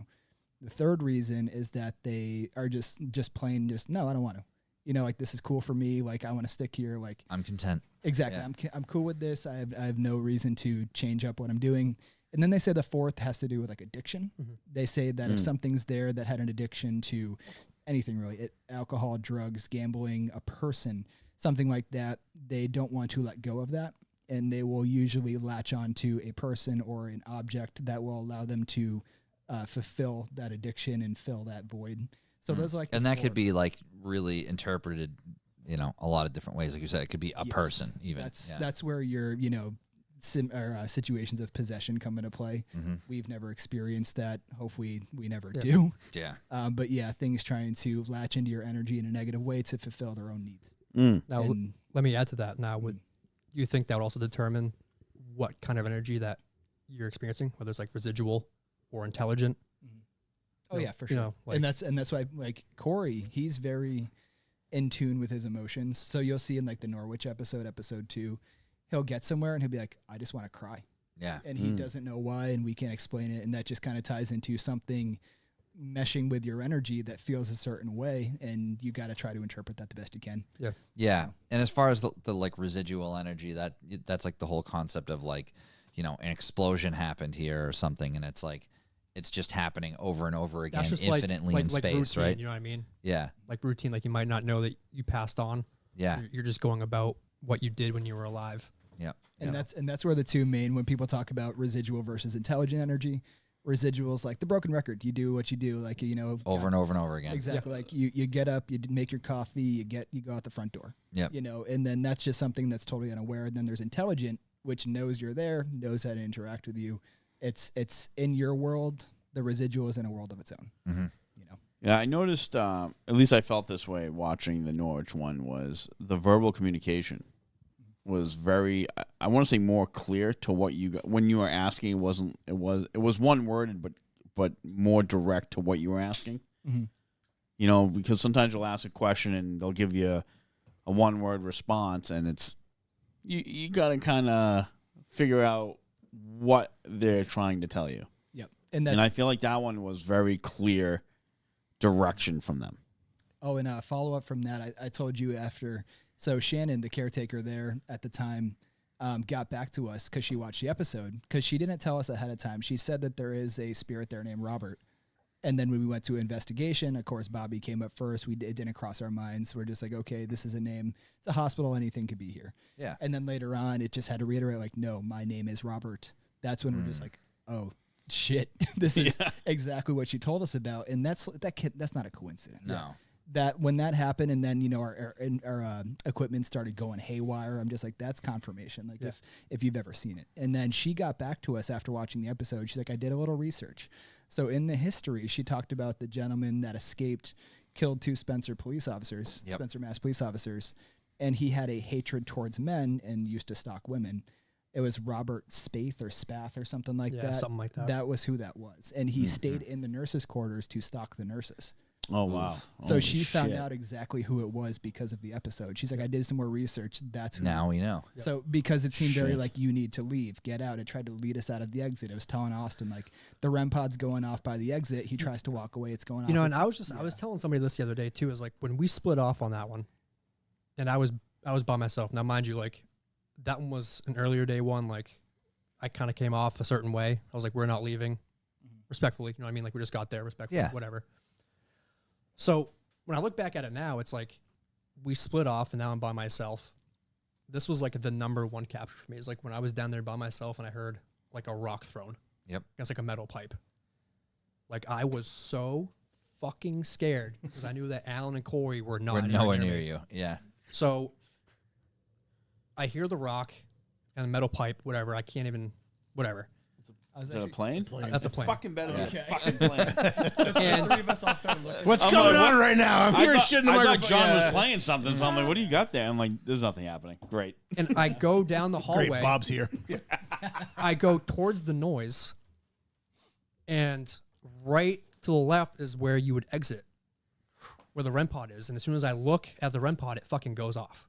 The third reason is that they are just plain no, I don't want to. Like, this is cool for me. Like, I want to stick here. Like, I'm content. exactly. Yeah. I'm cool with this. I have no reason to change up what I'm doing. And then they say the fourth has to do with like addiction. They say that if something's there that had an addiction to anything really, alcohol, drugs, gambling, a person, something like that, they don't want to let go of that. And they will usually latch on to a person or an object that will allow them to fulfill that addiction and fill that void. So those are like, And the that 4. could be like really interpreted, a lot of different ways. Like you said, it could be a Yes. person even. That's where your situations of possession come into play. We've never experienced that. Hopefully we never do. Yeah. But yeah, things trying to latch into your energy in a negative way to fulfill their own needs. Now, And- let me add to that. Now, would you think that would also determine what kind of energy that you're experiencing, whether it's like residual or intelligent? Oh No, yeah, for sure. like- and that's why like Corey, he's very in tune with his emotions. So you'll see in like the Norwich episode 2, he'll get somewhere and he'll be like, I just want to cry. Yeah. And he doesn't know why, and we can't explain it. And that just kind of ties into something meshing with your energy that feels a certain way, and you got to try to interpret that the best you can. Yeah. And as far as the like residual energy, that's like the whole concept of like, an explosion happened here or something, and it's like it's just happening over and over again, That's just infinitely in like space, routine, right? You know what I mean? Yeah. Like routine, like you might not know that you passed on. Yeah. You're just going about what you did when you were alive. Yeah. And that's where the two main, when people talk about residual versus intelligent energy, residuals like the broken record. You do what you do, like Over and over and over again. Exactly. Like you get up, you make your coffee, you go out the front door. Yep. And then that's just something that's totally unaware. And then there's intelligent, which knows you're there, knows how to interact with you. It's in your world. The residual is in a world of its own. Mm-hmm. Yeah, I noticed, at least I felt this way watching the Norwich one, was the verbal communication was very, I want to say more clear to what you got. When you were asking, it was one worded, but more direct to what you were asking. Mm-hmm. Because sometimes you'll ask a question and they'll give you a one word response, and it's, you got to kind of figure out what they're trying to tell you. Yep. And I feel like that one was very clear direction from them. Oh, and follow up from that, I told you after. So Shannon, the caretaker there at the time, got back to us because she watched the episode, because she didn't tell us ahead of time. She said that there is a spirit there named Robert. And then when we went to investigation, of course, Bobby came up first. It didn't cross our minds. We're just like, okay, this is a name. It's a hospital. Anything could be here. Yeah. And then later on, it just had to reiterate, like, no, my name is Robert. That's when we're just like, oh, shit. This is exactly what she told us about. And that's not a coincidence. No. that when that happened, and then our equipment started going haywire, I'm just like, that's confirmation. Like if you've ever seen it. And then she got back to us after watching the episode. She's like, I did a little research. So in the history, she talked about the gentleman that escaped, killed 2 Spencer police officers, Spencer Mass police officers, and he had a hatred towards men and used to stalk women. It was Robert Spath or Spath or something like that. Something like that. That was who that was. And he stayed in the nurses' quarters to stalk the nurses. Oh, wow. So Holy she found shit. out exactly who it was because of the episode. She's like, I did some more research. That's who. Now we know. So because it seemed very Shit. like, you need to leave, get out. It tried to lead us out of the exit. It was telling Austin, like, the REM pod's going off by the exit. He tries to walk away. It's going off. You know, and It's- I was telling somebody this the other day too, is like when we split off on that one, and I was by myself. Now, mind you, like that one was an earlier day one. Like I kind of came off a certain way. I was like, we're not leaving, respectfully. You know what I mean? Like we just got there, respectfully, whatever. So when I look back at it now, it's like we split off, and now I'm by myself. This was like the number one capture for me. It's like when I was down there by myself, and I heard like a rock thrown. Yep. Against like a metal pipe. Like I was so fucking scared because I knew that Alan and Corey were not We're nowhere me. near you. Yeah. So I hear the rock and the metal pipe, whatever. I can't even, whatever. I was Is that a actually- plane? That's a plane. Fucking better than Okay. a fucking plane. And Three of us all started looking. What's I'm going like, on what? right now? I'm hearing shit in the I thought microphone. John Yeah. was playing something, so I'm like, what do you got there? I'm like, there's nothing happening. Great. and I go down the hallway. Great, Bob's here. I go towards the noise, and right to the left is where you would exit, where the REM pod is. And as soon as I look at the REM pod, it fucking goes off.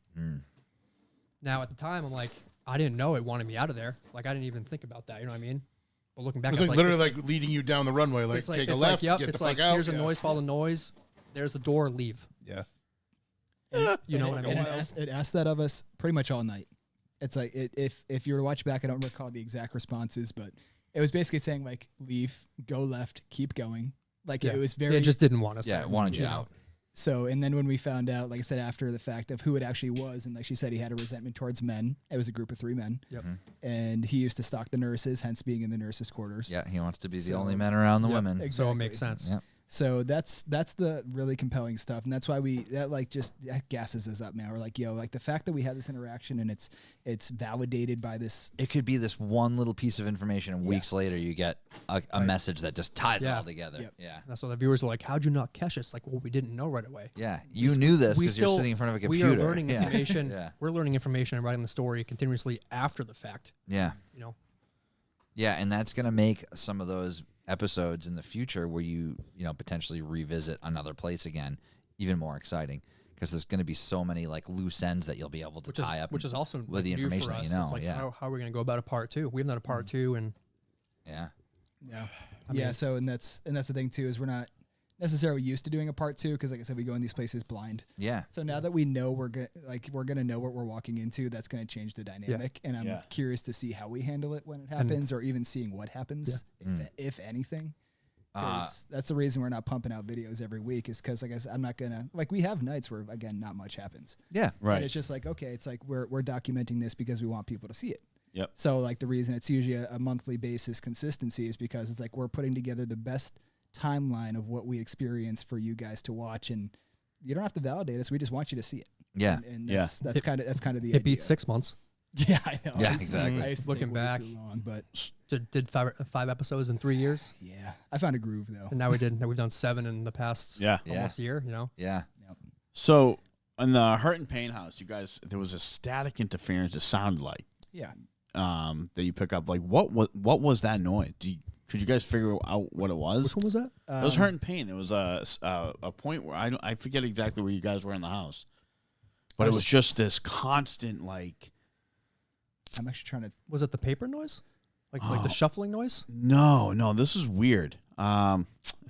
Now, at the time, I'm like, I didn't know it wanted me out of there. Like, I didn't even think about that. You know what I mean? But looking back, It's like literally like leading you down the runway. Like it's like, take a it's left, like, yep, get it's the like, fuck out. here's a Yeah. noise, follow the noise. There's the door, leave. Yeah. You know what I mean? And it asked that of us pretty much all night. It's like if you were to watch back, I don't recall the exact responses, but it was basically saying like, leave, go left, keep going. Like it was very. It just didn't want us. Yeah, there. it wanted you know? out. So, and then when we found out, like I said, after the fact of who it actually was, and like she said, he had a resentment towards men. It was a group of 3 men. Yep. And he used to stalk the nurses, hence being in the nurses' quarters. Yeah, he wants to be the So- only man around the Yep. women. Exactly. So it makes sense. Yep. So that's the really compelling stuff, and that's why that gasses us up, man. We're like, yo, like the fact that we had this interaction and it's validated by this. It could be this one little piece of information, and weeks later you get a message that just ties it Yeah. all together. Yep. Yeah. That's what the viewers are like. How'd you not catch us? Like, well, we didn't know right away. Yeah. You knew this We because you're still- sitting in front of a We computer. are learning Yeah. information. Yeah. We're learning information and writing the story continuously after the fact. Yeah. You know, Yeah, and that's going to make some of those episodes in the future where you potentially revisit another place again even more exciting, because there's going to be so many like loose ends that you'll be able to tie up which is also with the new information for that us. you know. It's like, yeah. how are we going to go about a part 2? We haven't done a part 2, and Yeah. Yeah. I Yeah. mean- So and that's the thing too, is we're not necessarily used to doing a part 2 because, like I said, we go in these places blind. Yeah. So now that we know we're gonna know what we're walking into, that's gonna change the dynamic, and I'm Yeah. curious to see how we handle it when it happens, or even seeing what happens, if anything. 'Cause that's the reason we're not pumping out videos every week, is because, like I said, I'm not gonna we have nights where again not much happens. Yeah. And Right. it's just like, okay, it's like we're documenting this because we want people to see it. Yep. So like the reason it's usually a monthly basis consistency is because it's like we're putting together the best timeline of what we experience for you guys to watch, and you don't have to validate us. We just want you to see it. Yeah. And Yeah. that's kind of the it beats idea. 6 months. Yeah, I know. Yeah, I used to- exactly. I used to Looking take way back. too long, but Did 5 episodes in 3 years, yeah, I found a groove though. and now we've done 7 in the past Yeah. almost year. You know, Yeah. So in the Hurt and Pain house, you guys, there was a static interference. It sounded like Yeah. that you pick up. Like what was that noise? Could you guys figure out what it was? which one was that? It was Hurt and Pain. There was a point where I forget exactly where you guys were in the house, but it was just this constant like. I'm actually trying to. Was it the paper noise, like the shuffling noise? No, this is weird. If I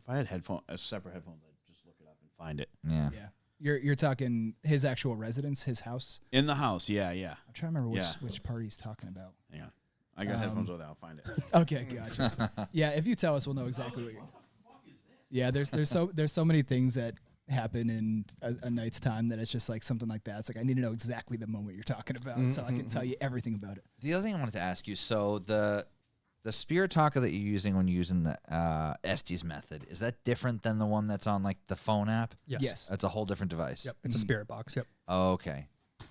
had separate headphones, I'd just look it up and find it. Yeah. Yeah. You're talking his actual residence, his house. In the house, yeah. I'm trying to remember Yeah. which part he's talking about. Hang on. I got headphones with it. I'll find it. Okay, gotcha. Yeah, if you tell us, we'll know exactly what you're. Yeah, there's so many things that happen in a night's time that it's just like something like that. It's like I need to know exactly the moment you're talking about, so I can tell you everything about it. The other thing I wanted to ask you, so the The spirit talker that you're using when you're using the Estes method, is that different than the one that's on like the phone app? Yes. That's a whole different device. Yep. It's a spirit box. Yep. Oh, okay.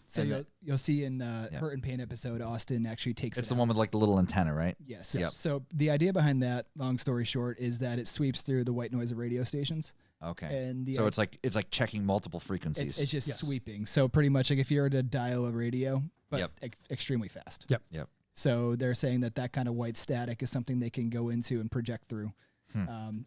So And you'll see in the Hurt and Pain episode, Austin actually takes It's it the out. one with like the little antenna, right? Yes. Yep. So the idea behind that, long story short, is that it sweeps through the white noise of radio stations. Okay. And the So it's like checking multiple frequencies. it's just Yes. sweeping. So pretty much like if you were to dial a radio, but Yep. extremely fast. Yep. Yep. So they're saying that kind of white static is something they can go into and project through.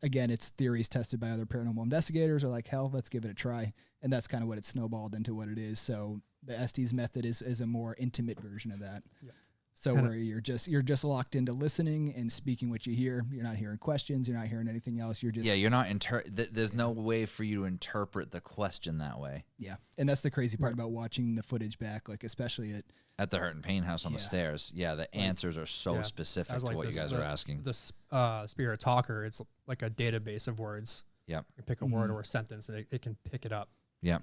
Again, it's theories tested by other paranormal investigators are like, hell, let's give it a try. And that's kind of what it snowballed into what it is. So the Estes method is a more intimate version of that. Yep. So Kinda- where you're just locked into listening and speaking what you hear. You're not hearing questions. You're not hearing anything else. You're just Yeah, you're not there's no way for you to interpret the question that way. yeah. And that's the crazy part about watching the footage back, like especially At the Hurt and Pain house on the Yeah. stairs. Yeah, the answers are so Yeah. specific As to like what this- you guys are asking. The spirit talker, it's like a database of words. Yep. You pick a word or a sentence, and it can pick it up. Yep.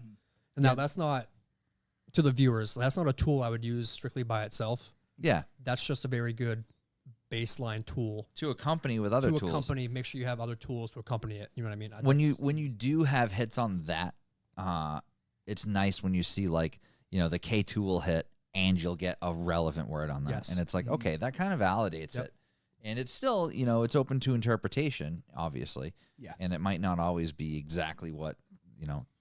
And now that's not to the viewers. That's not a tool I would use strictly by itself. Yeah. That's just a very good baseline tool To accompany with other to tools. accompany. Make sure you have other tools to accompany it. You know what I mean? When you do have hits on that, it's nice when you see like, the K2 will hit and you'll get a relevant word on that. Yes. And it's like, okay, that kind of validates Yep. it. And it's still, it's open to interpretation, obviously. Yeah. And it might not always be exactly what,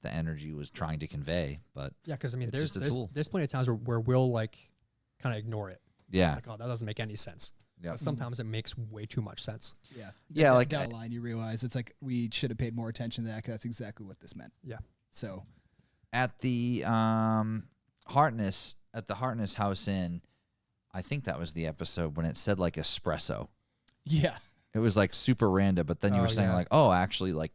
the energy was trying to convey, but yeah, because I mean, it's there's just a tool. there's plenty of times where we'll like kind of ignore it. yeah. It's like, oh, that doesn't make any sense. Yep. But sometimes it makes way too much sense. yeah. Yeah, like down the line you realize it's like we should have paid more attention to that 'cause that's exactly what this meant. Yeah. So at the Hartness House Inn, I think that was the episode when it said like espresso. yeah. It was like super random, but then you Oh, were saying yeah. like, oh, actually, like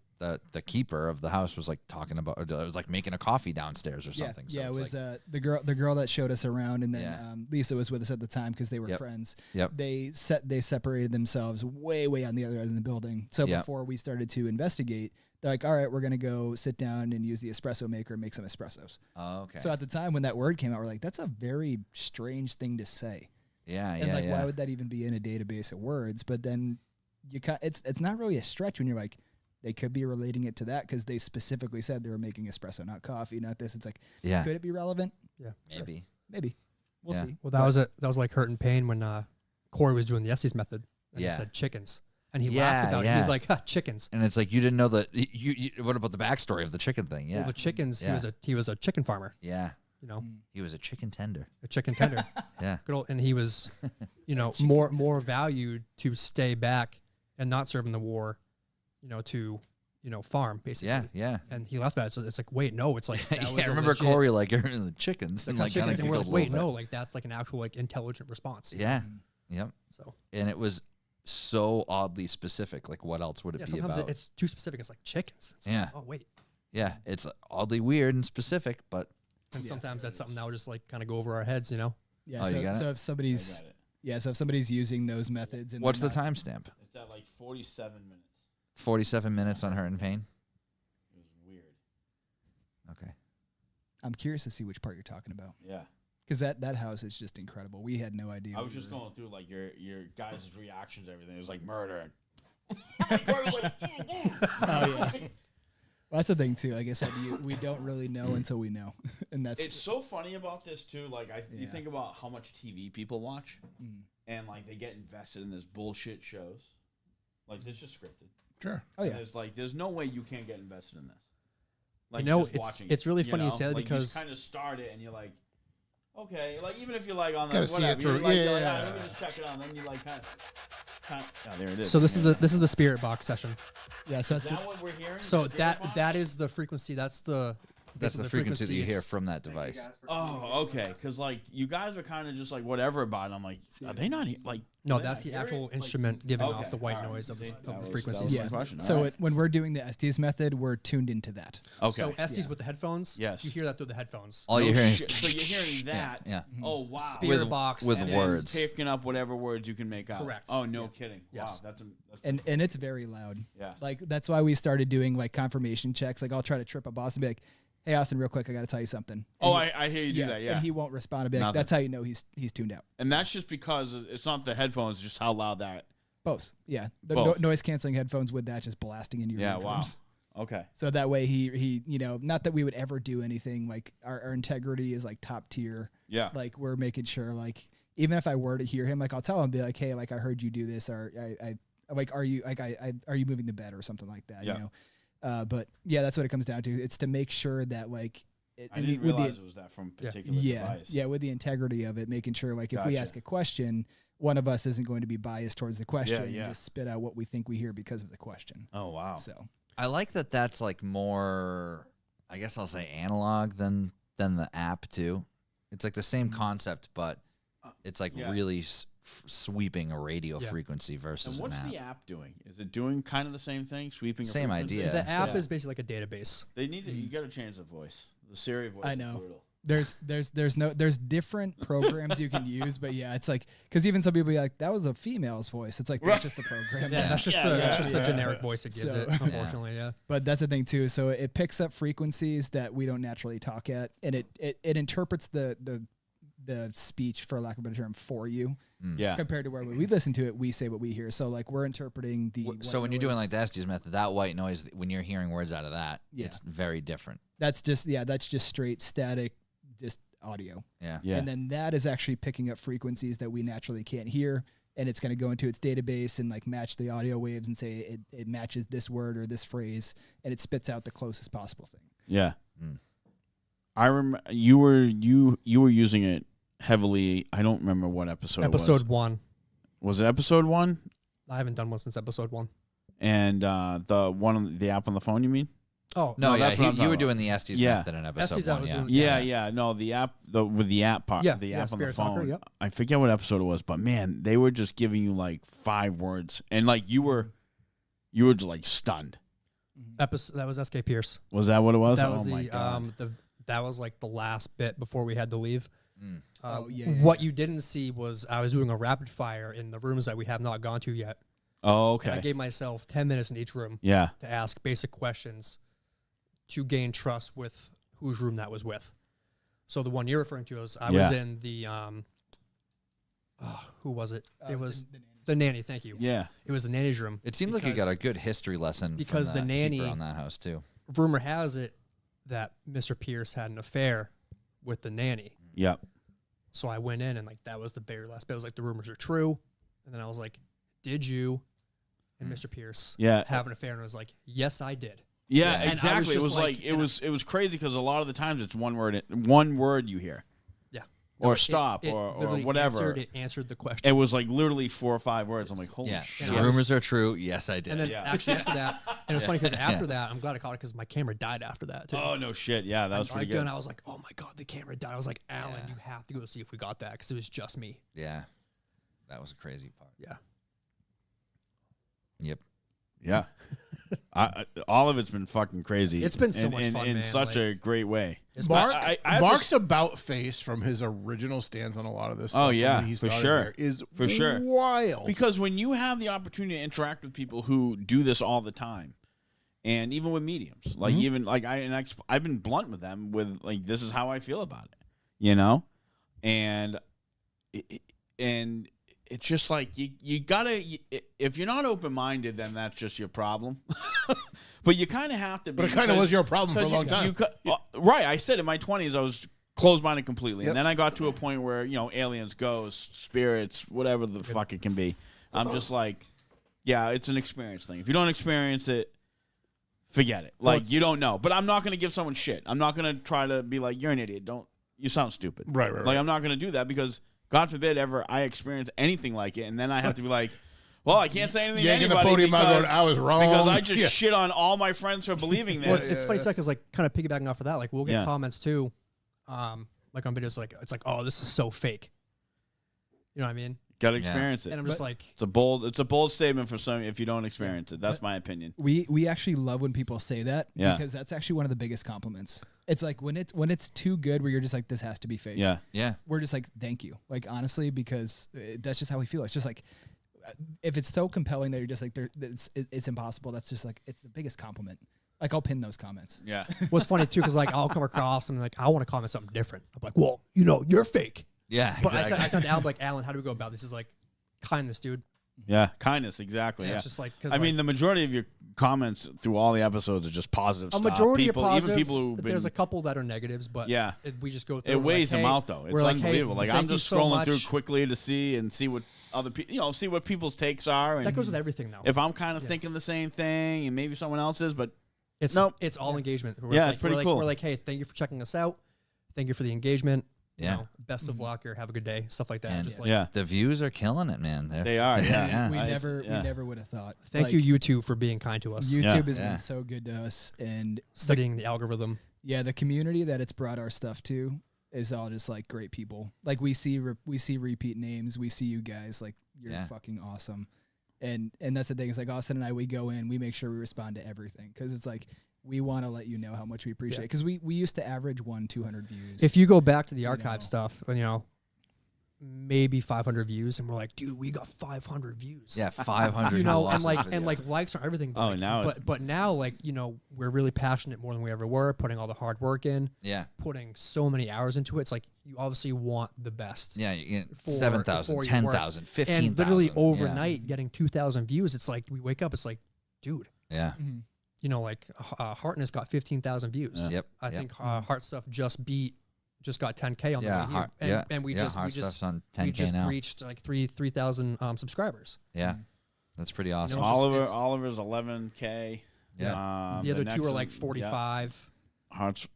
the keeper of the house was like talking about, it was like making a coffee downstairs or something. So Yeah, it it's was like, the girl that showed us around, and then Yeah. Lisa was with us at the time because they were Yep. friends. Yep. They separated themselves way on the other end of the building. So Yep. before we started to investigate, they're like, all right, we're gonna go sit down and use the espresso maker and make some espressos. oh, okay. So at the time when that word came out, we're like, that's a very strange thing to say. yeah, And yeah, like, yeah. why would that even be in a database of words? But then it's not really a stretch when you're like, they could be relating it to that because they specifically said they were making espresso, not coffee, not this. It's like, yeah, could it be relevant? Yeah. maybe. Maybe. We'll Yeah. see. Well, that was like Hurt and Pain when Corey was doing the Estes method. And Yeah. he said chickens. And he Yeah, laughed about it. yeah. He's like, ha, chickens. And it's like you didn't know that. What about the backstory of the chicken thing? Yeah, Well, the chickens, Yeah. he was a chicken farmer, yeah. you know, He was a chicken tender. a chicken tender. Yeah, Good old, and he was, more valued to stay back and not serve in the war, to, farm basically. yeah, yeah. And he laughed about it. So it's like, wait, no, it's like, that was Yeah, I a remember legit- Corey like the chickens and like kind of chickens, and we're like, a wait, little no, like that's like an actual like intelligent response. bit. Yeah, yep. So And it was so oddly specific. Like, what else would it yeah, be sometimes about? it's too specific. It's like chickens. It's Yeah. Like, oh wait. Yeah, it's oddly weird and specific, but And sometimes that's something that would just like kind of go over our heads, Yeah. Oh, you got so it? if somebody's if somebody's using those methods and what's the they're not- timestamp? It's at like 47 minutes. 47 minutes on Hurt and Pain. It was weird. Okay. I'm curious to see which part you're talking about Yeah. because that house is just incredible. We had no idea. I we was just were- going through like your guys' reactions, everything. It was like murder. Oh yeah. Well, that's the thing too. Like I said, we don't really know until we know, and that's It's so funny about this too. Like you Yeah. think about how much TV people watch, Mm. and like they get invested in this bullshit shows. Like it's just scripted. Sure. oh And yeah. there's no way you can't get invested in this. Like it's watching it's really it, funny you say that like, because you kind of start it and you're like, okay, like even if you're like on the Gotta see it whatever, through. you're like, Yeah, you're like, yeah, let me yeah. just check it out. And then you like kind of, there it is. so this is the spirit box session. Yeah. So Is that's that what we're hearing? So The spirit box? that is the frequency. That's the That's the frequency that you hear from that device. Oh, okay. Because like you guys are kind of just like whatever about it. I'm like, are they not like? No, do they that's not the hear actual it? Like- instrument giving Okay, off the white all right. noise of See, the that was frequencies. my yeah. question. So All right. when we're doing the Estes method, we're tuned into that. Okay. So Estes with the headphones, Yes. you hear that through the headphones. All No you're hearing shit. is So you're hearing that. Yeah. Oh wow. Spirit box with And and then words. picking up whatever words you can make out. Correct. Oh no, kidding. Yes. Wow, that's And it's very loud. yeah. Like that's why we started doing like confirmation checks. Like I'll try to trip up Austin and be like, "Hey Austin, real quick, I got to tell you something." Oh, And I hear you do that. Yeah. And he won't respond. I'll be like, Nothing. "That's how you know he's tuned out." And that's just because it's not the headphones, just how loud that Both. Yeah. The Both. noise canceling headphones with that just blasting in your Yeah. eardrums. Wow. Okay. So that way he, not that we would ever do anything, like our integrity is like top tier. Yeah. Like we're making sure, like, even if I were to hear him, like I'll tell him, be like, hey, like I heard you do this, or I like, are you moving the bed or something like that? Yeah. You know? But yeah, that's what it comes down to. It's to make sure that like, I didn't realize it was that from a particular device. Yeah, with the integrity of it, making sure like if we Gotcha. ask a question, one of us isn't going to be biased towards the question Yeah. and just spit out what we think we hear because of the question. Oh wow. So I like that. That's like more, I guess I'll say analog than the app too. It's like the same concept, but it's like Yeah. really sweeping a radio Yeah. frequency versus And what's an app. the app doing? Is it doing kind of the same thing, sweeping? Same a frequency? idea. The app Yeah. is basically like a database. They need to. You got to change the voice. The Siri voice. I know. Is brutal. there's different programs you can use, but yeah, it's like because even some people be like that was a female's voice. It's like that's just the program. Yeah, that's just the generic voice it gives So- it. Unfortunately, yeah. But that's the thing too. So it picks up frequencies that we don't naturally talk at, and it interprets the speech, for lack of a better term, for you. Yeah. Compared to where when we listen to it, we say what we hear. So like we're interpreting the. So when you're doing like the Estes method, that white noise, when you're hearing words out of that, Yeah. it's very different. that's just straight static, just audio. Yeah. Yeah. And then that is actually picking up frequencies that we naturally can't hear. And it's going to go into its database and like match the audio waves and say it matches this word or this phrase, and it spits out the closest possible thing. Yeah. Mm. I remember you were using it heavily. I don't remember what episode it was. Episode 1. Was it episode 1? I haven't done one since episode 1. And the app on the phone, you mean? Oh, No, No, yeah, that's what I'm you talking were about. doing the Estes Yeah. method in episode Estes, I 1. was Yeah. doing- Yeah. No, the app with the app part. Yeah, The yeah, app on the Spirit phone. Talker, yep. I forget what episode it was, but man, they were just giving you like 5 words, and like you were just like stunned. episode that was SK Pierce. Was that what it was? That was oh my god. that was like the last bit before we had to leave. Mm. What you didn't see was I was doing a rapid fire in the rooms that we have not gone to yet. Oh, And I okay. gave myself 10 minutes in each room Yeah. to ask basic questions to gain trust with whose room that was with. So the one you're referring to is I was Yeah. in the who was it? It was the the nanny. Thank you. Yeah. It was the nanny's room. It seemed like you Because- got a good history lesson because from the that nanny- keeper on that house too. Rumor has it that Mr. Pierce had an affair with the nanny. Yep. So I went in and like that was the very last bit. I was like, the rumors are true. And then I was like, did you and Mr. Pierce Yeah. have an affair? And I was like, yes, I did. Yeah, And I was exactly. It just was like- like it was crazy because a lot of the times it's one word you hear. Yeah. Or it- stop it or literally whatever. It answered the question. It was like literally 4 or 5 words. I'm like, holy Yeah, shit. the I was- rumors are true. Yes, I did. And then Yeah. actually after that, and it was funny because after that, I'm glad I caught it because my camera died after that too. Oh no shit. Yeah, that was I pretty done, good. I was like, oh my god, the camera died. I was like, Alan, Yeah. you have to go see if we got that because it was just me. Yeah, that was a crazy part. Yeah. Yep. Yeah. All of it's been fucking crazy. It's been so in, much in, fun, in man, such like- a great way. It's Mark, I have to Mark's about face from his original stance on a lot of this stuff. Oh, yeah, when he for started sure. here is For sure. wild. Because when you have the opportunity to interact with people who do this all the time, and even with mediums, like even like I've been blunt with them with like this is how I feel about it, you know, and it's just like you gotta if you're not open minded, then that's just your problem. But you kind of have to be. But it kind of was your problem for a long time. Right. I said in my 20s I was closed-minded completely. Yep. And then I got to a point where, you know, aliens, ghosts, spirits, whatever the fuck it can be. I'm just like, yeah, it's an experience thing. If you don't experience it, forget it. Like, you don't know. But I'm not going to give someone shit. I'm not going to try to be like, you're an idiot. You sound stupid. Right. Like, I'm not going to do that because, God forbid, ever I experience anything like it. And then I have to be like, well, I can't say anything to Yanking the anybody podium out because, going, I was wrong. because I just Yeah. shit on all my friends for believing this. Well, it's funny because like kind of piggybacking off of that, like we'll get Yeah. comments too, like on videos like it's like, oh, this is so fake. You know what I mean? Got to experience it. And I'm just like, It's a bold statement for some if you don't experience it. That's my opinion. We actually love when people say that Yeah. because that's actually one of the biggest compliments. It's like when it's too good where you're just like, this has to be fake. Yeah. Yeah. We're just like, thank you. Like honestly, because that's just how we feel. It's just like if it's so compelling that you're just like, it's impossible. That's just like it's the biggest compliment. Like I'll pin those comments. Yeah. what's funny too because like I'll come across and like I want to comment something different. I'm like, well, you know, you're fake. Yeah. But Exactly. I said to Alan, like, Alan, how do we go about this? Is like kindness, dude. Yeah, kindness, exactly. Yeah, It's just like, cause I mean, the majority of your comments through all the episodes are just positive a stuff. majority People, are positive. even people who've been, There's a couple that are negatives, but Yeah. we just go through. it and we're weighs like, them hey, out though. It's we're like, hey, unbelievable. Like I'm thank you just so scrolling through much. quickly to see what other people, see what people's takes are. And That goes with everything now. if I'm kind of thinking the same thing, and maybe someone else is, but It's Nope. it's all engagement. Where Yeah, like, it's pretty we're cool. Like, we're like, hey, thank you for checking us out. Thank you for the engagement. Yeah. Best of luck or have a good day. Stuff like that. And Just like, yeah, The views are killing it, man. they are. Yeah, We I- never yeah. we never would have thought. thank Like, you YouTube for being kind to us. YouTube has Yeah. been so good to us, and Studying the algorithm. yeah, the community that it's brought our stuff to is all just like great people. Like we see repeat names. We see you guys. Like you're Yeah. fucking awesome, and that's the thing. It's like Austin and I. We go in. We make sure we respond to everything because it's like we want to let you know how much we appreciate it. Because we used to average 200 views. If you go back to the You archive know. stuff, maybe 500 views, and we're like, dude, we got 500 views. Yeah, 500. You know, watches and like video. and like likes are everything. But Oh, like, now but now like we're really passionate more than we ever were, putting all the hard work in, yeah, putting so many hours into it. It's like you obviously want the best. yeah, you get For- 7,000, for your 10,000, 15,000. And literally Yeah. overnight getting 2,000 views. It's like we wake up. It's like, dude, Yeah. Mhm. like Hartness got 15,000 views. Yeah. Yep. I yep. think Heart Stuff just got 10K on Yeah, the way here, Heart- and, yeah, and we yeah, just Heart Stuff's on we 10K just now. reached like 3,000 subscribers. Yeah, that's pretty awesome. know, it's- Oliver's 11K. Yeah. The other next two are one- like 45. Yeah, Hearts,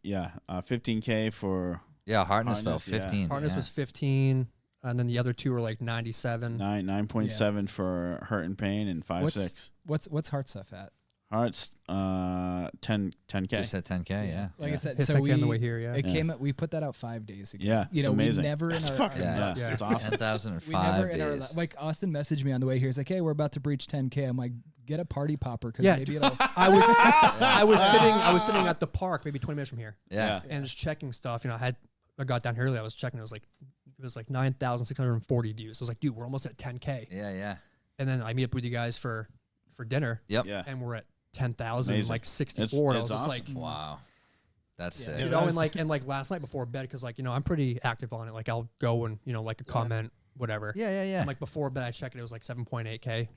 15K for Yeah, Hardness though, Hardness, yeah. 15. Hartness yeah. was 15, and then the other two were like 97. 9.7 for Hurt and Pain, and 5.6. What's Heart Stuff at? Hearts 10K. Just said 10K. Yeah. Like I Yeah. said, Hits so like we on the way here, yeah. it Yeah. came. We put that out 5 days ago. Yeah, you it's know, amazing. we never That's in our fucking Yeah. nuts, Yeah. dude. It's awesome. 10,005 in our days. like Austin messaged me on the way here. He's like, "Hey, we're about to breach 10K." I'm like, "Get a party popper because Yeah. maybe it'll." I was sitting at the park maybe 20 minutes from here Yeah. and just checking stuff. I got down here early. I was checking. It was like 9,640 views. I was like, dude, we're almost at 10K. Yeah. Yeah. And then I meet up with you guys for dinner, Yep. Yeah. and we're at 10,000, Amazing. like 64. And I was It's just awesome. like, Wow. That's Yeah. sick. Yeah. you know, and like last night before bed, because like I'm pretty active on it. Like I'll go and like a comment, whatever. Yeah. Yeah. Yeah. And like before bed, I checked it. It was like 7.8K.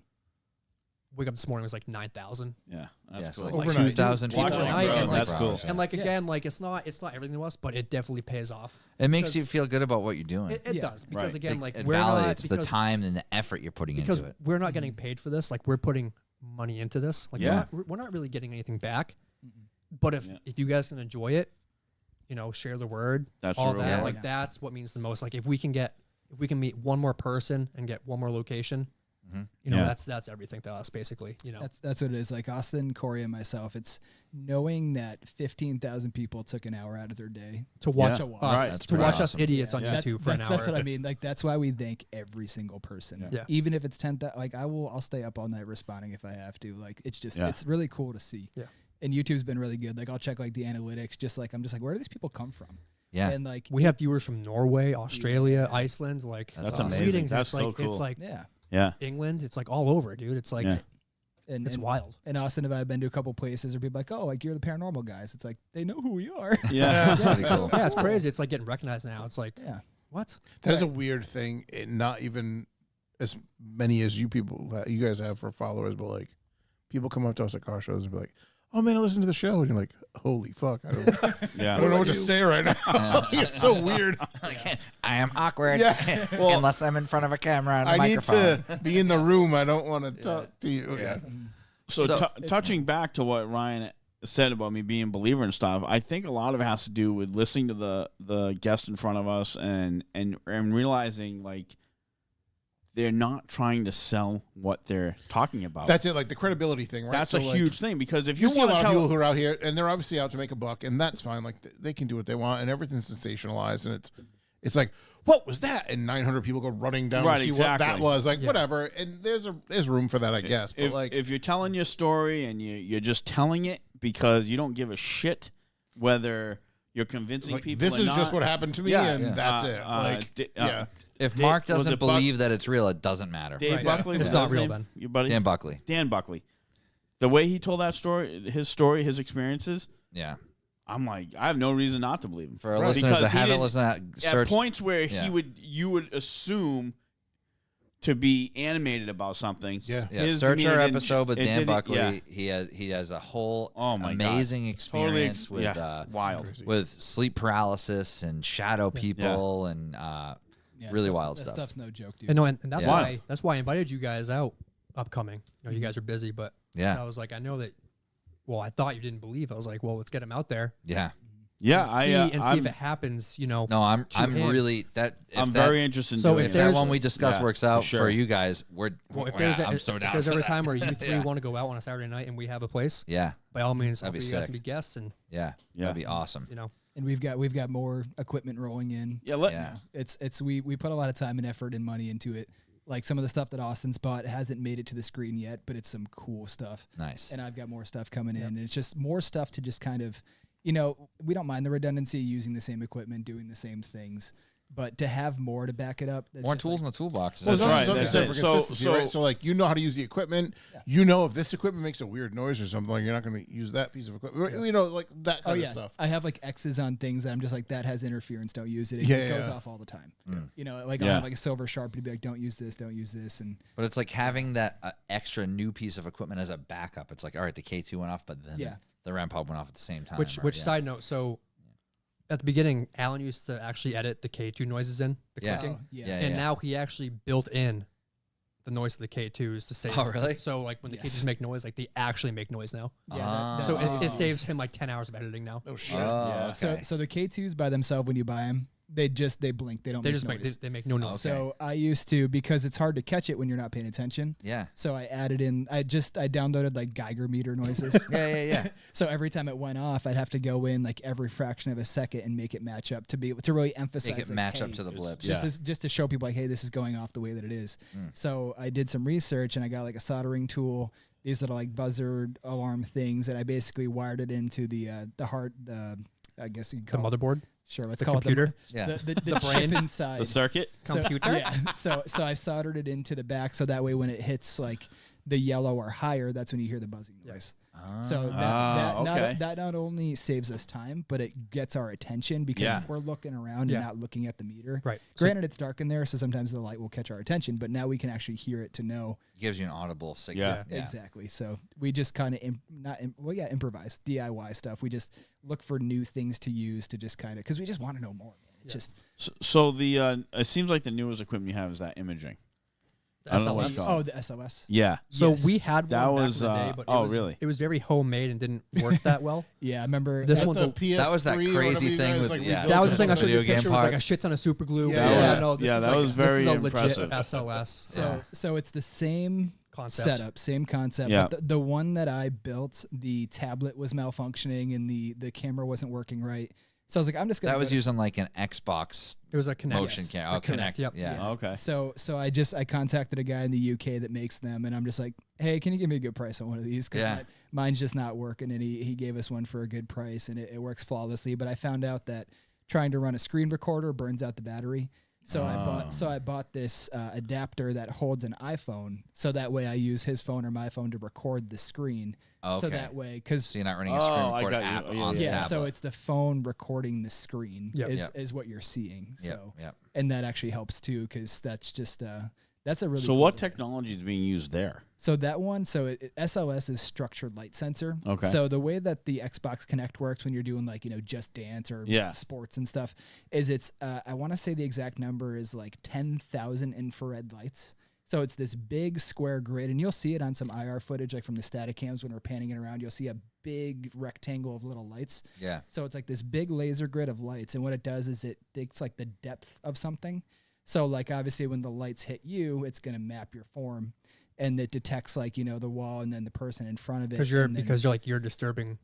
Wake up this morning, it was like 9,000. Yeah, that's Yeah, so cool. like Overnight. 2,000 people. Watch it Overnight, grow, and like- that's cool. And like Yeah. again, like it's not everything to us, but it definitely pays off. It makes you because- feel good about what you're doing. It Yeah. does because Right. again, It- like it we're not validates the because, time and the effort you're putting because into it. we're not getting paid for this. Like we're putting money into this. Like Yeah. we're not really getting anything back. But Yeah. if you guys can enjoy it, share the word, That's all the that, reward. like Yeah. that's what means the most. Like if we can meet one more person and get one more location, Mhm. Yeah. that's everything to us basically. That's what it is. Like Austin, Corey, and myself. It's knowing that 15,000 people took an hour out of their day to watch Yeah. us, Right. That's to pretty watch us awesome. idiots on Yeah. YouTube for an hour. That's what I mean. Like that's why we thank every single person. Yeah. Even if it's 10,000, like I'll stay up all night responding if I have to. Like it's just Yeah. it's really cool to see. Yeah. And YouTube's been really good. Like I'll check like the analytics. I'm just like, where do these people come from? Yeah. And like We have viewers from Norway, Australia, Yeah. Iceland. Like That's awesome. readings, amazing. That's it's like so cool. it's like yeah. Yeah, England. It's like all over, dude. It's like Yeah. And it's and, wild. and Austin and I have been to a couple places where people are like, oh, like you're the paranormal guys. It's like they know who we are. yeah. That's pretty cool. Yeah, it's crazy. It's like getting recognized now. It's like Yeah. what? That is a weird thing. Not even as many as you guys have for followers, but like people come up to us at car shows and be like, "Oh man, I listened to the show," and you're like, "Holy fuck, I don't Yeah. know what to say right now." Yeah. It's so weird. I am awkward Yeah. Well, unless I'm in front of a camera and a I need microphone. to be in the room. I don't want to talk to you. Yeah. So, So- touching back to what Ryan said about me being a believer and stuff, I think a lot of it has to do with listening to the guest in front of us and realizing like they're not trying to sell what they're talking about. That's it. Like the credibility thing, right? That's So, a like, huge thing because if You you see a want lot to of people tell who are out here, and they're obviously out to make a buck, and that's fine. Like they can do what they want, and everything's sensationalized, and it's like, what was that? And 900 people go running down Right, to see exactly. what that was. Like Yeah. whatever. And there's room for that, I guess. But like, if you're telling your story and you're just telling it because you don't give a shit whether you're convincing like, people this or is not, just what happened to me, Yeah. and Yeah. that's it. Yeah. If Dave- Mark was doesn't it Buck- believe that it's real, it doesn't matter. Dave Right. Buckley, It's was not that his real name? then. Your buddy Dan Buckley. Dan Buckley. The way he told that story, his experiences, Yeah. I'm like, I have no reason not to believe him. For our Right. listeners Because that he haven't didn't- listened to that, At search. points where Yeah. you would assume to be animated about something. Yeah. Yeah, His search demeanor our didn't- episode with it Dan didn't- Buckley. yeah. He has a whole Oh my God. amazing Totally experience with wild. Crazy. with sleep paralysis and shadow people and Yeah, really stuff's- wild that stuff. stuff's no joke, dude. And no, and that's Yeah. why I invited you guys out upcoming. You know, you Mm-hmm. guys are busy, but Yeah. so I was like, I know that. Well, I thought you didn't believe. I was like, well, let's get him out there. Yeah. Yeah, And see if it happens. You know, No, I'm him. really that. If I'm that, very interested in So doing if If it. that there's- one we discussed Yeah, works out for sure. for you guys, well, if I'm so down. if there's for ever a that. time where you three Yeah. want to go out on a Saturday night and we have a place, Yeah, by all means, That'd be hopefully you guys sick. can be guests, and yeah, Yeah. that'd be awesome. you know, And we've got more equipment rolling in. Yeah, let, Yeah, It's we put a lot of time and effort and money into it. Like some of the stuff that Austin's bought hasn't made it to the screen yet, but it's some cool stuff. nice. And I've got more stuff coming in. And it's just more stuff to just kind of, we don't mind the redundancy, using the same equipment, doing the same things, but to have more to back it up. That's More just tools like, in the toolbox. Well, That's there's right, also that's something it. for So- consistency, so- right? So like you know how to use the equipment. Yeah. You know if this equipment makes a weird noise or something, like you're not going to use that piece of equipment. You know, like that Oh kind yeah, of stuff. I have like X's on things that I'm just like, that has interference, don't use it. It Yeah, goes yeah. off all the time. Mm. Like Yeah. I'll have like a silver Sharpie to be like, don't use this, and But it's like having that extra new piece of equipment as a backup. It's like, all right, the K2 went off, but then Yeah. the RAM pod went off at the same time. which or- yeah. side note? So at the beginning, Alan used to actually edit the K2 noises in the Yeah. clicking, Oh, yeah. Yeah. and now he actually built in the noise of the K2s to save. Oh, really? So like when the Yes. K2s make noise, like they actually make noise now. Yeah, So that's- it saves him like 10 hours of editing now. Oh shit. Oh, Yeah. okay. So the K2s by themselves, when you buy them, they blink. They don't They make just noise. make they make no noise. Okay. So I used to, because it's hard to catch it when you're not paying attention. yeah. So I added in, I downloaded like Geiger meter noises. Yeah. So every time it went off, I'd have to go in like every fraction of a second and make it match up to really emphasize. Make it like, match up hey, to the blips. Yeah. just to show people like, hey, this is going off the way that it is. Mm. So I did some research and I got like a soldering tool, these little like buzzer alarm things, and I basically wired it into the I guess you The call it, motherboard, sure, let's the call computer. it Yeah. the The chip brain, inside the circuit. computer. Yeah. So I soldered it into the back so that way when it hits like the yellow or higher, that's when you hear the buzzing noise. So that not only saves us time, but it gets our attention because Yeah. we're looking around Yeah. and not looking at the meter. Right. So- Granted, it's dark in there, so sometimes the light will catch our attention, but now we can actually hear it to know Gives you an audible signal. Yeah. exactly. So we just kind of improvise DIY stuff. We just look for new things to use to just kind of, because we just want to know more. Man. It's just So the it seems like the newest equipment you have is that imaging. I don't know what it's SLS. called. the SOS. Yeah. So Yes. we had That one was, back in the day, but oh, it was, really? It was very homemade and didn't work that well. Yeah, I remember This at one's the- a- PS3 That was that or whatever crazy you thing guys, with- like, yeah. rebuilt That was it. the thing I showed you Video a game picture. It was like a parts. shit ton of super glue. Yeah, but yeah. no, this Yeah, is that like, was this is very a legit impressive. SLS So it's the same concept. setup, same concept. Yeah. But the one that I built, the tablet was malfunctioning and the camera wasn't working right. So I was like, I'm just gonna. That go was to using like an Xbox It was a Kinect. motion Yes. camera. Oh, Kinect, Kinect. yep. Yeah. Oh, okay. So I contacted a guy in the UK that makes them, and I'm just like, hey, can you give me a good price on one of these? Because Yeah. mine's just not working, and he gave us one for a good price, and it works flawlessly. But I found out that trying to run a screen recorder burns out the battery. So I bought this adapter that holds an iPhone, so that way I use his phone or my phone to record the screen. So Okay. that way, because So you're not running a screen Oh, I record got you. app Yeah, on the yeah, tablet. so it's the phone recording the screen Yep. is what you're seeing. Yep, So yep. and that actually helps too, because that's just that's a really So cool what deal. technology is being used there? So that one, SOS is structured light sensor. Okay. So the way that the Xbox Connect works when you're doing like, Just Dance or Yeah. sports and stuff is it's, I want to say the exact number is like 10,000 infrared lights. So it's this big square grid, and you'll see it on some IR footage, like from the static cams when we're panning it around. You'll see a big rectangle of little lights. Yeah. So it's like this big laser grid of lights, and what it does is it's like the depth of something. So like obviously when the lights hit you, it's going to map your form, and it detects like the wall and then the person in front of it. Because and then- you're disturbing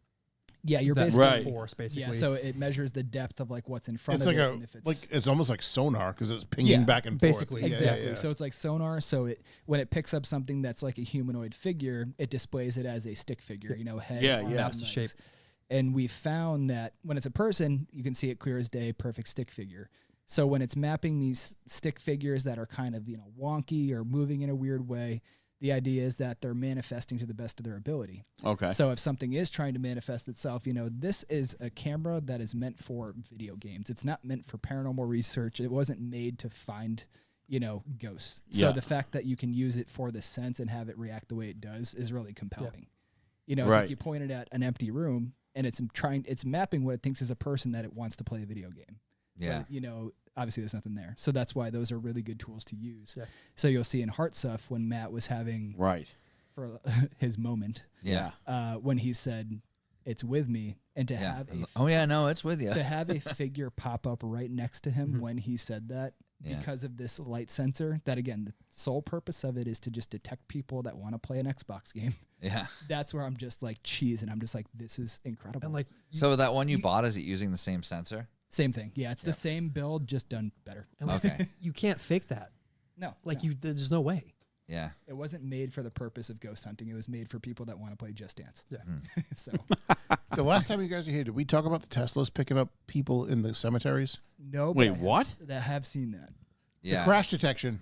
you're that basically Right. force basically. yeah. So it measures the depth of like what's in front It's of like it, a and if it's like it's almost like sonar because it's pinging Yeah, back and basically. forth. exactly. Yeah. So it's like sonar. So when it picks up something that's like a humanoid figure, it displays it as a stick figure. Head, Yeah, arms, yeah. and Maps the legs. shape. And we found that when it's a person, you can see it clear as day, perfect stick figure. So when it's mapping these stick figures that are kind of wonky or moving in a weird way, the idea is that they're manifesting to the best of their ability. Okay. So if something is trying to manifest itself, this is a camera that is meant for video games. It's not meant for paranormal research. It wasn't made to find, ghosts. Yeah. So the fact that you can use it for the sense and have it react the way it does is really compelling. It's Right. like you pointed at an empty room and it's mapping what it thinks is a person that it wants to play a video game. Yeah. But, obviously there's nothing there. So that's why those are really good tools to use. Yeah. So you'll see in Heart Stuff when Matt was having Right. for his moment, Yeah. when he said, "It's with me," and to Yeah. have Oh yeah, no, it's with you. to have a figure pop up right next to him when he said that, Yeah. because of this light sensor, that again, the sole purpose of it is to just detect people that want to play an Xbox game. Yeah. That's where I'm just like cheese, and I'm just like, this is incredible. And like, So that one you bought, is it using the same sensor? same thing. Yeah, it's the same build, just done better. and like, Okay. you can't fake that. No, Like no. there's no way. Yeah. It wasn't made for the purpose of ghost hunting. It was made for people that want to play Just Dance. Yeah. So The last time you guys were here, did we talk about the Teslas picking up people in the cemeteries? no, Wait, but I have- what? That have seen that. Yeah. The crash detection.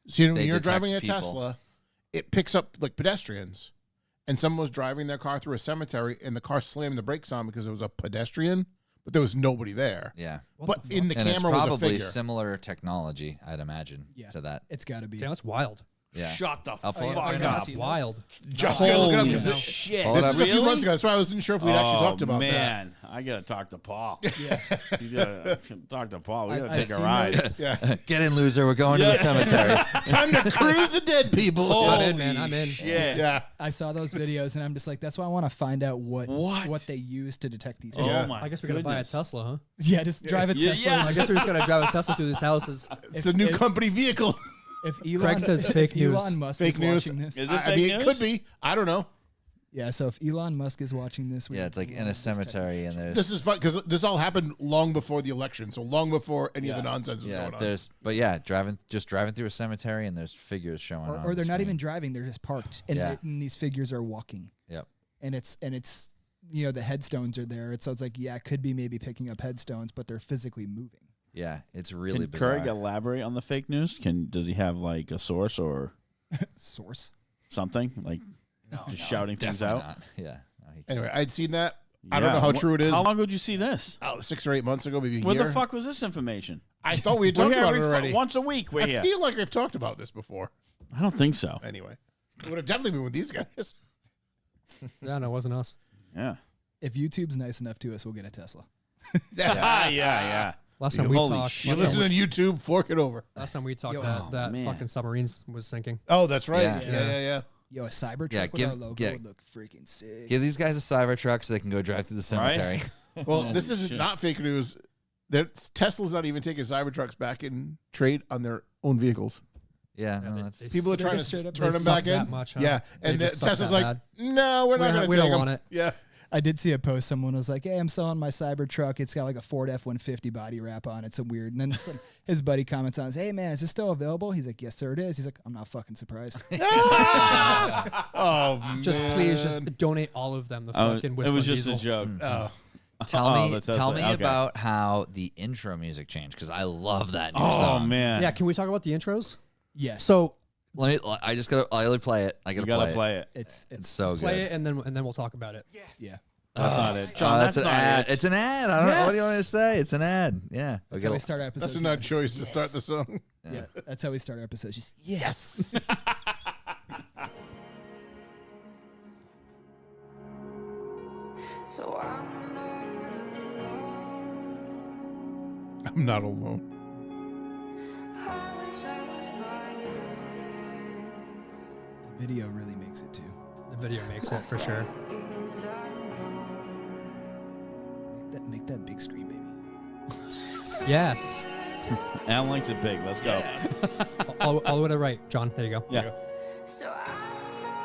So when They you're detect driving a people. Tesla, it picks up like pedestrians. And someone was driving their car through a cemetery, and the car slammed the brakes on because it was a pedestrian, but there was nobody there. Yeah. But in the And it's camera was a probably figure. similar technology, I'd imagine, Yeah. to that. It's got to be. Damn, that's wild. Yeah. Shut the I'll pull it fuck right yeah, now. I've That's seen wild. Just look it up Holy because this shit. Hold is up. a few Really? months ago. That's why I wasn't sure if we'd actually talked about that. Man, I gotta talk to Paul. Yeah. You gotta talk to Paul. We I- gotta I've take a seen ride. those. Yeah. Get in, loser. We're going to the cemetery. Time to cruise the dead people. I'm in, man. I'm in. Shit. Yeah. I saw those videos, and I'm just like, that's why I want to find out What? what they use to detect these Oh people. Yeah. my I guess we're gonna buy a goodness. Tesla, huh? Yeah, just drive a Yeah, Tesla. yeah. I guess we're just gonna drive a Tesla through these houses. It's a new if- company vehicle. If Elon, Craig says if fake news. Elon Musk Fake is news. watching this, Is it I fake mean, it news? could be. I don't know. yeah. So if Elon Musk is watching this, we Yeah, need it's like to in learn a this technology. cemetery, and there's This is fun because this all happened long before the election, so long before any of the nonsense was going on. there's driving through a cemetery, and there's figures showing on Or they're the not even screen. driving; they're just parked, and, Yeah. and these figures are walking, Yep. and it's the headstones are there. So it's like, yeah, it could be maybe picking up headstones, but they're physically moving. Yeah, it's really Can bizarre. Craig elaborate on the fake news? Does he have like a source or Source. something like just shouting things out? Definitely not. Yeah. No, he can't. Anyway, I'd seen that. I don't Yeah. know how true it is. How long ago did you see this? 6 or 8 months ago, maybe a Where year. the fuck was this information? I thought we had We're talked here about it every already. once a week. We're I here. feel like I've talked about this before. I don't think so. Anyway, it would have definitely been with these guys. Yeah, no, it wasn't us. Yeah. If YouTube's nice enough to us, we'll get a Tesla. Yeah. Last time we Holy talked, shit. You listen to YouTube, fork it over. last time we talked, Yo, that man. fucking submarines was sinking. Oh, that's right. Yeah. Yeah. Yo, a Cybertruck Yeah, with give- our logo yeah. would look freaking sick. Give these guys a Cybertruck so they can go drive through the cemetery. Well, this is shit. not fake news. Tesla's not even taking Cybertrucks back in trade on their own vehicles. Yeah, Yeah, no, they- that's they People are They trying just to straight up- turn they them back suck that in. much, huh? Yeah, They and just suck Tesla's that like, bad. no, we're not going to we take don't them. want it. Yeah. I did see a post. Someone was like, "Hey, I'm selling my Cybertruck. It's got like a Ford F-150 body wrap on it. Some weird." And then his buddy comments on, "Hey, man, is this still available?" He's like, "Yes, sir, it is." He's like, "I'm not fucking surprised." Oh, Just man. please, just donate all of them. The Oh, fucking it Whistling was just Diesel. a joke. Oh. Tell Oh, me, the Tesla. tell me Okay. about how the intro music changed because I love that new Oh song. man. Yeah, can we talk about the intros? Yes. So Let me. I just gotta. I only play it. I You gotta, gotta play, play it. it. it's It's so good. play it and then we'll talk about it. yeah. That's not it. John, That's that's an not ad. it. It's an ad. I don't know. What do you want me to say? It's an ad. Yeah. That's Okay. how we start our episodes. That's a not choice to start the song. Yeah, that's how we start our episodes. Just yes. So I'm not alone. I'm not alone. I wish I was mindless. The video really makes it too. The video makes it for sure. Is unknown. Make that big screen, baby. Yes. Alan likes it big. Let's go. all the way to the right, John. There you go. Yeah. So I'm not alone.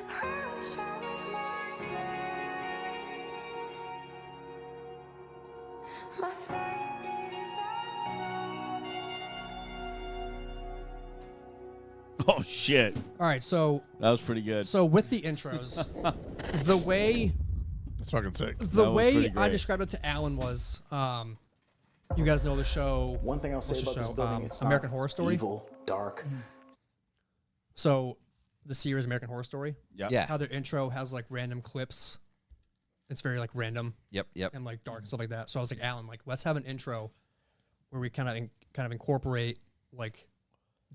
I wish I was mindless. My fate is unknown. Oh shit. All right, so That was pretty good. with the intros, the way That's fucking sick. the That was way pretty I great. described it to Alan was, you guys know the show. One thing I'll say what's the about this show? building, it's American not Horror Story. evil, dark. So the series American Horror Story. yeah. Yeah. How their intro has like random clips It's very like random Yep. and like dark and stuff like that. So I was like, Alan, like let's have an intro where we kind of incorporate like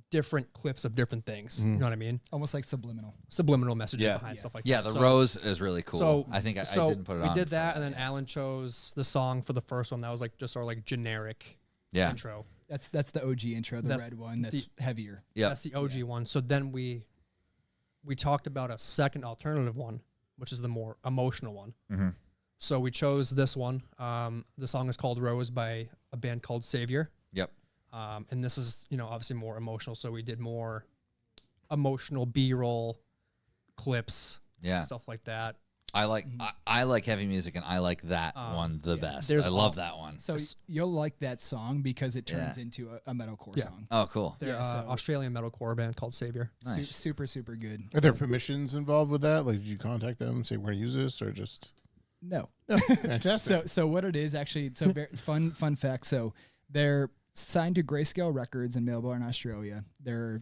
different clips of different things. You know what I mean? Almost like subliminal. Subliminal messages Yeah. behind stuff like Yeah, that. the So- rose is really cool. So I think I didn't put it we on. did for that, and then Alan chose the song for the first one. That was like just our like generic Yeah. intro. That's the OG intro, the That's red one. That's heavier. Yep. That's the OG one. So then we talked about a second alternative one, which is the more emotional one. Mm-hmm. So we chose this one. The song is called Rose by a band called Savior. Yep. And this is, obviously more emotional. So we did more emotional B-roll clips, Yeah. stuff like that. I like heavy music, and I like that one the best. There's I love all- that one. So you'll like that song because it turns Yeah. into a metalcore Yeah. song. Oh, cool. They're Yeah, so- Australian metalcore band called Savior. Nice. Super, super good. Are there permissions involved with that? Like, did you contact them, say we're gonna use this, or just No. fantastic? So what it is actually, so fun fact. So they're signed to Grayscale Records in Melbourne, Australia. They're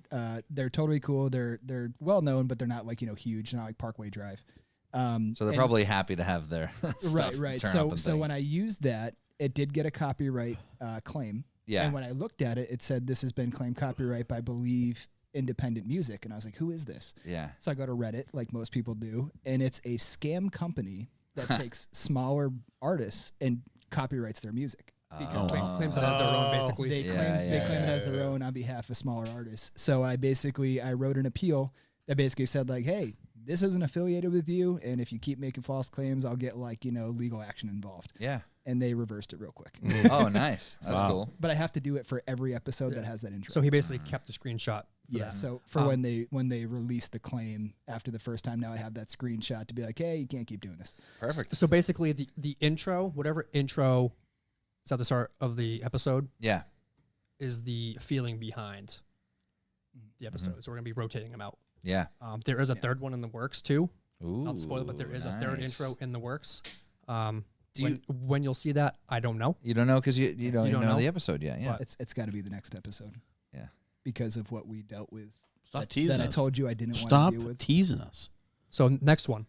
totally cool. They're well known, but they're not like huge, not like Parkway Drive. So they're and- probably happy to have their stuff right. turn up So and so when things. I used that, it did get a copyright claim. Yeah. And when I looked at it, it said this has been claimed copyright by Believe Independent Music, and I was like, who is this? Yeah. So I go to Reddit, like most people do, and it's a scam company that takes smaller artists and copyrights their music. Because Claims it as their own, basically. they Yeah, claim it as their own on behalf of smaller artists. So I wrote an appeal that basically said like, hey, this isn't affiliated with you, and if you keep making false claims, I'll get like legal action involved. Yeah. And they reversed it real quick. Oh, nice. That's Wow. cool. But I have to do it for every episode that has that intro. So he basically kept the screenshot. for yeah. that. So for when they released the claim after the first time, now I have that screenshot to be like, hey, you can't keep doing this. Perfect. So basically, the intro, whatever intro is at the start of the episode, Yeah. is the feeling behind the episode. Mm-hmm. So we're gonna be rotating them out. Yeah. There is a third one in the works too. Ooh. Not to spoil it, but there is a third nice. intro in the works. Do When you'll see that, I don't know. You don't know because you don't even don't know know? the episode yet. Yeah. It's got to be the next episode. Yeah. Because of what we dealt with. Stop that, teasing that I us. told you I didn't Stop want to deal with. teasing us. So next one.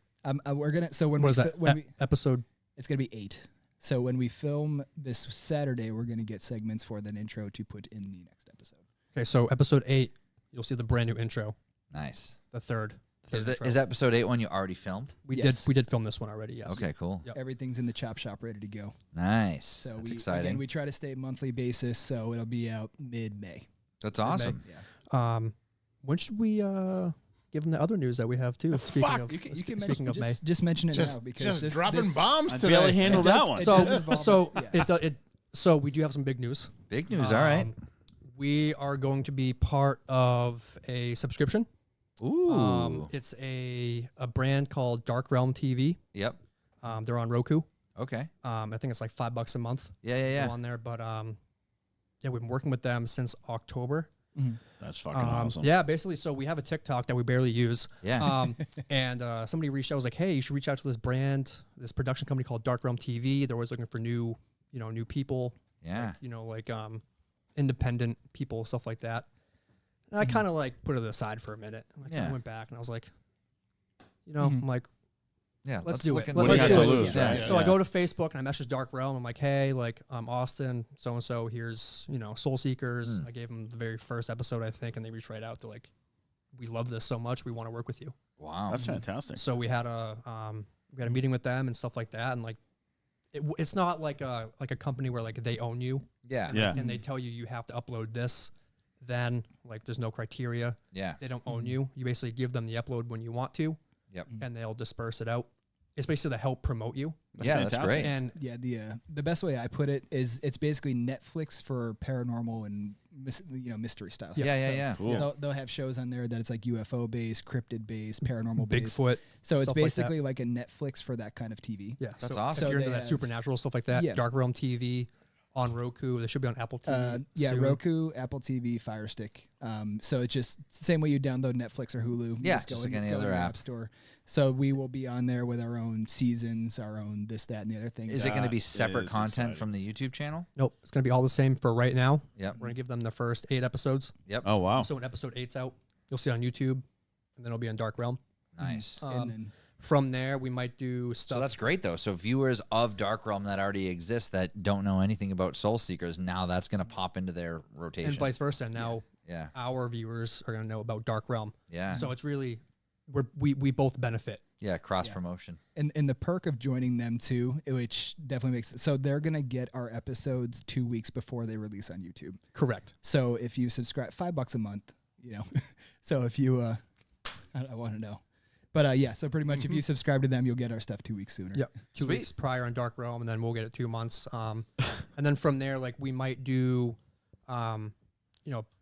We're gonna. So when What we is that? when we Episode. it's gonna be 8. So when we film this Saturday, we're gonna get segments for that intro to put in the next episode. Okay, so episode 8, you'll see the brand new intro. Nice. The third. Is episode 8 one you already filmed? Yes. We did film this one already. Yes. Okay, cool. Yep. Everything's in the chop shop, ready to go. Nice. So That's we exciting. again we try to stay monthly basis, so it'll be out mid-May. That's awesome. When should we give them the other news that we have too? Speaking of, You can speaking of May. just mention it Just, now because just this, dropping this, bombs I today. barely handled that one. it does involve So it, so we do have some big news. Big news. All right. We are going to be part of a subscription. Ooh. It's a brand called Dark Realm TV. Yep. They're on Roku. Okay. I think it's like $5 a month. Yeah. Go on there, but yeah, we've been working with them since October. That's fucking awesome. Yeah, basically, so we have a TikTok that we barely use. Yeah. And somebody reached out, was like, hey, you should reach out to this brand, this production company called Dark Realm TV. They're always looking for new people. Yeah. Like independent people, stuff like that. And I kind of like put it aside for a minute. And I kind Yeah. of went back and I was like, I'm like, Yeah. Let's do it. look What do you into got it. to lose, Yeah. right? so I go to Facebook and I message Dark Realm. I'm like, hey, like Austin, so and so. Here's Soul Seekers. I gave them the very first episode, I think, and they reached right out. They're like, we love this so much, we want to work with you. Wow. That's fantastic. So we had a meeting with them and stuff like that, and like it's not like a company where like they own you Yeah. Yeah. and they tell you have to upload this. Then like there's no criteria. Yeah. They don't own you. You basically give them the upload when you want to, Yep. and they'll disperse it out. It's basically to help promote you. Yeah, that's fantastic. great. And Yeah, the best way I put it is it's basically Netflix for paranormal and mystery style. stuff. Yeah. So Yeah. Cool. They'll have shows on there that it's like UFO based, cryptid based, paranormal based. Bigfoot. So it's stuff like that. basically like a Netflix for that kind of TV. Yeah, That's so awesome. If you're So into they that have- supernatural stuff like that, Yeah. Dark Realm TV on Roku. They should be on Apple TV. Yeah, soon. Roku, Apple TV, Fire Stick. So it's just same way you download Netflix or Hulu. You Yeah, go just like in- any go other in your app. store. So we will be on there with our own seasons, our own this, that, and the other thing. Is it going to be That separate is content exciting. from the YouTube channel? Nope, it's gonna be all the same for right now. Yep. We're gonna give them the first 8 episodes. Yep. Oh wow. So when episode 8's out, you'll see it on YouTube, and then it'll be on Dark Realm. Nice. and then From there, we might do stuff. So that's great though. So viewers of Dark Realm that already exist that don't know anything about Soul Seekers, now that's going to pop into their rotation. and vice versa. Now Yeah. our viewers are going to know about Dark Realm. Yeah. So it's really we both benefit. Yeah, cross promotion. And the perk of joining them too, which definitely makes it so they're gonna get our episodes 2 weeks before they release on YouTube. Correct. So if you subscribe, $5 a month, you know. So if you, I want to know, but yeah. So pretty much, if you subscribe to them, you'll get our stuff 2 weeks sooner. Yep. 2 Sweet. weeks prior on Dark Realm, and then we'll get it 2 months. And then from there, like we might do,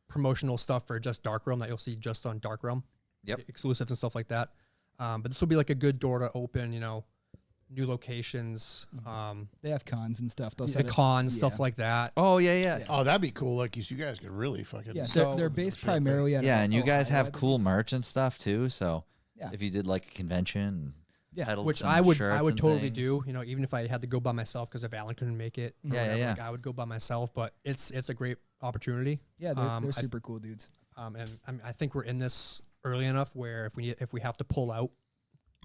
promotional stuff for just Dark Realm that you'll see just on Dark Realm. Yep. Exclusives and stuff like that. But this will be like a good door to open, new locations, They have cons and stuff. They'll the set up- cons, stuff yeah. like that. Oh yeah. Oh, that'd be cool. Like, you guys could really fucking. Yeah, So- they're based Shit there. primarily out of Yeah, and you guys Ohio, have I cool believe. merch and stuff too. So Yeah. if you did like a convention, Yeah, peddled Which some I would shirts and totally things. do. Even if I had to go by myself, because if Alan couldn't make it, or Yeah, whatever, yeah. like, I would go by myself. But it's a great opportunity. Yeah, they're I- super cool dudes. And I think we're in this early enough where if we have to pull out,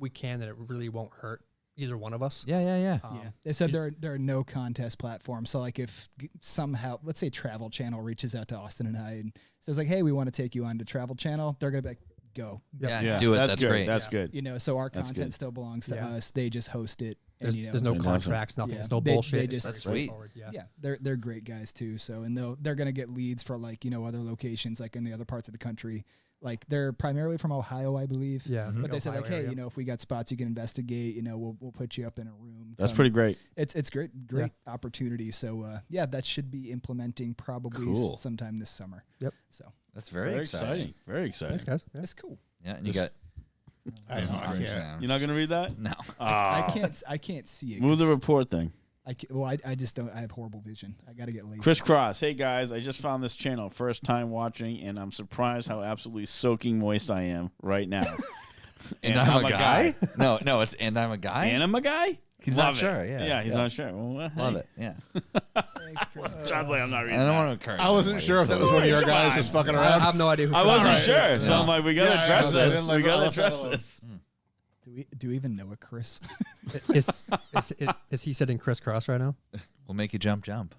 we can. That it really won't hurt either one of us. Yeah. Yeah, Um, they said there are no contest platforms. So like if somehow, let's say Travel Channel reaches out to Austin and I and says like, hey, we want to take you on to Travel Channel, they're gonna be like, go. Yeah, do it. That's good. great. That's Yeah. good. You know, so our That's content good. still belongs to Yeah. us. They just host it. And, There's no Fantastic. contracts, nothing. Yeah. There's no They bullshit. just- It's That's very sweet. straightforward, Yeah. yeah, they're great guys too. So and they're gonna get leads for like other locations like in the other parts of the country. Like they're primarily from Ohio, I believe. Yeah. But they said Ohio like, hey, area. if we got spots you can investigate, we'll put you up in a room. That's Come- pretty great. It's great opportunity. So yeah, that should be implementing probably Cool. sometime this summer. Yep. So That's very exciting. Very exciting. Thanks, guys. Yeah. that's cool. Yeah, and you This- got. I know. I can't. You're not gonna read that? No. I can't see it. Move the 'cause report thing. I just don't. I have horrible vision. I got to get lazy. Crisscross. Hey guys, I just found this channel. First time watching, and I'm surprised how absolutely soaking moist I am right now. And I'm a guy? No, it's and I'm a guy. And I'm a guy? He's Love not it. sure, yeah. he's not sure. Well, Love hey. it. Yeah. Thanks, Chris. Sounds like I'm not I reading don't that. want to encourage. I wasn't anybody. sure if that was one of your guys just fucking I around. have no idea who. I wasn't Alright. sure, so I'm like, we gotta Yeah, address I this. didn't like We gotta that. address Alone. this. Do we even know a Chris? Is he sitting crisscross right now? We'll make you jump. Jump,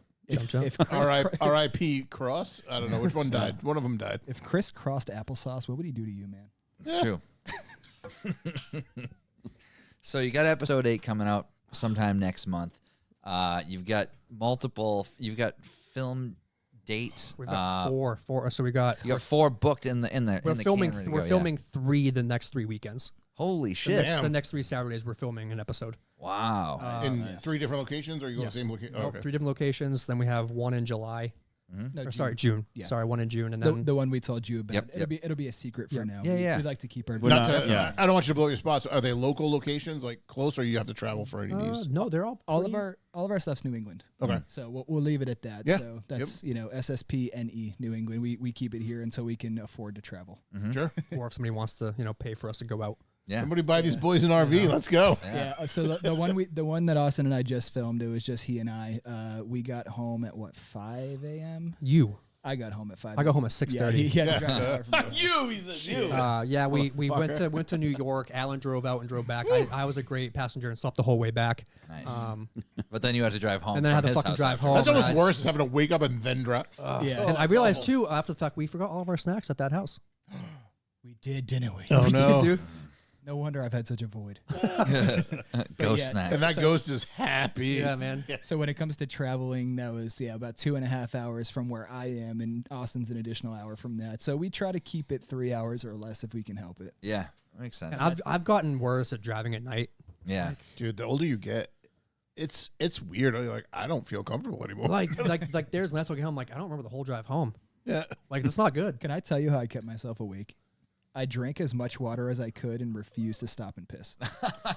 jump. If Chris, R.I.P. Cross. I don't know which one died. One of them died. if Chris crossed applesauce, what would he do to you, man? It's true. So you got episode 8 coming out sometime next month. You've got film dates. We've got four. So we got. You got 4 booked in the We're filming. can ready to We're go, yeah. filming 3 the next 3 weekends. Holy The shit! next, Damn. the next 3 Saturdays we're filming an episode. Wow. In 3 different locations, or you go to Yes. the same location? Nope, okay. 3 different locations. Then we have one in July. No, Or sorry, June. Yeah. Sorry, one in June, and the, then the one we told you about. Yep, It'll be a secret for Yep. now. Yeah, yeah. We like to keep our. We're Not not- to, yeah. I don't want you to blow your spots. Are they local locations, like close, or you have to travel for any of these? no, they're all all pretty- of our stuff's New England. Okay. So we'll leave it at that. Yeah. So that's SSP NE New England. We keep it here until we can afford to travel. Sure. or if somebody wants to pay for us to go out. Yeah. Somebody buy these boys an RV. Let's go. Yeah. So the one that Austin and I just filmed, it was just he and I. We got home at 5 a.m. I got home at 5. I got home at 6:30. He had to drive far from me. You, he says you. Yeah, we went to New York. Alan drove out and drove back. I was a great passenger and slept the whole way back. Nice. Um, But then you had to drive home. And then I from had to his fucking house drive after. home. That's almost I- worse is having to wake up and then drive. Yeah. and I realized too after the fact we forgot all of our snacks at that house. We did, didn't we? Oh, We no. did, dude. No wonder I've had such a void. Ghost yeah, snacks. And that So- ghost is happy. Yeah, man. So when it comes to traveling, that was about 2.5 hours from where I am, and Austin's an additional hour from that. So we try to keep it 3 hours or less if we can help it. Yeah, makes sense. And I've gotten worse at driving at night. Yeah. Dude, the older you get, it's weird. You're like, I don't feel comfortable anymore. Like there's nights I get home, like I don't remember the whole drive home. Yeah. Like that's not good. Can I tell you how I kept myself awake? I drank as much water as I could and refused to stop and piss.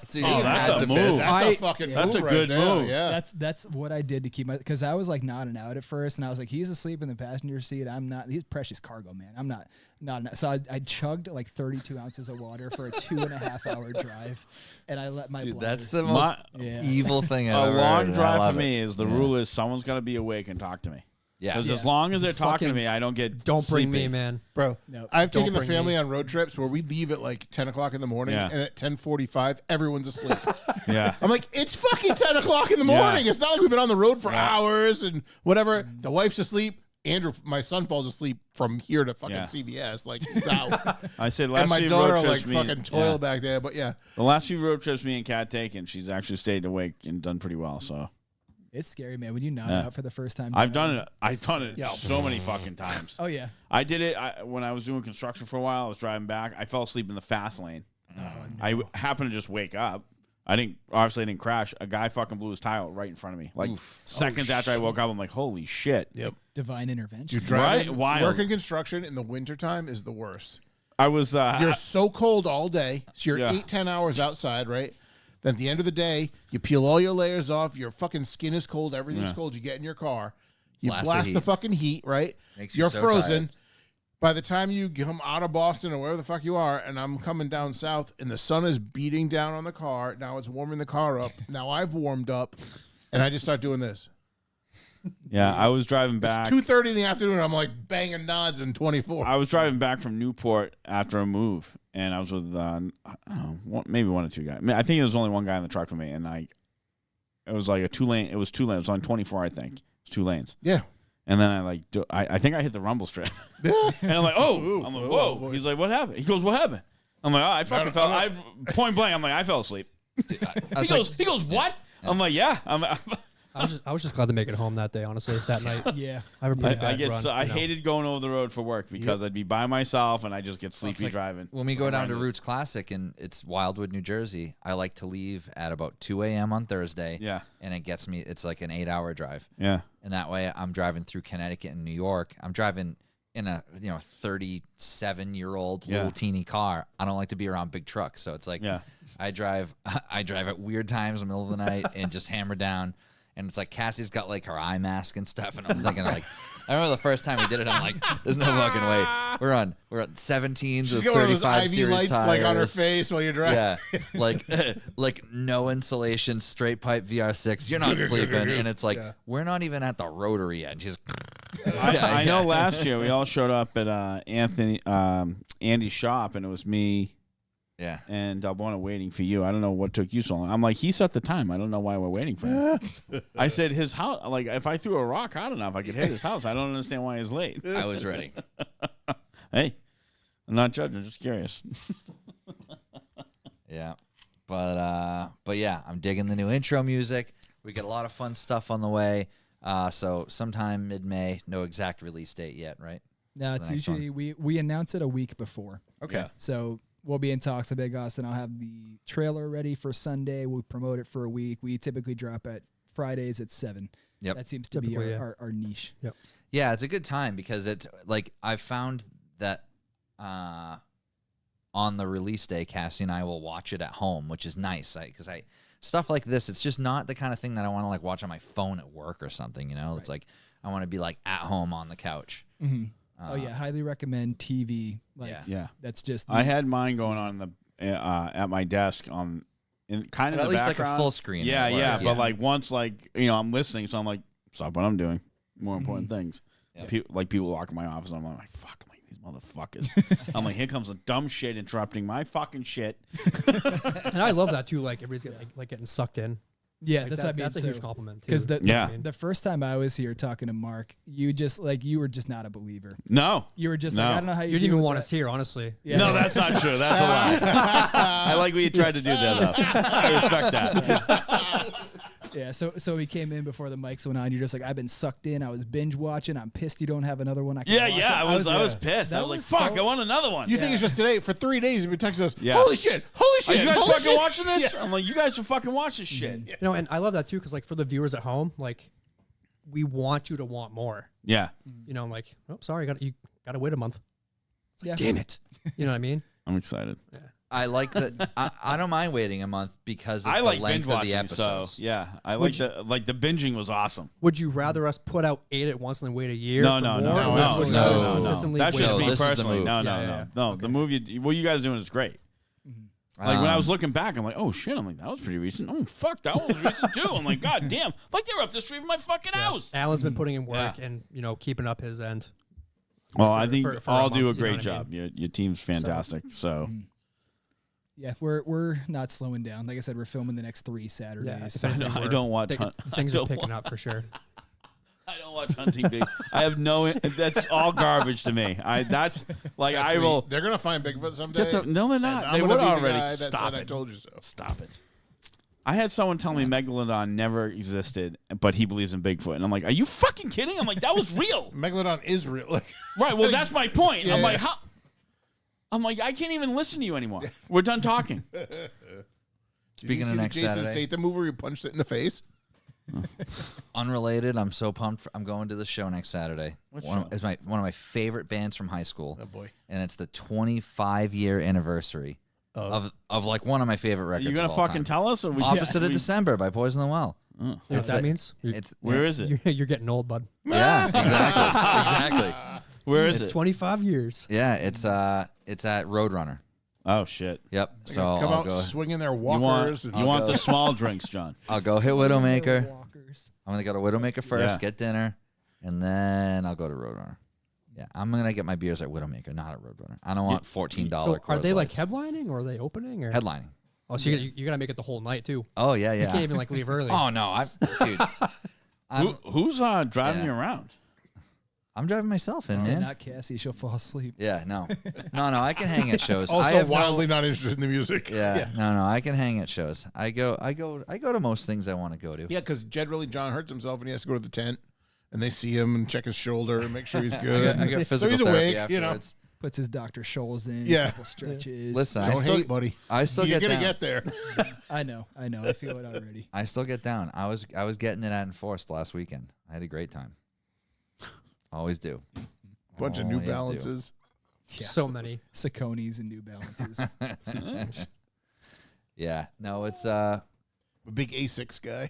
So you Oh, just that's had a to move. piss. That's a fucking That's move a right good there. move. Yeah. That's what I did to keep my, because I was like nodding out at first, and I was like, he's asleep in the passenger seat. I'm not. He's precious cargo, man. I'm not. So I chugged like 32 ounces of water for a 2.5 hour drive, and I let my Dude, bladder. that's the most Yeah. evil thing I've A ever long heard. I drive love for it. me is the Yeah. rule is someone's got to be awake and talk to me. Yeah. Because Yeah. as long as they're talking to Fucking me, I don't get Don't bring me, sleepy. man. Bro, Nope. I've Don't taken the bring family me. on road trips where we leave at like 10 o'clock in the morning, Yeah. and at 10:45, everyone's asleep. Yeah. I'm like, it's fucking 10 o'clock in the Yeah. morning. It's not like we've been on the road for Yeah. hours and whatever. The wife's asleep. Andrew, my son, falls asleep from here to fucking Yeah. CVS. Like, he's out. I said last And my few daughter road like trips, fucking toil back there. But yeah, The last few road trips me and Kat taken, she's actually stayed awake and done pretty well. So It's scary, man. When you nod Yeah. out for the first time. I've driving. done it. I've done it so many fucking times. Oh yeah. I did it when I was doing construction for a while. I was driving back. I fell asleep in the fast lane. I happened to just wake up. I didn't crash. A guy fucking blew his tile right in front of me. Like seconds after I woke up, I'm like, holy shit. yep. Divine intervention. Dude, driving, Right? Wild. working construction in the wintertime is the worst. I was You're so cold all day. So you're Yeah. 8-10 hours outside, right? Then at the end of the day, you peel all your layers off. Your fucking skin is cold. Everything's Yeah. cold. You get in your car. You Blast the blast the heat. fucking heat, right? Makes you You're so frozen. tired. By the time you come out of Boston or wherever the fuck you are, and I'm coming down south, and the sun is beating down on the car. Now it's warming the car up. Now I've warmed up, and I just start doing this. I was driving back. 2:30 in the afternoon. I'm like banging nods in 24. I was driving back from Newport after a move, and I was with I don't know, maybe one or two guys. I think there was only one guy in the truck with me, and it was like a 2-lane. It was 2 lanes. It was on 24, I think. It's 2 lanes. Yeah. And then I think I hit the rumble strip, and I'm like, oh, I'm like, whoa. boy. He's like, what happened? He goes, what happened? I'm like, oh, I fucking fell. I point blank. I'm like, I fell asleep. He goes, what? I'm like, yeah. I was just glad to make it home that day, honestly, that night. Yeah. I have a pretty I bad get run, so, I you know. hated going over the road for work because I'd be by myself and I just get sleepy like driving. When we It's go down to horrendous. Roots Classic and it's Wildwood, New Jersey, I like to leave at about 2 a.m. on Thursday. Yeah. And it gets me, it's like an 8-hour drive. Yeah. And that way I'm driving through Connecticut and New York. I'm driving in a 37-year-old little teeny car. I don't like to be around big trucks. So it's like I drive at weird times in the middle of the night and just hammer down. And it's like Cassie's got like her eye mask and stuff, and I'm thinking like, I remember the first time we did it, I'm like, there's no fucking way. We're on 17s She's with got one of those 35 IV series lights like on her tires. face while you're driving. Yeah, like no insulation, straight pipe VR6. You're not sleeping, and it's like we're not even at the rotary yet. And she's, I know last year we all showed up at Andy's shop, and it was me yeah. and Dalbona waiting for you. I don't know what took you so long. I'm like, he set the time. I don't know why we're waiting for him. I said his house, like if I threw a rock hard enough, I could hit his house. I don't understand why he's late. I was ready. Hey, I'm not judging, just curious. Yeah, but yeah, I'm digging the new intro music. We get a lot of fun stuff on the way. So sometime mid-May, no exact release date yet, right? No, it's The next usually we announce it a week before. Okay. So we'll be in talks with Big Austin. I'll have the trailer ready for Sunday. We'll promote it for a week. We typically drop at Fridays at 7. Yep. That seems to Typically, be yeah. our niche. Yep. Yeah, it's a good time because it's like I've found that on the release day, Cassie and I will watch it at home, which is nice. Because stuff like this, it's just not the kind of thing that I want to like watch on my phone at work or something. You know, it's like I want to be like at home on the couch. Mm-hmm. Oh yeah, highly recommend TV. Like Yeah. Yeah. that's just I had mine going on in the at my desk in kind of But at the least like a background. full screen. Yeah, at work. yeah. But like once I'm listening, so I'm like, stop what I'm doing. More important things. Yep. People walk in my office, and I'm like, fuck, I'm like these motherfuckers. I'm like, here comes the dumb shit interrupting my fucking shit. And I love that too. Like everybody's getting, like getting sucked in. yeah, Like that's that, what I mean. that's a So- huge compliment. Because too. the first time I was here talking to Mark, you were just not a believer. No. You were just No. like, I don't know how you you didn't deal even with want that. us here, honestly. Yeah. No, that's not true. That's a lie. I like what you tried to do there, though. I respect that. Yeah, so we came in before the mics went on. You're just like, I've been sucked in. I was binge watching. I'm pissed you don't have another one. I can watch it." I was pissed. that I was like, was fuck, so- I want another one. You think it's just today? For 3 days, you've been texting us. Yeah. Holy shit! Holy Are shit! you guys holy fucking shit. watching this? I'm like, you guys should fucking watch this shit. You know, and I love that too because like for the viewers at home, like we want you to want more. Yeah. You know, I'm like, oh, sorry, you got to wait a month. Yeah. Damn it. You know what I mean? I'm excited. I like that. I don't mind waiting a month because of I the like length binge of the watching, so episodes. yeah. I like the binging was awesome. Would you rather us put out 8 at once and then wait a year? No, for no, more, no, or no, would no, you no, consistently That's wait just No, me this is the personally. move. No, Yeah, no. The movie, what you guys doing is great. Like when I was looking back, I'm like, oh shit! I'm like, that was pretty recent. Oh fuck, that one was recent too. I'm like, god damn! Like they were up the street from my fucking house. Alan's been putting in work and keeping up his end. Well, I think for all a do a month, you know great what I job. Your team's fantastic. So Yeah, we're not slowing down. Like I said, we're filming the next 3 Saturdays. if anything, I we're- don't watch. things I are don't picking up for sure. I don't watch hunting big. I have no. That's all garbage to me. That's like That's I me. will. They're gonna find Bigfoot someday. No, they're and not. I'm They gonna would be the already. guy that Stop said, it. I told you so. Stop it. I had someone tell me Megalodon never existed, but he believes in Bigfoot, and I'm like, are you fucking kidding? I'm like, that was real. Megalodon is real. Like, Right. Well, that's my point. I'm Yeah. like, how? I'm like, I can't even listen to you anymore. We're done talking. Speaking you of see next the Jason Saturday, Statham movie where he punched it in the face. unrelated, I'm so pumped. I'm going to the show next Saturday. It's one of my favorite bands from high school. Oh boy. And it's the 25-year anniversary of like one of my favorite Are records. you gonna of all fucking time. tell us? Or we Opposite of we- December by Poison the Well. You know what It's that the- means? It's Where is it? You're getting old, bud. Yeah, exactly, exactly. Where is It's it? 25 years. Yeah, it's at Roadrunner. Oh shit! Yep. They're So gonna come I'll out go. swinging their You walkers. want and you want go. the small drinks, John? I'll go hit Widowmaker. Walkers. I'm gonna go to Widowmaker first, Yeah. get dinner, and then I'll go to Roadrunner. Yeah, I'm gonna get my beers at Widowmaker, not at Roadrunner. I don't want $14. So are they like Coors Lights. headlining or are they opening or Headlining? Oh, so you gotta make it the whole night too. Oh yeah, You can't yeah. even like leave early. Oh no, dude. Who's driving Yeah. you around? I'm driving myself in, Say man. not Cassie, she'll fall asleep. Yeah, no, I can hang at shows. I Also have wildly not interested in the music. Yeah, no, I can hang at shows. I go to most things I want to go to. Yeah, because generally John hurts himself and he has to go to the tent, and they see him and check his shoulder and make sure he's good. I got so physical he's therapy awake, you know. afterwards. Puts his Dr. Scholl's in. Yeah. A couple stretches. Listen, Don't hate, buddy. I still You're get gonna down. get there. I know. I feel it already. I still get down. I was getting it at Enforced last weekend. I had a great time. Always do. Bunch of New Always do. Balances. Yeah. So many. Sauconys and New Balances. Yeah. No, it's A big A6 guy.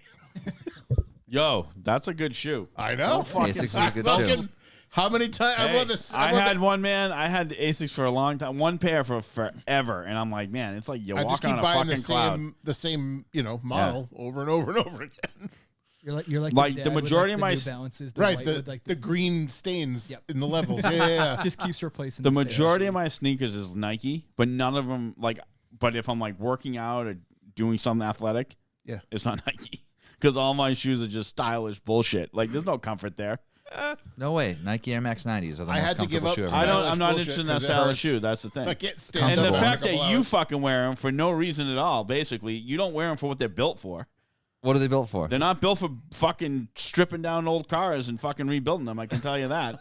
Yo, that's a good shoe. I know. Asics is a good Fucking- shoe. How many times? I Hey, want this. I had one, man. I had Asics for a long time, one pair for forever, and I'm like, man, it's like you're I just walking keep on a buying fucking cloud. the same, model over and over and over again. You're like Like, your the dad with, majority of the my New s- Balances. The Right, white the with, like the green stains Yep. in the levels. Yeah. just keeps replacing The same. majority of my sneakers is Nike, but none of them like. But if I'm like working out or doing something athletic, Yeah. it's not Nike because all my shoes are just stylish bullshit. Like, there's no comfort there. no way. Nike Air Max 90s are the I most had to give comfortable up shoe ever I made. don't. Stylish I'm not bullshit interested in that 'cause it style of hurts. shoe. That's the thing. I can't stand And up the for a fact couple that you hours. fucking wear them for no reason at all, basically, you don't wear them for what they're built for. What are they built for? They're not built for fucking stripping down old cars and fucking rebuilding them. I can tell you that.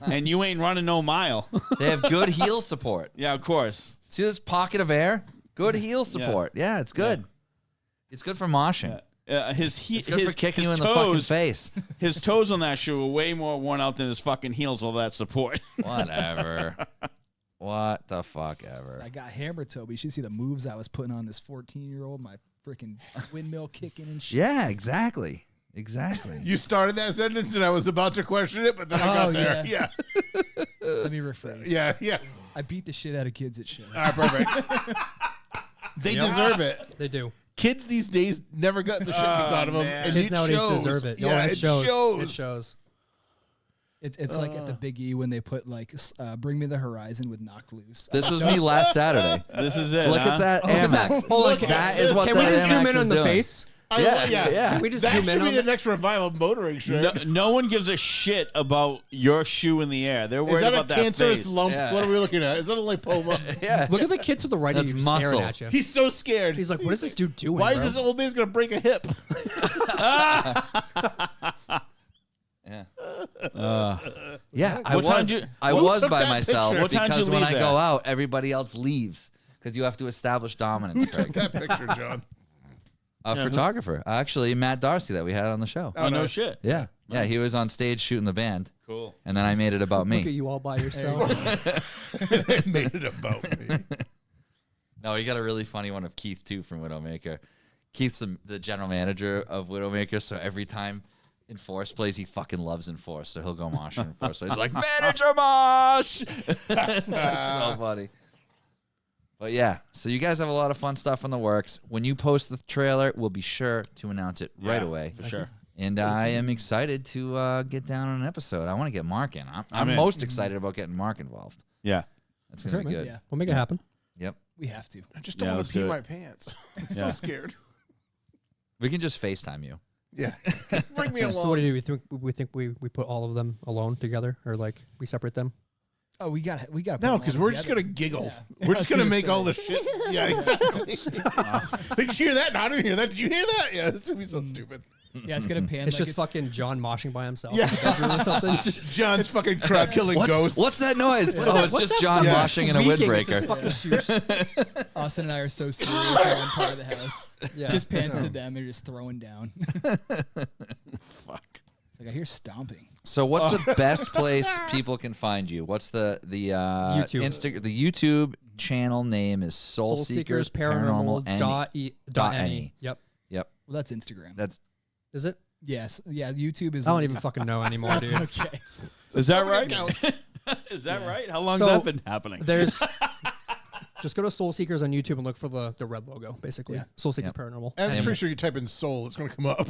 And you ain't running no mile. They have good heel support. Yeah, of course. See this pocket of air? Good heel support. Yeah, it's good. It's good for moshing. His It's good for kicking you in toes, the fucking face. His toes on that shoe are way more worn out than his fucking heels. All that support. Whatever. What the fuck ever. I got hammered, Toby. You should see the moves I was putting on this 14-year-old. My freaking windmill kicking and shit. Yeah, exactly. Exactly. You started that sentence and I was about to question it, but then I got Oh, there. Yeah. Let me rephrase. Yeah. I beat the shit out of kids at shows. All right, perfect. They deserve it. They do. Kids these days never got the shit kicked out of them, and Kids it nowadays shows. deserve it. Yeah, it shows. shows. It shows. It's like at the Big E when they put like "Bring Me the Horizon" with "Knocked Loose." This was me last Saturday. This is it. Look huh? at that Air Max. Hold on, That is what Can that we just Air zoom Max in is on the doing. face? Yeah. Can we just that zoom should in be on the that? next revival motoring shirt. No one gives a shit about your shoe in the air. They're Is worried that a about that cancerous face. lump? Yeah. What are we looking at? Is that a lipoma? Yeah. Look at the kid to the right of That's you muscle. staring at you. He's so scared. He's like, what is this dude doing? Why is bro? this old man's gonna break a hip? Yeah. Uh, Yeah, I What time was. do you- I Who was took by that myself picture? What time did because you when leave I there? go out, everybody else leaves because you have to establish dominance. Craig. that picture, John. A photographer, actually, Matt Darcy, that we had on the show. oh, no nice. shit. Yeah, yeah, he was on stage shooting the band, Cool. and then I made it about Look at me. you all by yourself. It made it about me. No, he got a really funny one of Keith too from Widowmaker. Keith's the general manager of Widowmaker, so every time Enforce plays, he fucking loves Enforce, so he'll go mosh in Enforce. So he's like, Manager Mosh! It's so funny. But yeah, so you guys have a lot of fun stuff in the works. When you post the trailer, we'll be sure to announce it right away. For sure. And I am excited to get down on an episode. I want to get Mark in. I'm in. most excited about getting Mark involved. Yeah. That's going to be man. good. Yeah, We'll make it happen. Yep. we have to. I just don't Yeah, want let's to pee do it. my pants. I'm so Yeah. scared. We can just FaceTime you. Yeah. Bring me along. So what do you do? We think we put all of them alone together, or like we separate them? Oh, we got. No, because we're just gonna giggle. Yeah. We're I was just gonna gonna make say. all the shit. Yeah, exactly. Did you hear that? No, I didn't hear that. Did you hear that? Yeah, it's gonna be so stupid. Yeah, it's gonna pan. It's like just fucking John moshing by himself. Yeah. in the bedroom or something. It's just John's fucking crowd killing ghosts. What's that noise? Oh, it's just John Yeah. washing in a squeaking. It's windbreaker. just fucking shoes. Austin and I are so serious in one part of the house. Yeah. Just pans to them and just throwing down. Fuck. It's like I hear stomping. So what's the best place people can find you? What's the YouTube. The YouTube channel name is Soulseekers Paranormal Paranormal.ne. Yep. Yep. Well, that's Instagram. That's Is it? Yes. Yeah. YouTube is. I don't even fucking know anymore, That's dude. okay. Is that somebody right? counts. Is that right? How long's So, that been happening? There's just go to Soul Seekers on YouTube and look for the red logo, basically. Yeah. Soul Seekers Yep. Paranormal. And I'm And- pretty sure you type in soul, it's gonna come up.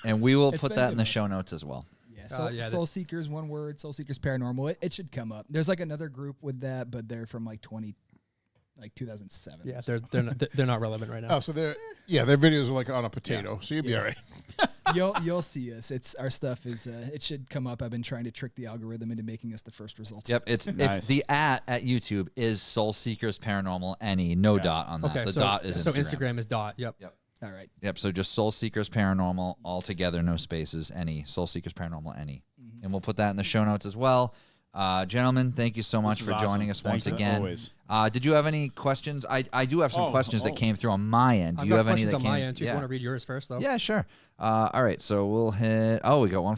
and we will It's put been that good in the enough. show notes as well. Yeah. Soul, yeah, Soul Seekers, one word. Soul Seekers Paranormal. It should come up. There's like another group with that, but they're from like 2007. Yeah, they're not relevant right now. Oh, so their videos are like on a potato, so you'll be all right. You'll see us. It's our stuff is. It should come up. I've been trying to trick the algorithm into making us the first result. Yep. It's Nice. if the at YouTube is Soulseekers Paranormal NE. No dot on that. Okay, the so dot is so Instagram. Instagram is dot. Yep. All right. Yep. So just Soulseekers Paranormal all together, no spaces. NE. Soulseekers Paranormal NE. And we'll put that in the show notes as well. Gentlemen, thank you so much is for joining awesome. us once Thanks, again. always. Did you have any questions? I do have some Oh, questions that oh. came through on my end. Do I've you got have any questions that on came? my end too. Yeah. You want to read yours first, though? Yeah, sure. All right, so we'll hit. Oh, we got one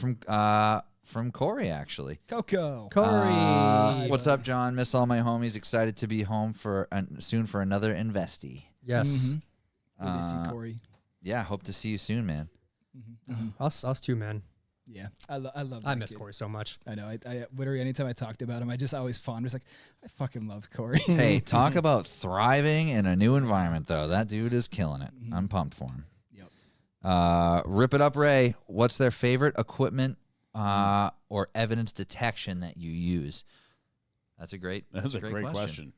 from Corey actually. Coco. Corey. What's up, John? Miss all my homies. Excited to be home soon for another investee. Yes. Mhm. Good to see Uh, Corey. Yeah, hope to see you soon, man. Us too, man. Yeah, I love. I that miss kid. Corey so much. I know. I literally anytime I talked about him, I just always fond. Just like I fucking love Corey. Hey, talk about thriving in a new environment, though. That dude is killing it. I'm pumped for him. Yep. Rip it up, Ray. What's their favorite equipment or evidence detection that you use? That's a great. That's a great question.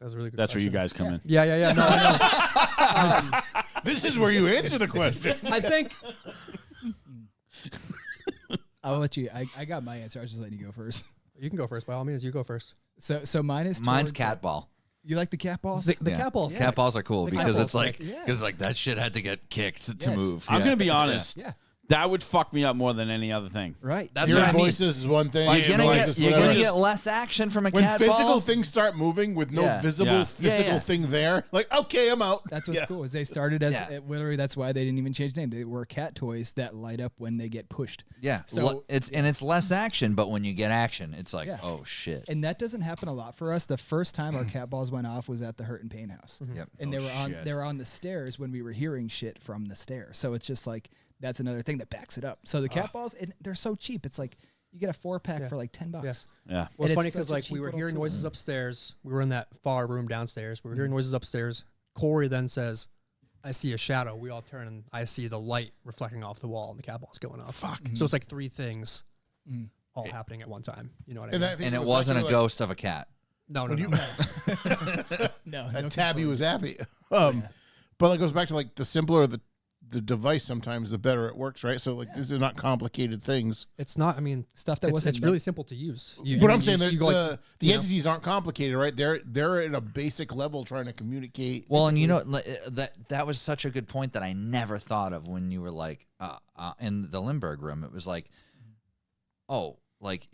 That was a really good. That's where you question. guys come in. Yeah. No, I know. This is where you answer the question. I think I'll let you. I got my answer. I was just letting you go first. you can go first. By all means, you go first. So mine is. Mine's towards- cat ball. You like the cat balls? The Yeah. cat balls. Cat balls are cool The because cat it's ball's like sick. Yeah. because like that shit had to get kicked to Yes. move. I'm Yeah. gonna be honest. Yeah. That would fuck me up more than any other thing. Right. That's Hearing what I mean. voices is one thing. You're hearing gonna noises, get whatever. less action from a When cat physical ball. things start moving with no Yeah. visible Yeah. physical Yeah. thing there, like okay, I'm out. That's what's Yeah. cool. Is they started as Yeah. literally that's why they didn't even change the name. They were cat toys that light up when they get pushed. Yeah, So- it's less action, but when you get action, it's like Yeah. oh shit. And that doesn't happen a lot for us. The first time our cat balls went off was at the Hurt and Pain House. Yep. And they Oh, were on shit. they were on the stairs when we were hearing shit from the stairs. So it's just like that's another thing that backs it up. So the cat balls, and they're so cheap. It's like you get a 4-pack Yeah. for like $10. Yeah. Well, And it's it's funny such because a like cheap we were little hearing tool. noises upstairs. We were in that far room downstairs. We were hearing noises upstairs. Corey then says, "I see a shadow." We all turn and I see the light reflecting off the wall and the cat ball's going off. Fuck. So it's like three things all happening at one time. You know what I mean? And, I think And it goes back wasn't to, a like, ghost of a cat. no. No, That no tabby confirmed. was happy. But it goes back to like the simpler the device, sometimes the better it works, right? So like these are not complicated things. It's not. I mean, Stuff that it's, wasn't it's really simple to use. But I'm saying that you go like, the you know, entities aren't complicated, right? They're at a basic level trying to communicate. Well, and you know that was such a good point that I never thought of when you were like in the Lindbergh room. It was like, oh, like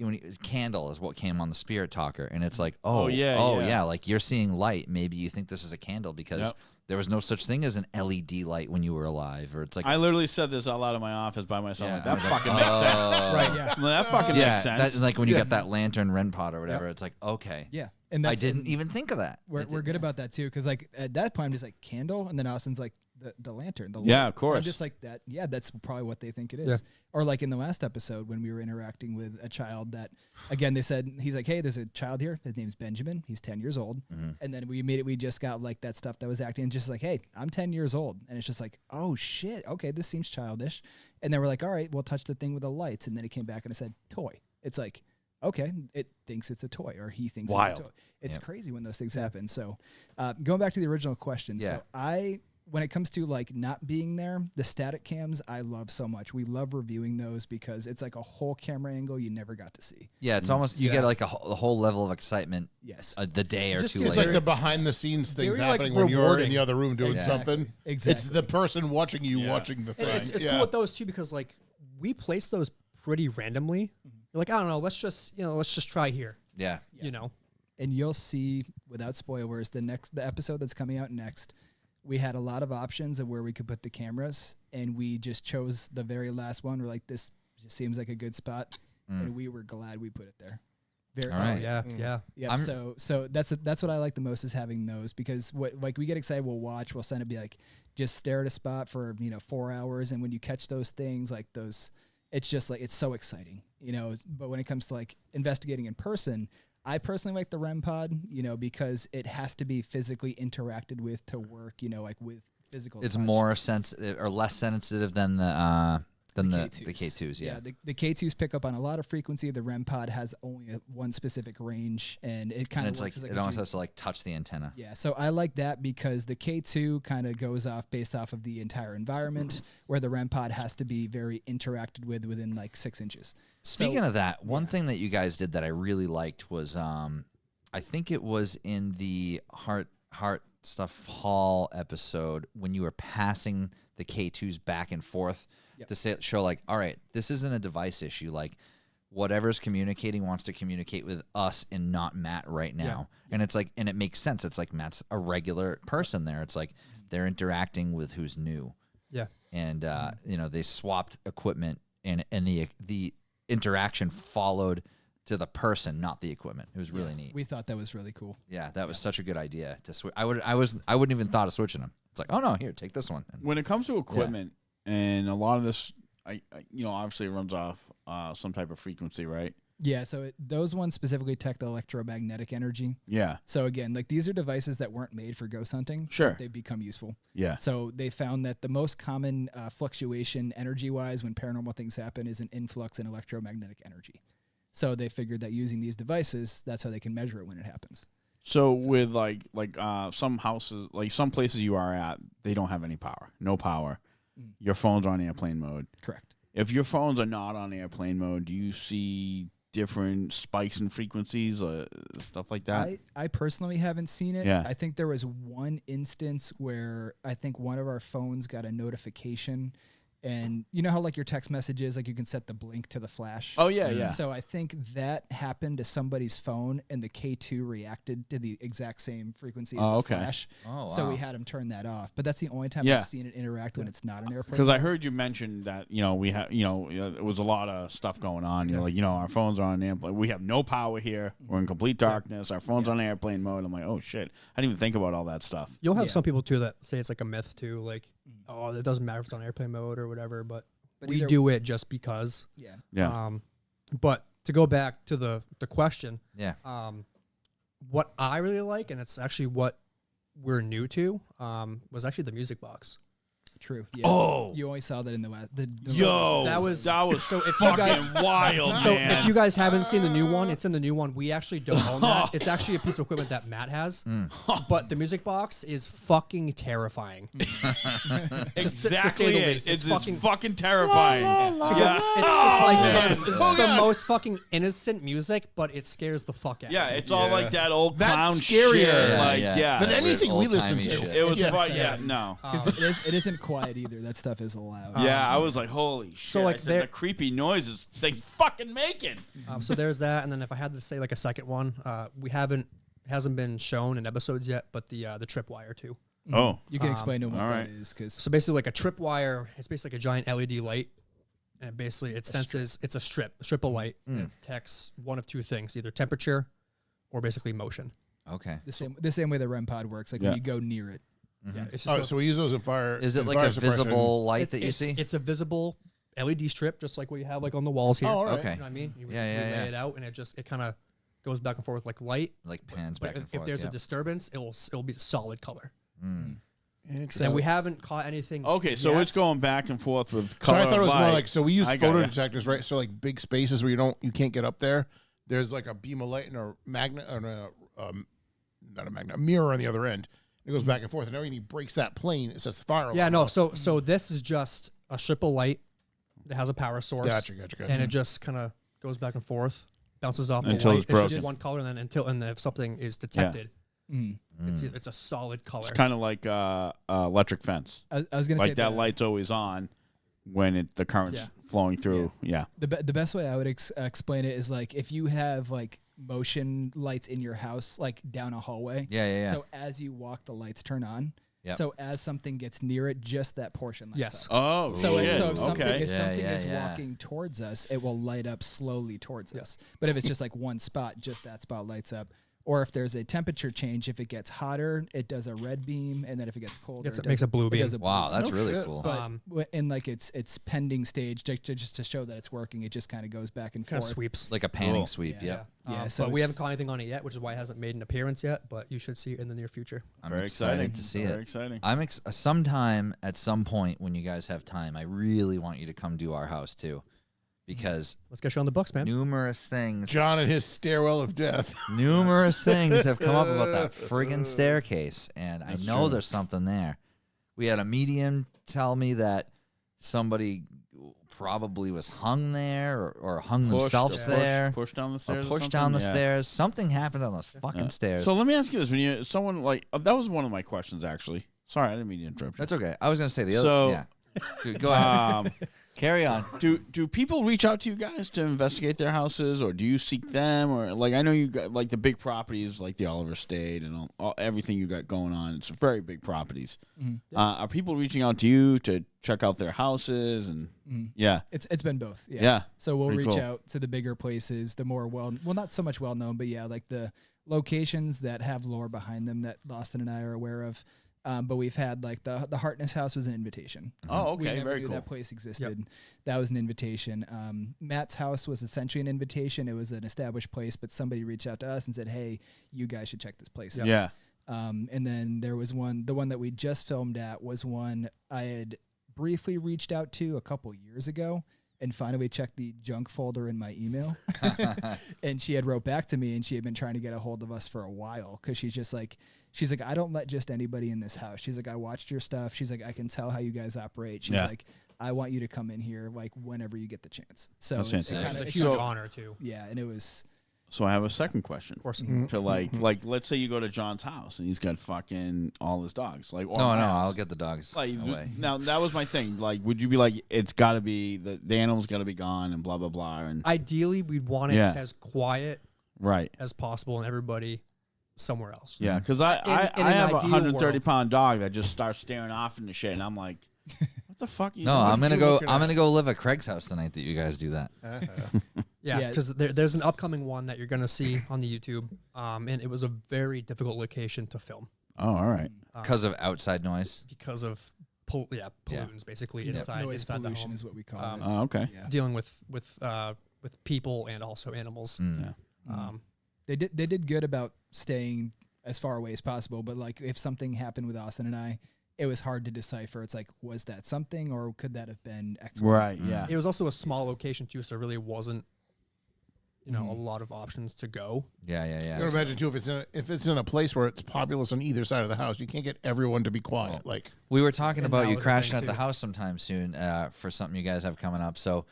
candle is what came on the Spirit Talker, and it's like, Oh, yeah, yeah. like you're seeing light. Maybe you think this is a candle because Yep. there was no such thing as an LED light when you were alive, or it's like I literally said this out loud in my office by myself. Yeah, Like, I that was like, fucking makes sense. oh. Right, yeah. Well, that fucking yeah, makes sense. that's like when you got that lantern Ren pot or whatever. It's like okay, Yeah. And I that's didn't even think of that. We're good about that too, because like at that point I'm just like candle, and then Austin's like the lantern. The Yeah, light. of course. I'm just like that. Yeah, that's probably what they think it is. Yeah. Or like in the last episode when we were interacting with a child that, again, they said, he's like, hey, there's a child here. His name's Benjamin. He's 10 years old. And then we just got like that stuff that was acting just like, hey, I'm 10 years old. And it's just like, oh shit. Okay, this seems childish. And then we're like, all right, we'll touch the thing with the lights. And then it came back and it said toy. It's like, okay, it thinks it's a toy, or he thinks Wild. it's a toy. It's Yep. crazy when those things happen. So going back to the original question. Yeah. So when it comes to like not being there, the static cams I love so much. We love reviewing those because it's like a whole camera angle you never got to see. Yeah, it's almost you get like a whole level of excitement Yes. the day or just two seems It's later. like the behind the scenes things Very, like, happening when you're in rewarding. the other room doing Exactly. something. Exactly. It's the person watching you watching the And thing. it's yeah. cool with those too because like we place those pretty randomly. You're like, I don't know, let's just try here. Yeah. You know. And you'll see, without spoilers, the episode that's coming out next, we had a lot of options of where we could put the cameras, and we just chose the very last one. We're like, this just seems like a good spot, and we were glad we put it there. Very All right. Yeah, yeah. Yeah. I'm- So that's what I like the most is having those, because like we get excited, we'll watch, we'll send it, be like, just stare at a spot for 4 hours, and when you catch those things like those, it's just like it's so exciting, But when it comes to like investigating in person, I personally like the REM pod, because it has to be physically interacted with to work, like with physical. It's touch. more sensitive or less sensitive than the K2s. Yeah. The K2s pick up on a lot of frequency. The REM pod has only one specific range, and it kind And of it's works like as it a almost G- has to like touch the antenna. Yeah, so I like that because the K2 kind of goes off based off of the entire environment, where the REM pod has to be very interacted with within like 6 inches. Speaking of that, one thing that you guys did that I really liked was I think it was in the Heart Stuff Hall episode when you were passing the K2s back and forth to show like, all right, this isn't a device issue. Like whatever's communicating wants to communicate with us and not Matt right now. And it's like, and it makes sense. It's like Matt's a regular person there. It's like they're interacting with who's new. Yeah. And they swapped equipment and the interaction followed to the person, not the equipment. It was really neat. We thought that was really cool. Yeah, that was such a good idea to switch. I wouldn't even thought of switching them. It's like, oh no, here, take this one. And When it comes to equipment, and a lot of this, I obviously it runs off some type of frequency, right? Yeah, so those ones specifically detect the electromagnetic energy. Yeah. So again, like these are devices that weren't made for ghost hunting. but Sure. They've become useful. Yeah. So they found that the most common fluctuation energy-wise when paranormal things happen is an influx in electromagnetic energy. So they figured that using these devices, that's how they can measure it when it happens. So with like some houses, like some places you are at, they don't have any power, no power. Your phone's on airplane mode. Correct. If your phones are not on airplane mode, do you see different spikes in frequencies, stuff like that? I personally haven't seen it. Yeah. I think there was one instance where I think one of our phones got a notification, and you know how like your text messages, like you can set the blink to the flash. Oh yeah, yeah. So I think that happened to somebody's phone, and the K2 reacted to the exact same frequency as Oh, the okay. flash. Oh, So we wow. had him turn that off. But that's the only time Yeah. I've seen it interact when it's not an airplane. Because I heard you mention that we have there was a lot of stuff going on. You're like our phones are on airplane. We have no power here. We're in complete darkness. Our phone's on airplane mode. I'm like, oh shit! I didn't even think about all that stuff. You'll have Yeah. some people too that say it's like a myth too, like, oh, it doesn't matter if it's on airplane mode or whatever, but we either- do it just because. Yeah. Yeah. But to go back to the question, yeah. what I really like, and it's actually what we're new to, was actually the music box. True. Yeah. Oh. You only saw that in the last. The Yo, That was- so if you guys- fucking wild, So man. if you guys haven't seen the new one, it's in the new one. We actually don't own that. It's actually a piece of equipment that Matt has. But the music box is fucking terrifying. exactly the it. least. It's It's fucking terrifying. Because it's just like man. it's the most fucking innocent music, but it scares the fuck out. Yeah, of me. it's all like that old That's clown scarier. shit. Yeah, Like yeah. Than Yeah, anything we listen old-timey to. shit. it was Yes. no. Because it isn't quiet either. That stuff is loud. Yeah, I was like, holy shit. So, like, I said, there- the creepy noises they fucking making. So there's that, and then if I had to say like a second one, hasn't been shown in episodes yet, but the tripwire too. Oh. You can explain to them what all that right. is, because So basically, like a tripwire, it's basically like a giant LED light, and basically it senses it's a strip of light. And it detects one of two things: either temperature or basically motion. Okay. the same way the REM pod works. Like Yeah. when you go near it, Yeah, it's just Oh, so we use those in fire. Is it in like fire a suppression. visible light that you see? It's a visible LED strip, just like what you have like on the walls here. Oh, all right. Okay. You know what I mean? You Yeah, lay yeah. it out, and it kind of goes back and forth like light. Like pans But back and if forth. there's yeah. a disturbance, it'll be a solid color. Interesting. And we haven't caught anything. Okay, so yet. it's going back and forth with So color. I thought it was of more light. like, so we use I got photo ya. detectors, right? So like big spaces where you can't get up there. There's like a beam of light and a magnet, or not a magnet, a mirror on the other end. It goes back and forth, and everything he breaks that plane, it says the fire alarm. Yeah, no. off. So this is just a strip of light that has a power source. Gotcha. And it just kind of goes back and forth, bounces off Until the it's light. broken. just one color, and then if something is detected, Mm. it's a solid color. It's kind of like electric fence. I was gonna say Like that the- light's always on when the current's Yeah. flowing through. Yeah. The best way I would explain it is like if you have like motion lights in your house, like down a hallway. Yeah. So as you walk, the lights turn on. Yep. So as something gets near it, just that portion lights Yes. up. Oh, So, shit. so if something, okay. if Yeah, something yeah, is yeah. walking towards us, it will light up slowly towards us. But if it's just like one spot, just that spot lights up. Or if there's a temperature change, if it gets hotter, it does a red beam, and then if it gets colder, It does makes a blue it beam. does a blue Wow, beam. that's No really shit. cool. But in like its pending stage, just to show that it's working, it just kind of goes back and Kind of forth. sweeps. Like a panning Cool. sweep. Yeah. Yeah. Yeah, so but we haven't it's- caught anything on it yet, which is why it hasn't made an appearance yet. But you should see it in the near future. I'm Very excited exciting to see Very it. exciting. I'm sometime at some point when you guys have time, I really want you to come do our house too, because Let's get you on the books, man. numerous things John and his stairwell of death. numerous things have come up about that friggin' staircase, and That's I know true. there's something there. We had a medium tell me that somebody probably was hung there or hung themselves there. Push down the Or stairs. pushed down the Yeah. stairs. Something happened on those fucking Yeah. stairs. So let me ask you this: when someone like that was one of my questions actually. Sorry, I didn't mean to interrupt you. That's okay. I was gonna say the other. So- Yeah. Dude, go ahead. Carry on. Do people reach out to you guys to investigate their houses, or do you seek them, or like I know you got like the big properties like the Oliver State and all everything you got going on. It's very big properties. Are people reaching out to you to check out their houses and yeah, It's been both. Yeah. Yeah. So we'll Pretty reach cool. out to the bigger places, the more well, not so much well known, but yeah, like the locations that have lore behind them that Austin and I are aware of. But we've had like the Hartness House was an invitation. Oh, We okay, never very knew cool. that place existed. That was an invitation. Matt's house was essentially an invitation. It was an established place, but somebody reached out to us and said, "Hey, you guys should check this place out." yeah. And then there was the one that we just filmed at was one I had briefly reached out to a couple years ago and finally checked the junk folder in my email. And she had wrote back to me and she had been trying to get a hold of us for a while because she's like, I don't let just anybody in this house. She's like, I watched your stuff. She's like, I can tell how you guys operate. She's Yeah. like, I want you to come in here like whenever you get the chance. So That's it's fantastic. kinda- It's a huge So- honor too. yeah, and it was So I have a second question. Of course. To like let's say you go to John's house and he's got fucking all his dogs. Like or No, my no, house. I'll get the dogs Like away. now that was my thing. Like, would you be like, it's got to be the animal's got to be gone and blah blah blah and Ideally, we'd want it Yeah. as quiet right? as possible and everybody somewhere else. Yeah, because I in an have a ideal 130-pound dog that just starts staring off into shit, and I'm like, what the fuck? Are you No, doing? I'm gonna you go. looking I'm at? gonna go live at Craig's house tonight. That you guys do that. Yeah, Yeah. because there's an upcoming one that you're going to see on the YouTube, and it was a very difficult location to film Oh, all right. Because of outside noise. because of pollutants basically inside noise inside the pollution home, is what we call Um, it. Oh, okay. Yeah. dealing with people and also animals. Mm. They did good about staying as far away as possible, but like if something happened with Austin and I, it was hard to decipher. It's like, was that something or could that have been X? Y, Right. Z? Yeah. It was also a small location too, so there really wasn't, a lot of options to go. Yeah, yeah, yeah. So imagine too if it's in a place where it's populous on either side of the house, you can't get everyone to be quiet. Like We were talking And about that you was a crashing thing, at the too. house sometime soon for something you guys have coming up. So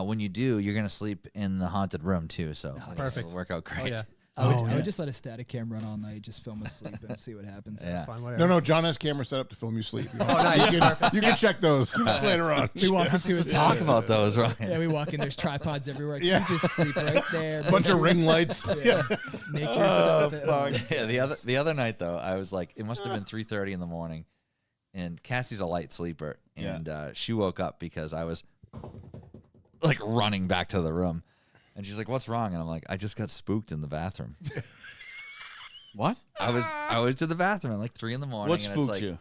when you do, you're gonna sleep in the haunted room too. So Perfect. It'll work out great. Oh yeah, I would just let a static cam run all night, just film us sleep and see what happens. Yeah. that's fine. Whatever. no, John has cameras set up to film you sleep. You, know? nice. you can check those later on. We walk into Let's his talk house. about those, right? Yeah, we walk in. There's tripods everywhere. Yeah. You just sleep right there. Bunch of ring lights. Yeah. Make yourself at home. Yeah, the other night though, I was like, it must have been 3:30 in the morning, and Cassie's a light sleeper, and she woke up because I was like running back to the room, and she's like, "What's wrong?" And I'm like, "I just got spooked in the bathroom." What? I was to the bathroom at like 3 in the morning. What and spooked it's like, you?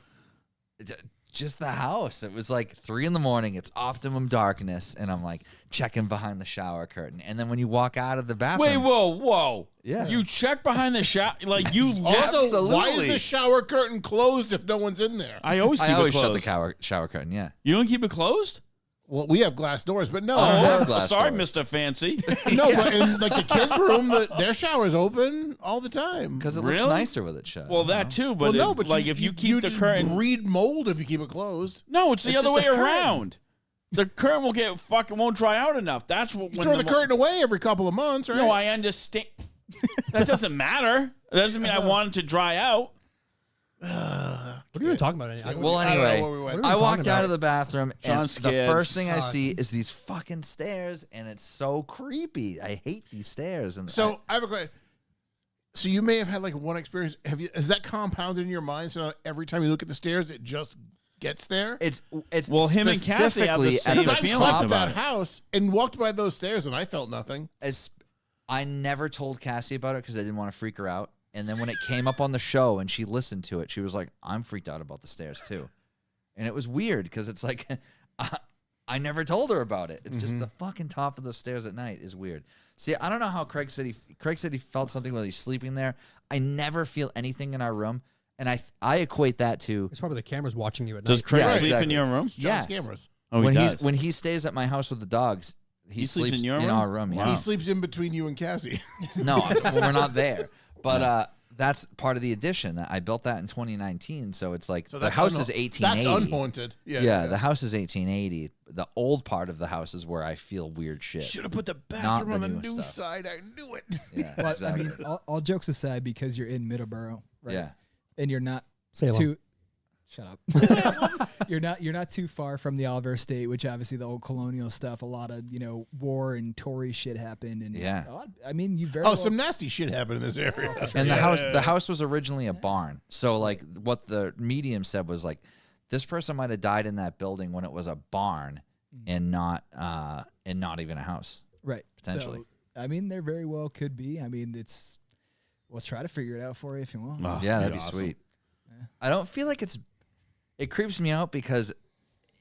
just the house. It was like 3 in the morning. It's optimum darkness, and I'm like checking behind the shower curtain. And then when you walk out of the bathroom, Wait, whoa. Yeah. You check behind the shower, like you left. Also, why is Absolutely. the shower curtain closed if no one's in there? I always keep I always it shut the closed. shower curtain. Yeah. You don't keep it closed? Well, we have glass doors, but no. I don't have glass sorry, doors. Mr. Fancy. No, but in like the kids' room, their shower's open all the time. Because it looks Really? nicer with it shut. Well, that too, but, well, no, but like if you keep the just curtain, breed mold if you keep it closed. no, it's the It's other just way a curtain. around. The curtain will get fucking won't dry out enough. That's what You when throw the curtain away every couple of months, right? No, I understand. That doesn't matter. That doesn't mean I want it to dry out. What are you even talking about? Well, I don't know anyway, where we went. What are I we walked talking out about? of the bathroom, and John's the scared. first thing I Fuck. see is these fucking stairs, and it's so creepy. I hate these stairs. And So I have a question. So you may have had like one experience. Is that compounded in your mind? So every time you look at the stairs, it just gets there. it's Well, him and Cassie have the specifically same at Because the I've feelings top. left about that it. house and walked by those stairs, and I felt nothing. As I never told Cassie about it because I didn't want to freak her out. And then when it came up on the show and she listened to it, she was like, "I'm freaked out about the stairs too." And it was weird because it's like I never told her about it. It's just the fucking top of the stairs at night is weird. See, I don't know how Craig said he felt something while he's sleeping there. I never feel anything in our room, and I equate that to It's probably the cameras watching you at Does night. Craig Yeah, sleep in exactly. your room? John's Yeah. cameras. Oh, when he he's does. when he stays at my house with the dogs. He sleeps in your in room? our room. Yeah. Wow. He sleeps in between you and Cassie. No, well, we're not there. But that's part of the addition. I built that in 2019, so it's like the house is 1880. That's unhaunted. Yeah, the house is 1880. The old part of the house is where I feel weird shit. Should have put the Not bathroom the on the newest new stuff. side. I knew it. Yeah, Well, exactly. I mean, all jokes aside, because you're in Middleborough, right? Yeah. And you're not Salem. too. Shut up. you're not too far from the Oliver Estate, which obviously the old colonial stuff. A lot of war and Tory shit happened, and Yeah. I mean, you very Oh, well, some nasty shit happened in this area. And the house was originally a barn. So like what the medium said was like this person might have died in that building when it was a barn and not even a house. right potentially. So, I mean, there very well could be. I mean, we'll try to figure it out for you if you want. Oh, Yeah, that'd be awesome. sweet. I don't feel like it creeps me out because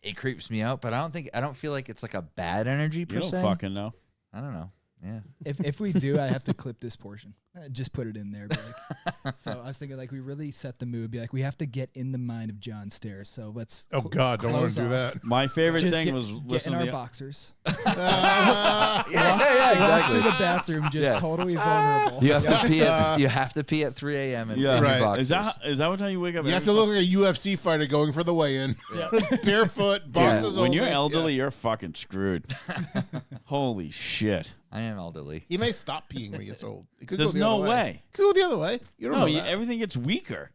it creeps me out, but I don't feel like it's like a bad energy per You don't se. fucking know. I don't know. Yeah. If we do, I have to clip this portion. Just put it in there. Be like, so I was thinking, like, we really set the mood. Be like, we have to get in the mind of John Stairs. So let's. Oh God, don't want close to do off. that. My favorite Just thing was get in listening our to boxers. Yeah, Walk to the bathroom, just Yeah. totally vulnerable. You have to pee at 3 a.m. in yeah, your Right. boxers. Is that what time you wake up? You have every to look like a UFC fighter going for the weigh-in. Barefoot, boxes When only. you're elderly, Yeah. you're fucking screwed. Holy shit! I am elderly. He may stop peeing when he gets old. It could There's go the no other way. Could go the other way. You don't No, know that. everything gets weaker.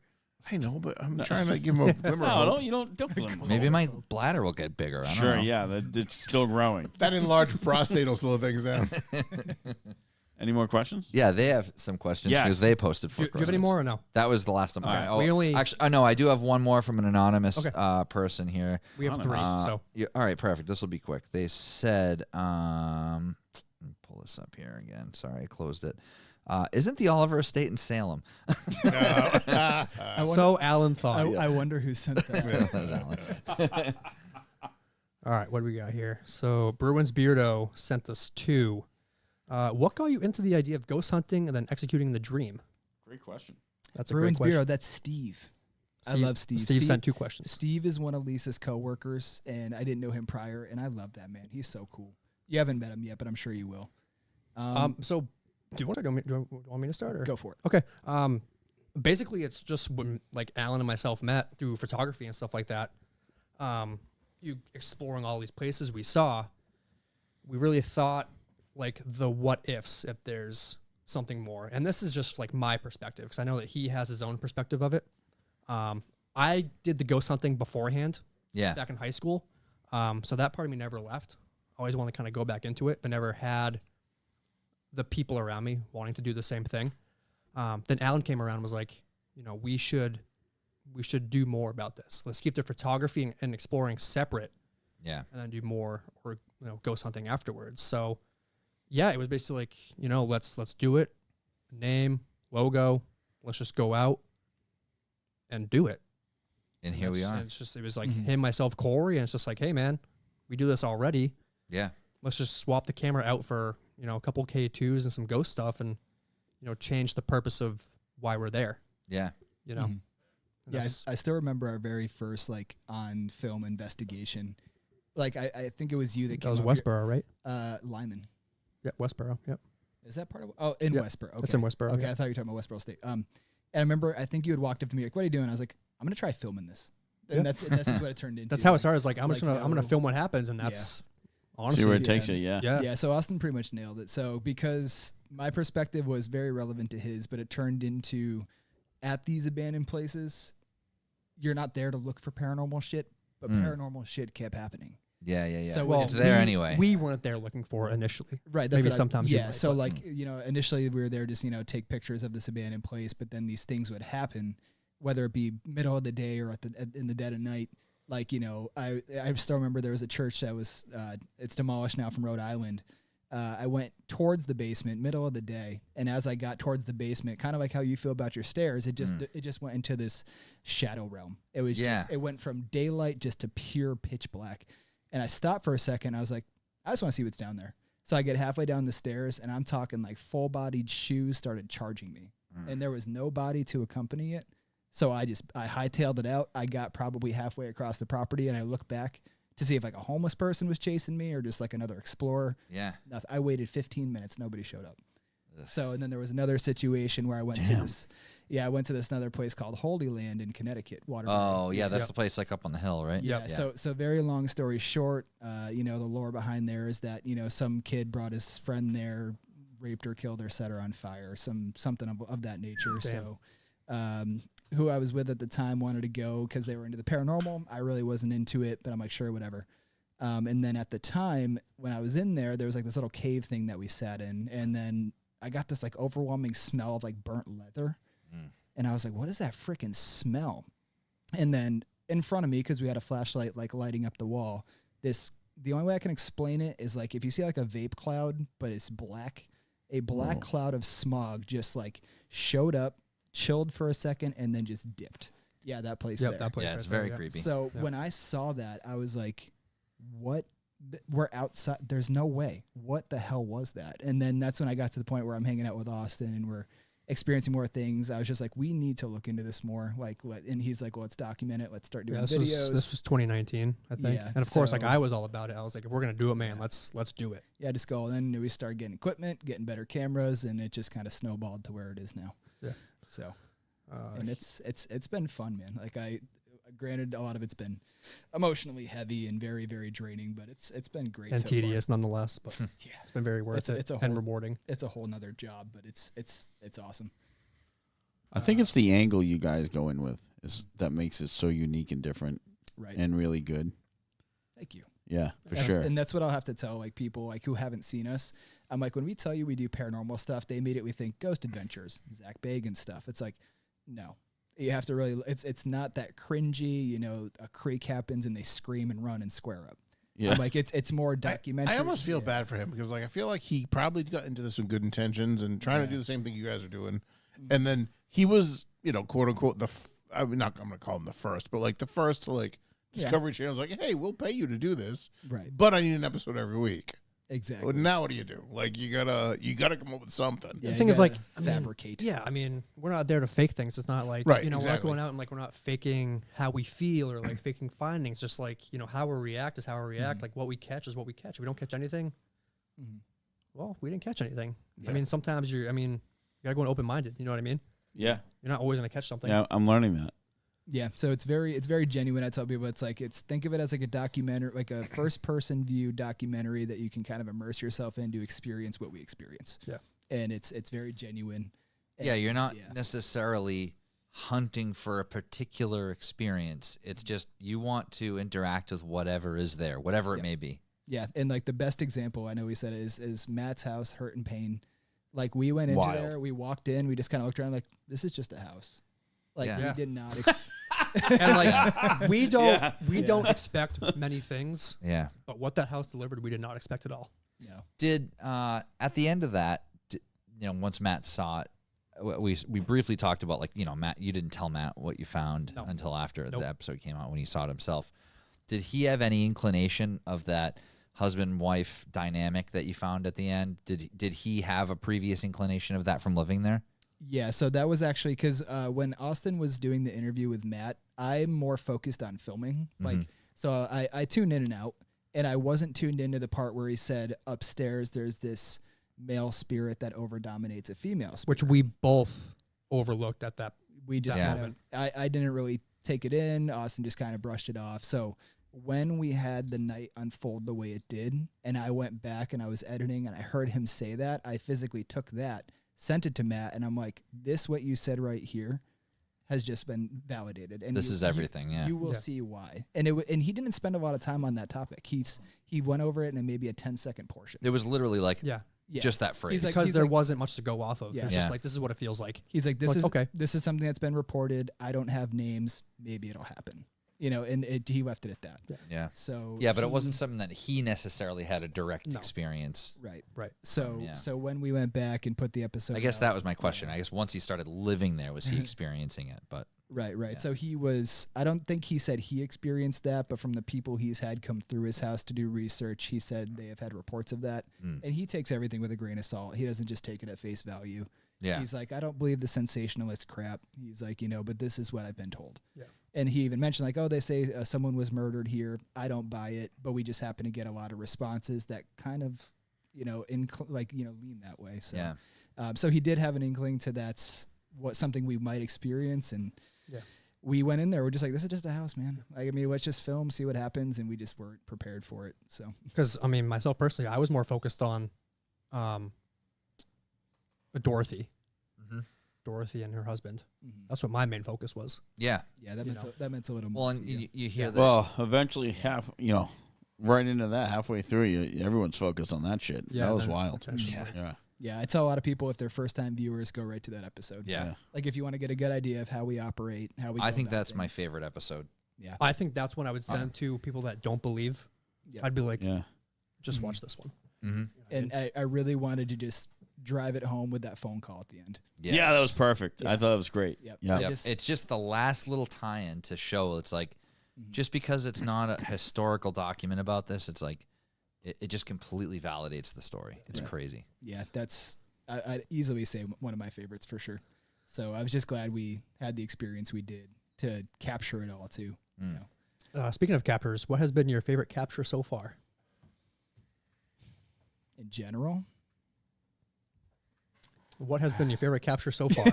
I know, but I'm trying to give him a glimmer of No, hope. don't you don't. Maybe Maybe my bladder will get bigger. I don't Sure, know. yeah, it's still growing. That enlarged prostate will slow things down. Any more questions? Yeah, they have some questions Yes. because they posted Do foot you have any more or no? That was the last of mine. right. Oh, We only- actually, I know I do have one more from an anonymous Okay. person here. We have three. So Yeah, all right, perfect. This will be quick. They said, let me pull this up here again. Sorry, I closed it. Isn't the Oliver Estate in Salem? I wonder, so Alan thought. I wonder who sent that. That was Alan. All right, what do we got here? So Bruins Beardo sent us two. What got you into the idea of ghost hunting and then executing the dream? Great question. That's a Bruins great question. Bureau. That's Steve. I love Steve. Steve sent two questions. Steve is one of Lisa's coworkers, and I didn't know him prior, and I love that man. He's so cool. You haven't met him yet, but I'm sure you will. So do you want me to start? Or? Go for it. Okay. Basically, it's just when like Alan and myself met through photography and stuff like that. You exploring all these places we saw, we really thought like the what ifs if there's something more. And this is just like my perspective because I know that he has his own perspective of it. I did the ghost hunting beforehand Yeah. back in high school, so that part of me never left. Always wanted to kind of go back into it, but never had the people around me wanting to do the same thing. Then Alan came around and was like, we should do more about this. Let's keep the photography and exploring separate, Yeah. and then do more or ghost hunting afterwards. So yeah, it was basically like let's do it, name, logo, let's just go out and do it. And here we It's- are. and It's just, it was like Mhm. him, myself, Corey, and it's just like, hey man, we do this already. Yeah. Let's just swap the camera out for, you know, a couple K2s and some ghost stuff, and, you know, change the purpose of why we're there, Yeah. you know? Mhm. And Yeah, that's- I still remember our very first like on film investigation. Like I think it was you that that came was up here- Westboro, right? Lyman. Yeah, Westboro. Yep. Is that part of? Oh, in Yep. Westboro. Okay. That's in Westboro. Okay, yeah. I thought you were talking about Westboro State. And I remember I think you had walked up to me like, "What are you doing?" I was like, "I'm gonna try filming this." And Yeah. that's just what it turned into. That's how it Like, started. It's like, I'm like, gonna no- film what happens, and that's honestly, See where it yeah. takes you. Yeah. yeah. Yeah, so Austin pretty much nailed it. So because my perspective was very relevant to his, but it turned into at these abandoned places, you're not there to look for paranormal shit, but paranormal shit kept happening. Yeah. Yeah. Yeah. So Well, it's there we- anyway. We weren't there looking for it initially. Right. That's Maybe what I- sometimes you yeah. might, So but- like, you know, initially we were there just, you know, take pictures of this abandoned place, but then these things would happen, whether it be middle of the day or in the dead of night. Like, you know, I still remember there was a church that was, it's demolished now from Rhode Island. I went towards the basement, middle of the day, and as I got towards the basement, kind of like how you feel about your stairs, it just went into this shadow realm. It was just, it went from daylight just to pure pitch black. And I stopped for a second. I was like, I just want to see what's down there. So I get halfway down the stairs, and I'm talking like full-bodied shoes started charging me, and there was nobody to accompany it. So I hightailed it out. I got probably halfway across the property, and I looked back to see if like a homeless person was chasing me or just like another explorer. Yeah. Nothing. I waited 15 minutes. Nobody showed up. Ugh. So, and then there was another situation where I went to this. Yeah, I went to this another place called Holy Land in Connecticut. Waterbury. Oh, yeah. That's Yep. the place like up on the hill, right? Yeah. Yep. So very long story short, you know, the lore behind there is that, you know, some kid brought his friend there, raped her, killed her, set her on fire, something of that nature. Damn. So, who I was with at the time wanted to go because they were into the paranormal. I really wasn't into it, but I'm like, sure, whatever. And then at the time when I was in there, there was like this little cave thing that we sat in, and then I got this like overwhelming smell of like burnt leather. And I was like, what is that freaking smell? And then in front of me, because we had a flashlight like lighting up the wall, the only way I can explain it is like if you see like a vape cloud, but it's black, a black cloud of smog just like showed up, chilled for a second, and then just dipped. Yeah, that place Yep, there. that place. Yeah, it's right there, very yeah. creepy. So Yeah. when I saw that, I was like, what? We're outside. There's no way. What the hell was that? And then that's when I got to the point where I'm hanging out with Austin and we're experiencing more things. I was just like, we need to look into this more. Like, what? And he's like, well, let's document it. Let's start doing Yeah, videos. this was 2019, I think. Yeah, And of course, like so- I was all about it. I was like, if we're gonna do it, man, let's do it. Yeah, just go. And then we started getting equipment, getting better cameras, and it just kind of snowballed to where it is now. Yeah. So, and it's been fun, man. Like granted, a lot of it's been emotionally heavy and very, very draining, but it's been great and so tedious nonetheless, but far. Yeah, it's been very worth it it's a and whole- rewarding. it's a whole nother job, but it's awesome. I think it's the angle you guys go in with is that makes it so unique and different Right. and really good. Thank you. Yeah, for That's- sure. And that's what I'll have to tell like people like who haven't seen us. I'm like, when we tell you we do paranormal stuff, they immediately think Ghost Adventures, Zach Bagan stuff. It's like, no. You have to really it's not that cringy, you know, a creek happens and they scream and run and square up. Yeah. I'm like it's more documentary. I almost feel Yeah. bad for him because like I feel like he probably got into this with good intentions and trying to do the same thing you guys are doing, and then he was, you know, quote unquote I'm not I'm gonna call him the first, but like the first to like Yeah. Discovery Channel's like, hey, we'll pay you to do this, Right. but I need an episode every week. Exactly. Well, now what do you do? Like you gotta come up with something. Yeah, The you thing is, like, gotta I mean, fabricate. Yeah, I mean, we're not there to fake things. It's not like, Right, you know, we're exactly. not going out and like we're not faking how we feel or like faking findings. Just like, you know, how we react is how we react. Like what we catch is what we catch. If we don't catch anything, Mhm. well, we didn't catch anything. Yeah. I mean, sometimes you gotta go in open minded. You know what I mean? Yeah. You're not always gonna catch something. Yeah, I'm learning that. Yeah, so it's very genuine. I tell people think of it as like a documentary, like a first person view documentary that you can kind of immerse yourself in to experience what we experience. Yeah. And it's very genuine. And Yeah, you're not yeah. necessarily hunting for a particular experience. It's just you want to interact with whatever is there, whatever it Yep. may be. Yeah, and like the best example I know we said is Matt's house, Hurt and Pain. Like we went into Wild. there, we walked in, we just kind of looked around like this is just a house. Like Yeah. we Yeah. did not. And like we don't Yeah. don't expect many things, Yeah. but what that house delivered, we did not expect at all. No. Did at the end of that, you know, once Matt saw it, we briefly talked about, like, you know, Matt, you didn't tell Matt what you found No. until after Nope. the episode came out when he saw it himself. Did he have any inclination of that husband wife dynamic that you found at the end? Did he have a previous inclination of that from living there? Yeah, so that was actually because when Austin was doing the interview with Matt, I'm more focused on filming. Like, so I tuned in and out, and I wasn't tuned into the part where he said upstairs there's this male spirit that overdominates a female spirit. Which we both overlooked at that. We just Yeah. kind of, I didn't really take it in. Austin just kind of brushed it off. So when we had the night unfold the way it did, and I went back and I was editing and I heard him say that, I physically took that, sent it to Matt, and I'm like, this, what you said right here, has just been validated. And This is everything, yeah. You will Yeah. see why. And and he didn't spend a lot of time on that topic. He went over it in maybe a 10-second portion. It was literally like Yeah. Yeah. just that phrase. He's like- Because there wasn't much to go off of. Yeah. It's Yeah. just like, this is what it feels like. He's like, this Like, is okay. this is something that's been reported. I don't have names. Maybe it'll happen. You know, and he left it at that. yeah. So Yeah, but it he- wasn't something that he necessarily had a direct No. experience. right. Right. So Yeah. so when we went back and put the episode, I guess out- that was my question. I guess once he started living there, was he experiencing it? But right. Yeah. So he was. I don't think he said he experienced that, but from the people he's had come through his house to do research, he said they have had reports of that, and he takes everything with a grain of salt. He doesn't just take it at face value. yeah, He's like, I don't believe the sensationalist crap. He's like, you know, but this is what I've been told. Yeah. And he even mentioned like, oh, they say someone was murdered here. I don't buy it, but we just happen to get a lot of responses that kind of, you know, lean that way. So, yeah. so he did have an inkling to that's what something we might experience, and Yeah. we went in there. We're just like, this is just a house, man. Like, I mean, let's just film, see what happens, and we just weren't prepared for it. So Because, I mean, myself personally, I was more focused on Dorothy. Mhm. Dorothy and her husband. That's what my main focus was. Yeah. yeah, that You meant know. that meant a little Well, more. and to me. you hear that. Well, eventually, right into that, halfway through, everyone's focused on that shit. Yeah, that was then wild. it's just like- Yeah. Yeah, I tell a lot of people if they're first time viewers, go right to that episode. yeah. Like if you want to get a good idea of how we operate, how we. I go think about that's my things. favorite episode. Yeah. I think that's when I would send to people that don't believe. Yeah. I'd be like, Yeah. just Mhm. watch this one. Mm-hmm. And I really wanted to just drive it home with that phone call at the end. Yeah, that was perfect. Yeah. I thought it was great. Yep. Yeah. I Yep. just- It's just the last little tie-in to show. It's like, just because it's not a historical document about this, it's like, it just completely validates the story. It's crazy. yeah, that's I'd easily say one of my favorites for sure. So I was just glad we had the experience we did to capture it all too. You know, Speaking of captures, what has been your favorite capture so far? in general. What has been your favorite capture so far?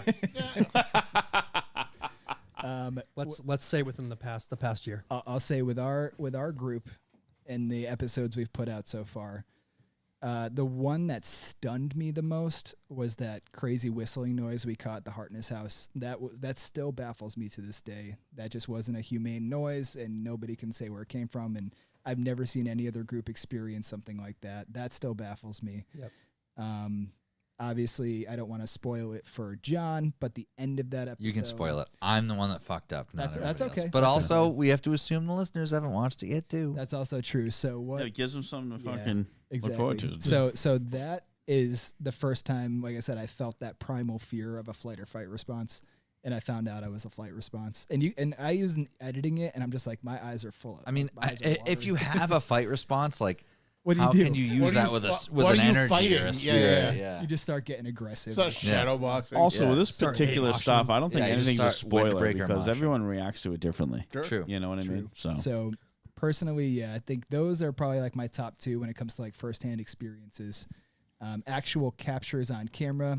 Let's say within the past year. I'll say with our group and the episodes we've put out so far, the one that stunned me the most was that crazy whistling noise we caught at the Hartness house. That still baffles me to this day. That just wasn't a humane noise, and nobody can say where it came from. And I've never seen any other group experience something like that. That still baffles me. Yep. Obviously, I don't want to spoil it for John, but the end of that episode. You can spoil it. I'm the one that fucked up. Not That's everybody okay. else. But That's also, we have to assume the listeners haven't watched it yet, too. That's also true. So what? Yeah, it gives them something to Yeah, fucking exactly. look forward to. So that is the first time, like I said, I felt that primal fear of a flight or fight response, and I found out I was a flight response. And I was editing it, and I'm just like, my eyes are full. I mean, my eyes are if you watering. have a fight response, like, What do you how do? can you use What are that you with fi- with what an are you energy or fighting? a Yeah, spirit? yeah. You just start getting aggressive. It's not shadow boxing. Also, Yeah. with this Start particular hate stuff, moshing. I don't think Yeah, you just anything's a start spoiler windbreaker because moshing. everyone reacts to it differently. Sure. True. You know what I mean? So personally, yeah, I think those are probably like my top two when it comes to like firsthand experiences. Actual captures on camera,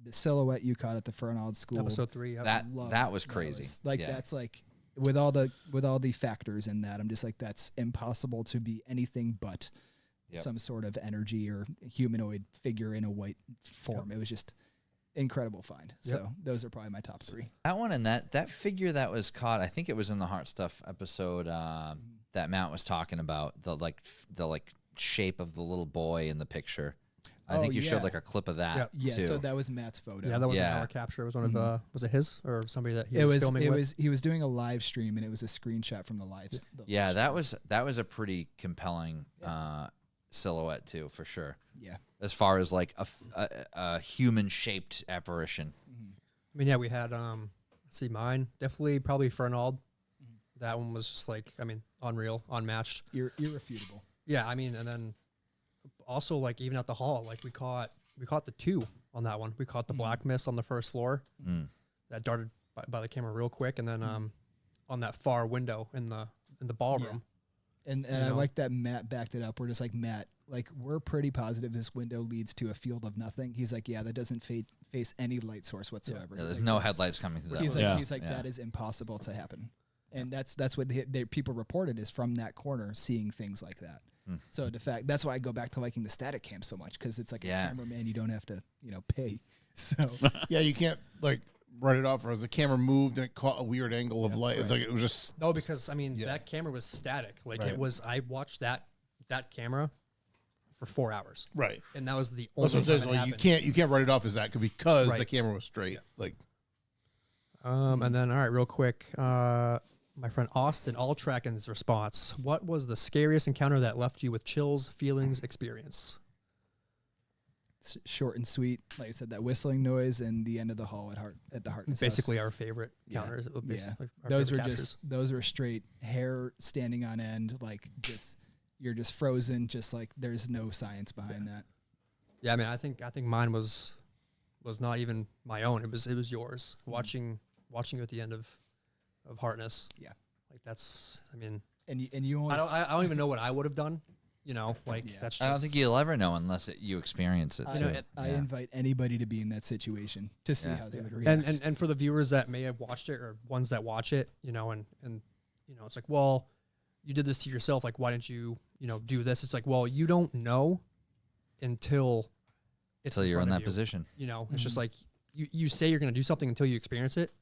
the silhouette you caught at the Fernald School. Episode 3. Yep. That was crazy. That's like with all the factors in that, I'm just like, that's impossible to be anything but some sort of energy or humanoid figure in a white form. It was just incredible find. Yep. So those are probably my top three. That one and that figure that was caught, I think it was in the Heart Stuff episode that Matt was talking about, the shape of the little boy in the picture. I think you showed yeah. like a clip of that Yep. Yeah, too. so that was Matt's photo. Yeah, that wasn't Yeah. our capture. It was one of the. Was it his or somebody that he it was, was filming it with? was he was doing a live stream and it was a screenshot from the live. Yeah, that was a pretty compelling silhouette too, for sure. Yeah. as far as like a human shaped apparition. I mean, yeah, we had let's see, mine definitely probably Fernald. That one was just like, I mean, unreal, unmatched. Irrefutable. Yeah, I mean, and then also like even at the hall, like we caught the 2 on that one. We caught the black mist on the first floor that darted by the camera real quick, and then on that far window in the ballroom. And I like that Matt backed it up. We're just like, Matt, like we're pretty positive this window leads to a field of nothing. He's like, yeah, that doesn't face any light source whatsoever. Yeah, He's there's like, no headlights coming through that. He's window. like, he's like, that is impossible to happen. And that's what people reported is from that corner seeing things like that. So the fact that's why I go back to liking the static cam so much, because it's like a cameraman you don't have to pay. So Yeah, you can't like write it off as the camera moved and it caught a weird angle of light. right. Like it was just No, because I mean that camera was static. Like Right. it was. I watched that camera for 4 hours, right. and that was the That's only what I'm time saying. it Like, happened. you can't write it off as that because the Right. camera was straight. Like And then all right, real quick, my friend Austin Alltracken's response: what was the scariest encounter that left you with chills, feelings, experience? short and sweet, like I said, that whistling noise and the end of the hall at the Harkness House. Basically, our favorite Yeah. counters. Yeah. Our Those were favorite just captures. those were straight hair standing on end, like just you're just frozen, just like there's no science behind that. Yeah, I mean, I think mine was not even my own. It was yours. Watching you at the end of Harkness. Yeah. Like that's. I mean, And you only I don't even know what I would have done. Like Yeah. that's. Just, I don't think you'll ever know unless you experience it. I, too. I Yeah. invite anybody to be in that situation to see Yeah. how they would react. and for the viewers that may have watched it or ones that watch it, and it's like, well, you did this to yourself. Like, why didn't you, do this? It's like, well, you don't know until it's Until you're in front of that you. position. It's just like you say you're going to do something until you experience it.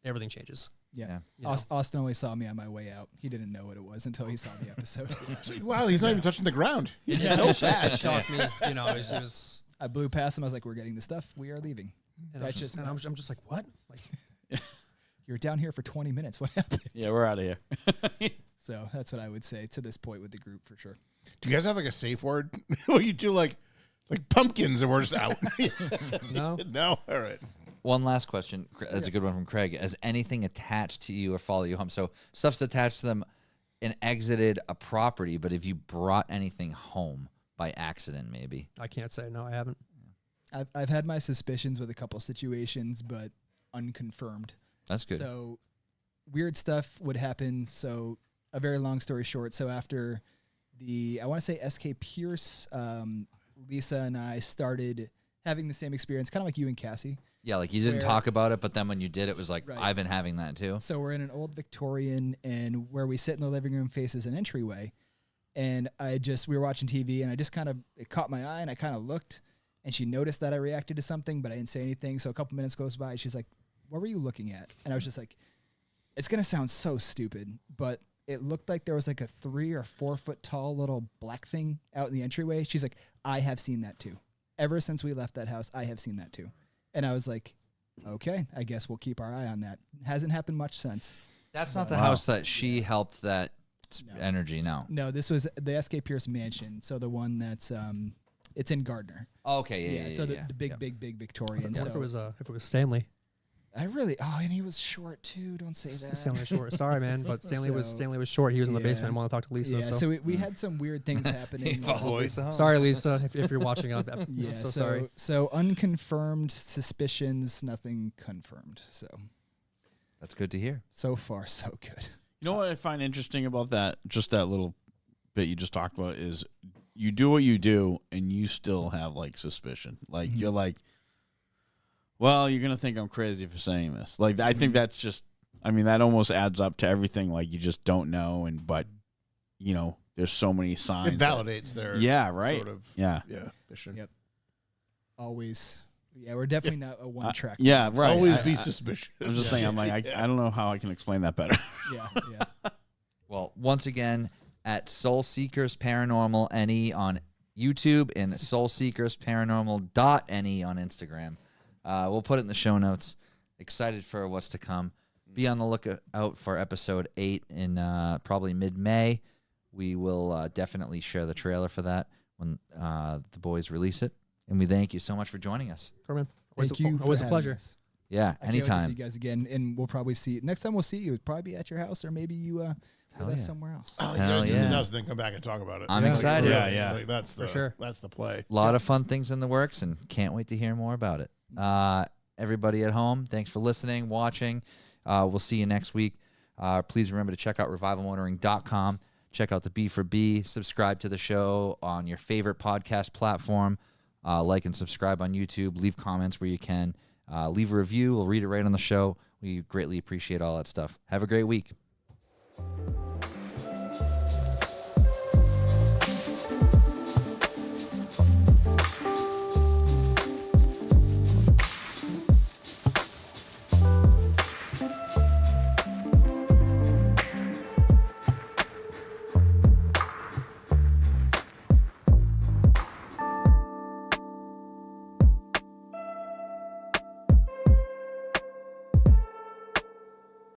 Everything changes. yeah. You know? Austin only saw me on my way out. He didn't know what it was until he saw the episode. it's like, wow, he's not even touching the ground. He's Yeah, so it fast. shocked me. It was I blew past him. I was like, "We're getting the stuff. We are leaving." and That's just I'm just like, what? Like, You're down here for 20 minutes. What happened? Yeah, we're out of here. So that's what I would say to this point with the group for sure. Do you guys have like a safe word? Well, you do like pumpkins and we're just out. no. No? All right. One last question. That's a good one from Craig. Has anything attached to you or follow you home? So stuff's attached to them and exited a property, but have you brought anything home by accident, maybe? I can't say no. I haven't. I've had my suspicions with a couple situations, but unconfirmed. That's good. So weird stuff would happen. So a very long story short. So after I want to say SK Pierce, Lisa and I started having the same experience, kind of like you and Cassie. Yeah, like you didn't where- talk about it, but then when you did, it was like, Right. I've been having that too. So we're in an old Victorian, and where we sit in the living room faces an entryway. And we were watching TV, and it caught my eye, and I kind of looked, and she noticed that I reacted to something, but I didn't say anything. So a couple minutes goes by, she's like, "What were you looking at?" And I was just like, it's going to sound so stupid, but it looked like there was like a 3 or 4 foot tall little black thing out in the entryway. She's like, "I have seen that too. Ever since we left that house, I have seen that too." And I was like, okay, I guess we'll keep our eye on that. Hasn't happened much since. That's not the Wow. house that she helped that No. energy, no. No, this was the SK Pierce mansion. So the one that's it's in Gardner. Okay, yeah. So the big Victorian. I wonder So if it was Stanley. and he was short too. Don't say that. Stanley was short. Sorry, man, but Stanley was short. He was in the Yeah. basement and wanted to talk to Lisa. Yeah, so. so we had some weird things happening. Sorry, Lisa, if you're watching. I'm Yeah, so sorry. So unconfirmed suspicions, nothing confirmed. That's good to hear. So far, so good. You know what I find interesting about that, just that little bit you just talked about, is you do what you do and you still have like suspicion. Like you're like, well, you're going to think I'm crazy for saying this. Like, I think that's just, I mean, that almost adds up to everything. Like, you just don't know. But, there's so many signs. It validates their right. sort of Yeah. mission. Yep. Always. Yeah, we're definitely not a one track. Yeah, right. Always I- be I- suspicious. I'm just saying, I'm like, I don't know how I can explain that better. Yeah. Well, once again, at Soulseekers Paranormal NE on YouTube and soulseekersparanormal.ne on Instagram. We'll put it in the show notes. Excited for what's to come. Be on the lookout for episode 8 in probably mid-May. We will definitely share the trailer for that when the boys release it. And we thank you so much for joining us. Carmen, Thank you. for always a having pleasure. us. Yeah, I can't wait to see anytime. you guys again, and we'll probably see. Next time we'll see you, it'll probably be at your house, or maybe you with Hell us yeah. somewhere else. Oh, you Hell gotta do this yeah. house, then come back and talk about it. I'm Yeah. excited. Yeah, yeah. Like, that's the sure. That's the play. A lot of fun things in the works, and can't wait to hear more about it. Everybody at home, thanks for listening, watching. We'll see you next week. Please remember to check out revivalmotoring.com. Check out the B for B. Subscribe to the show on your favorite podcast platform. Like and subscribe on YouTube. Leave comments where you can. Leave a review. We'll read it right on the show. We greatly appreciate all that stuff. Have a great week.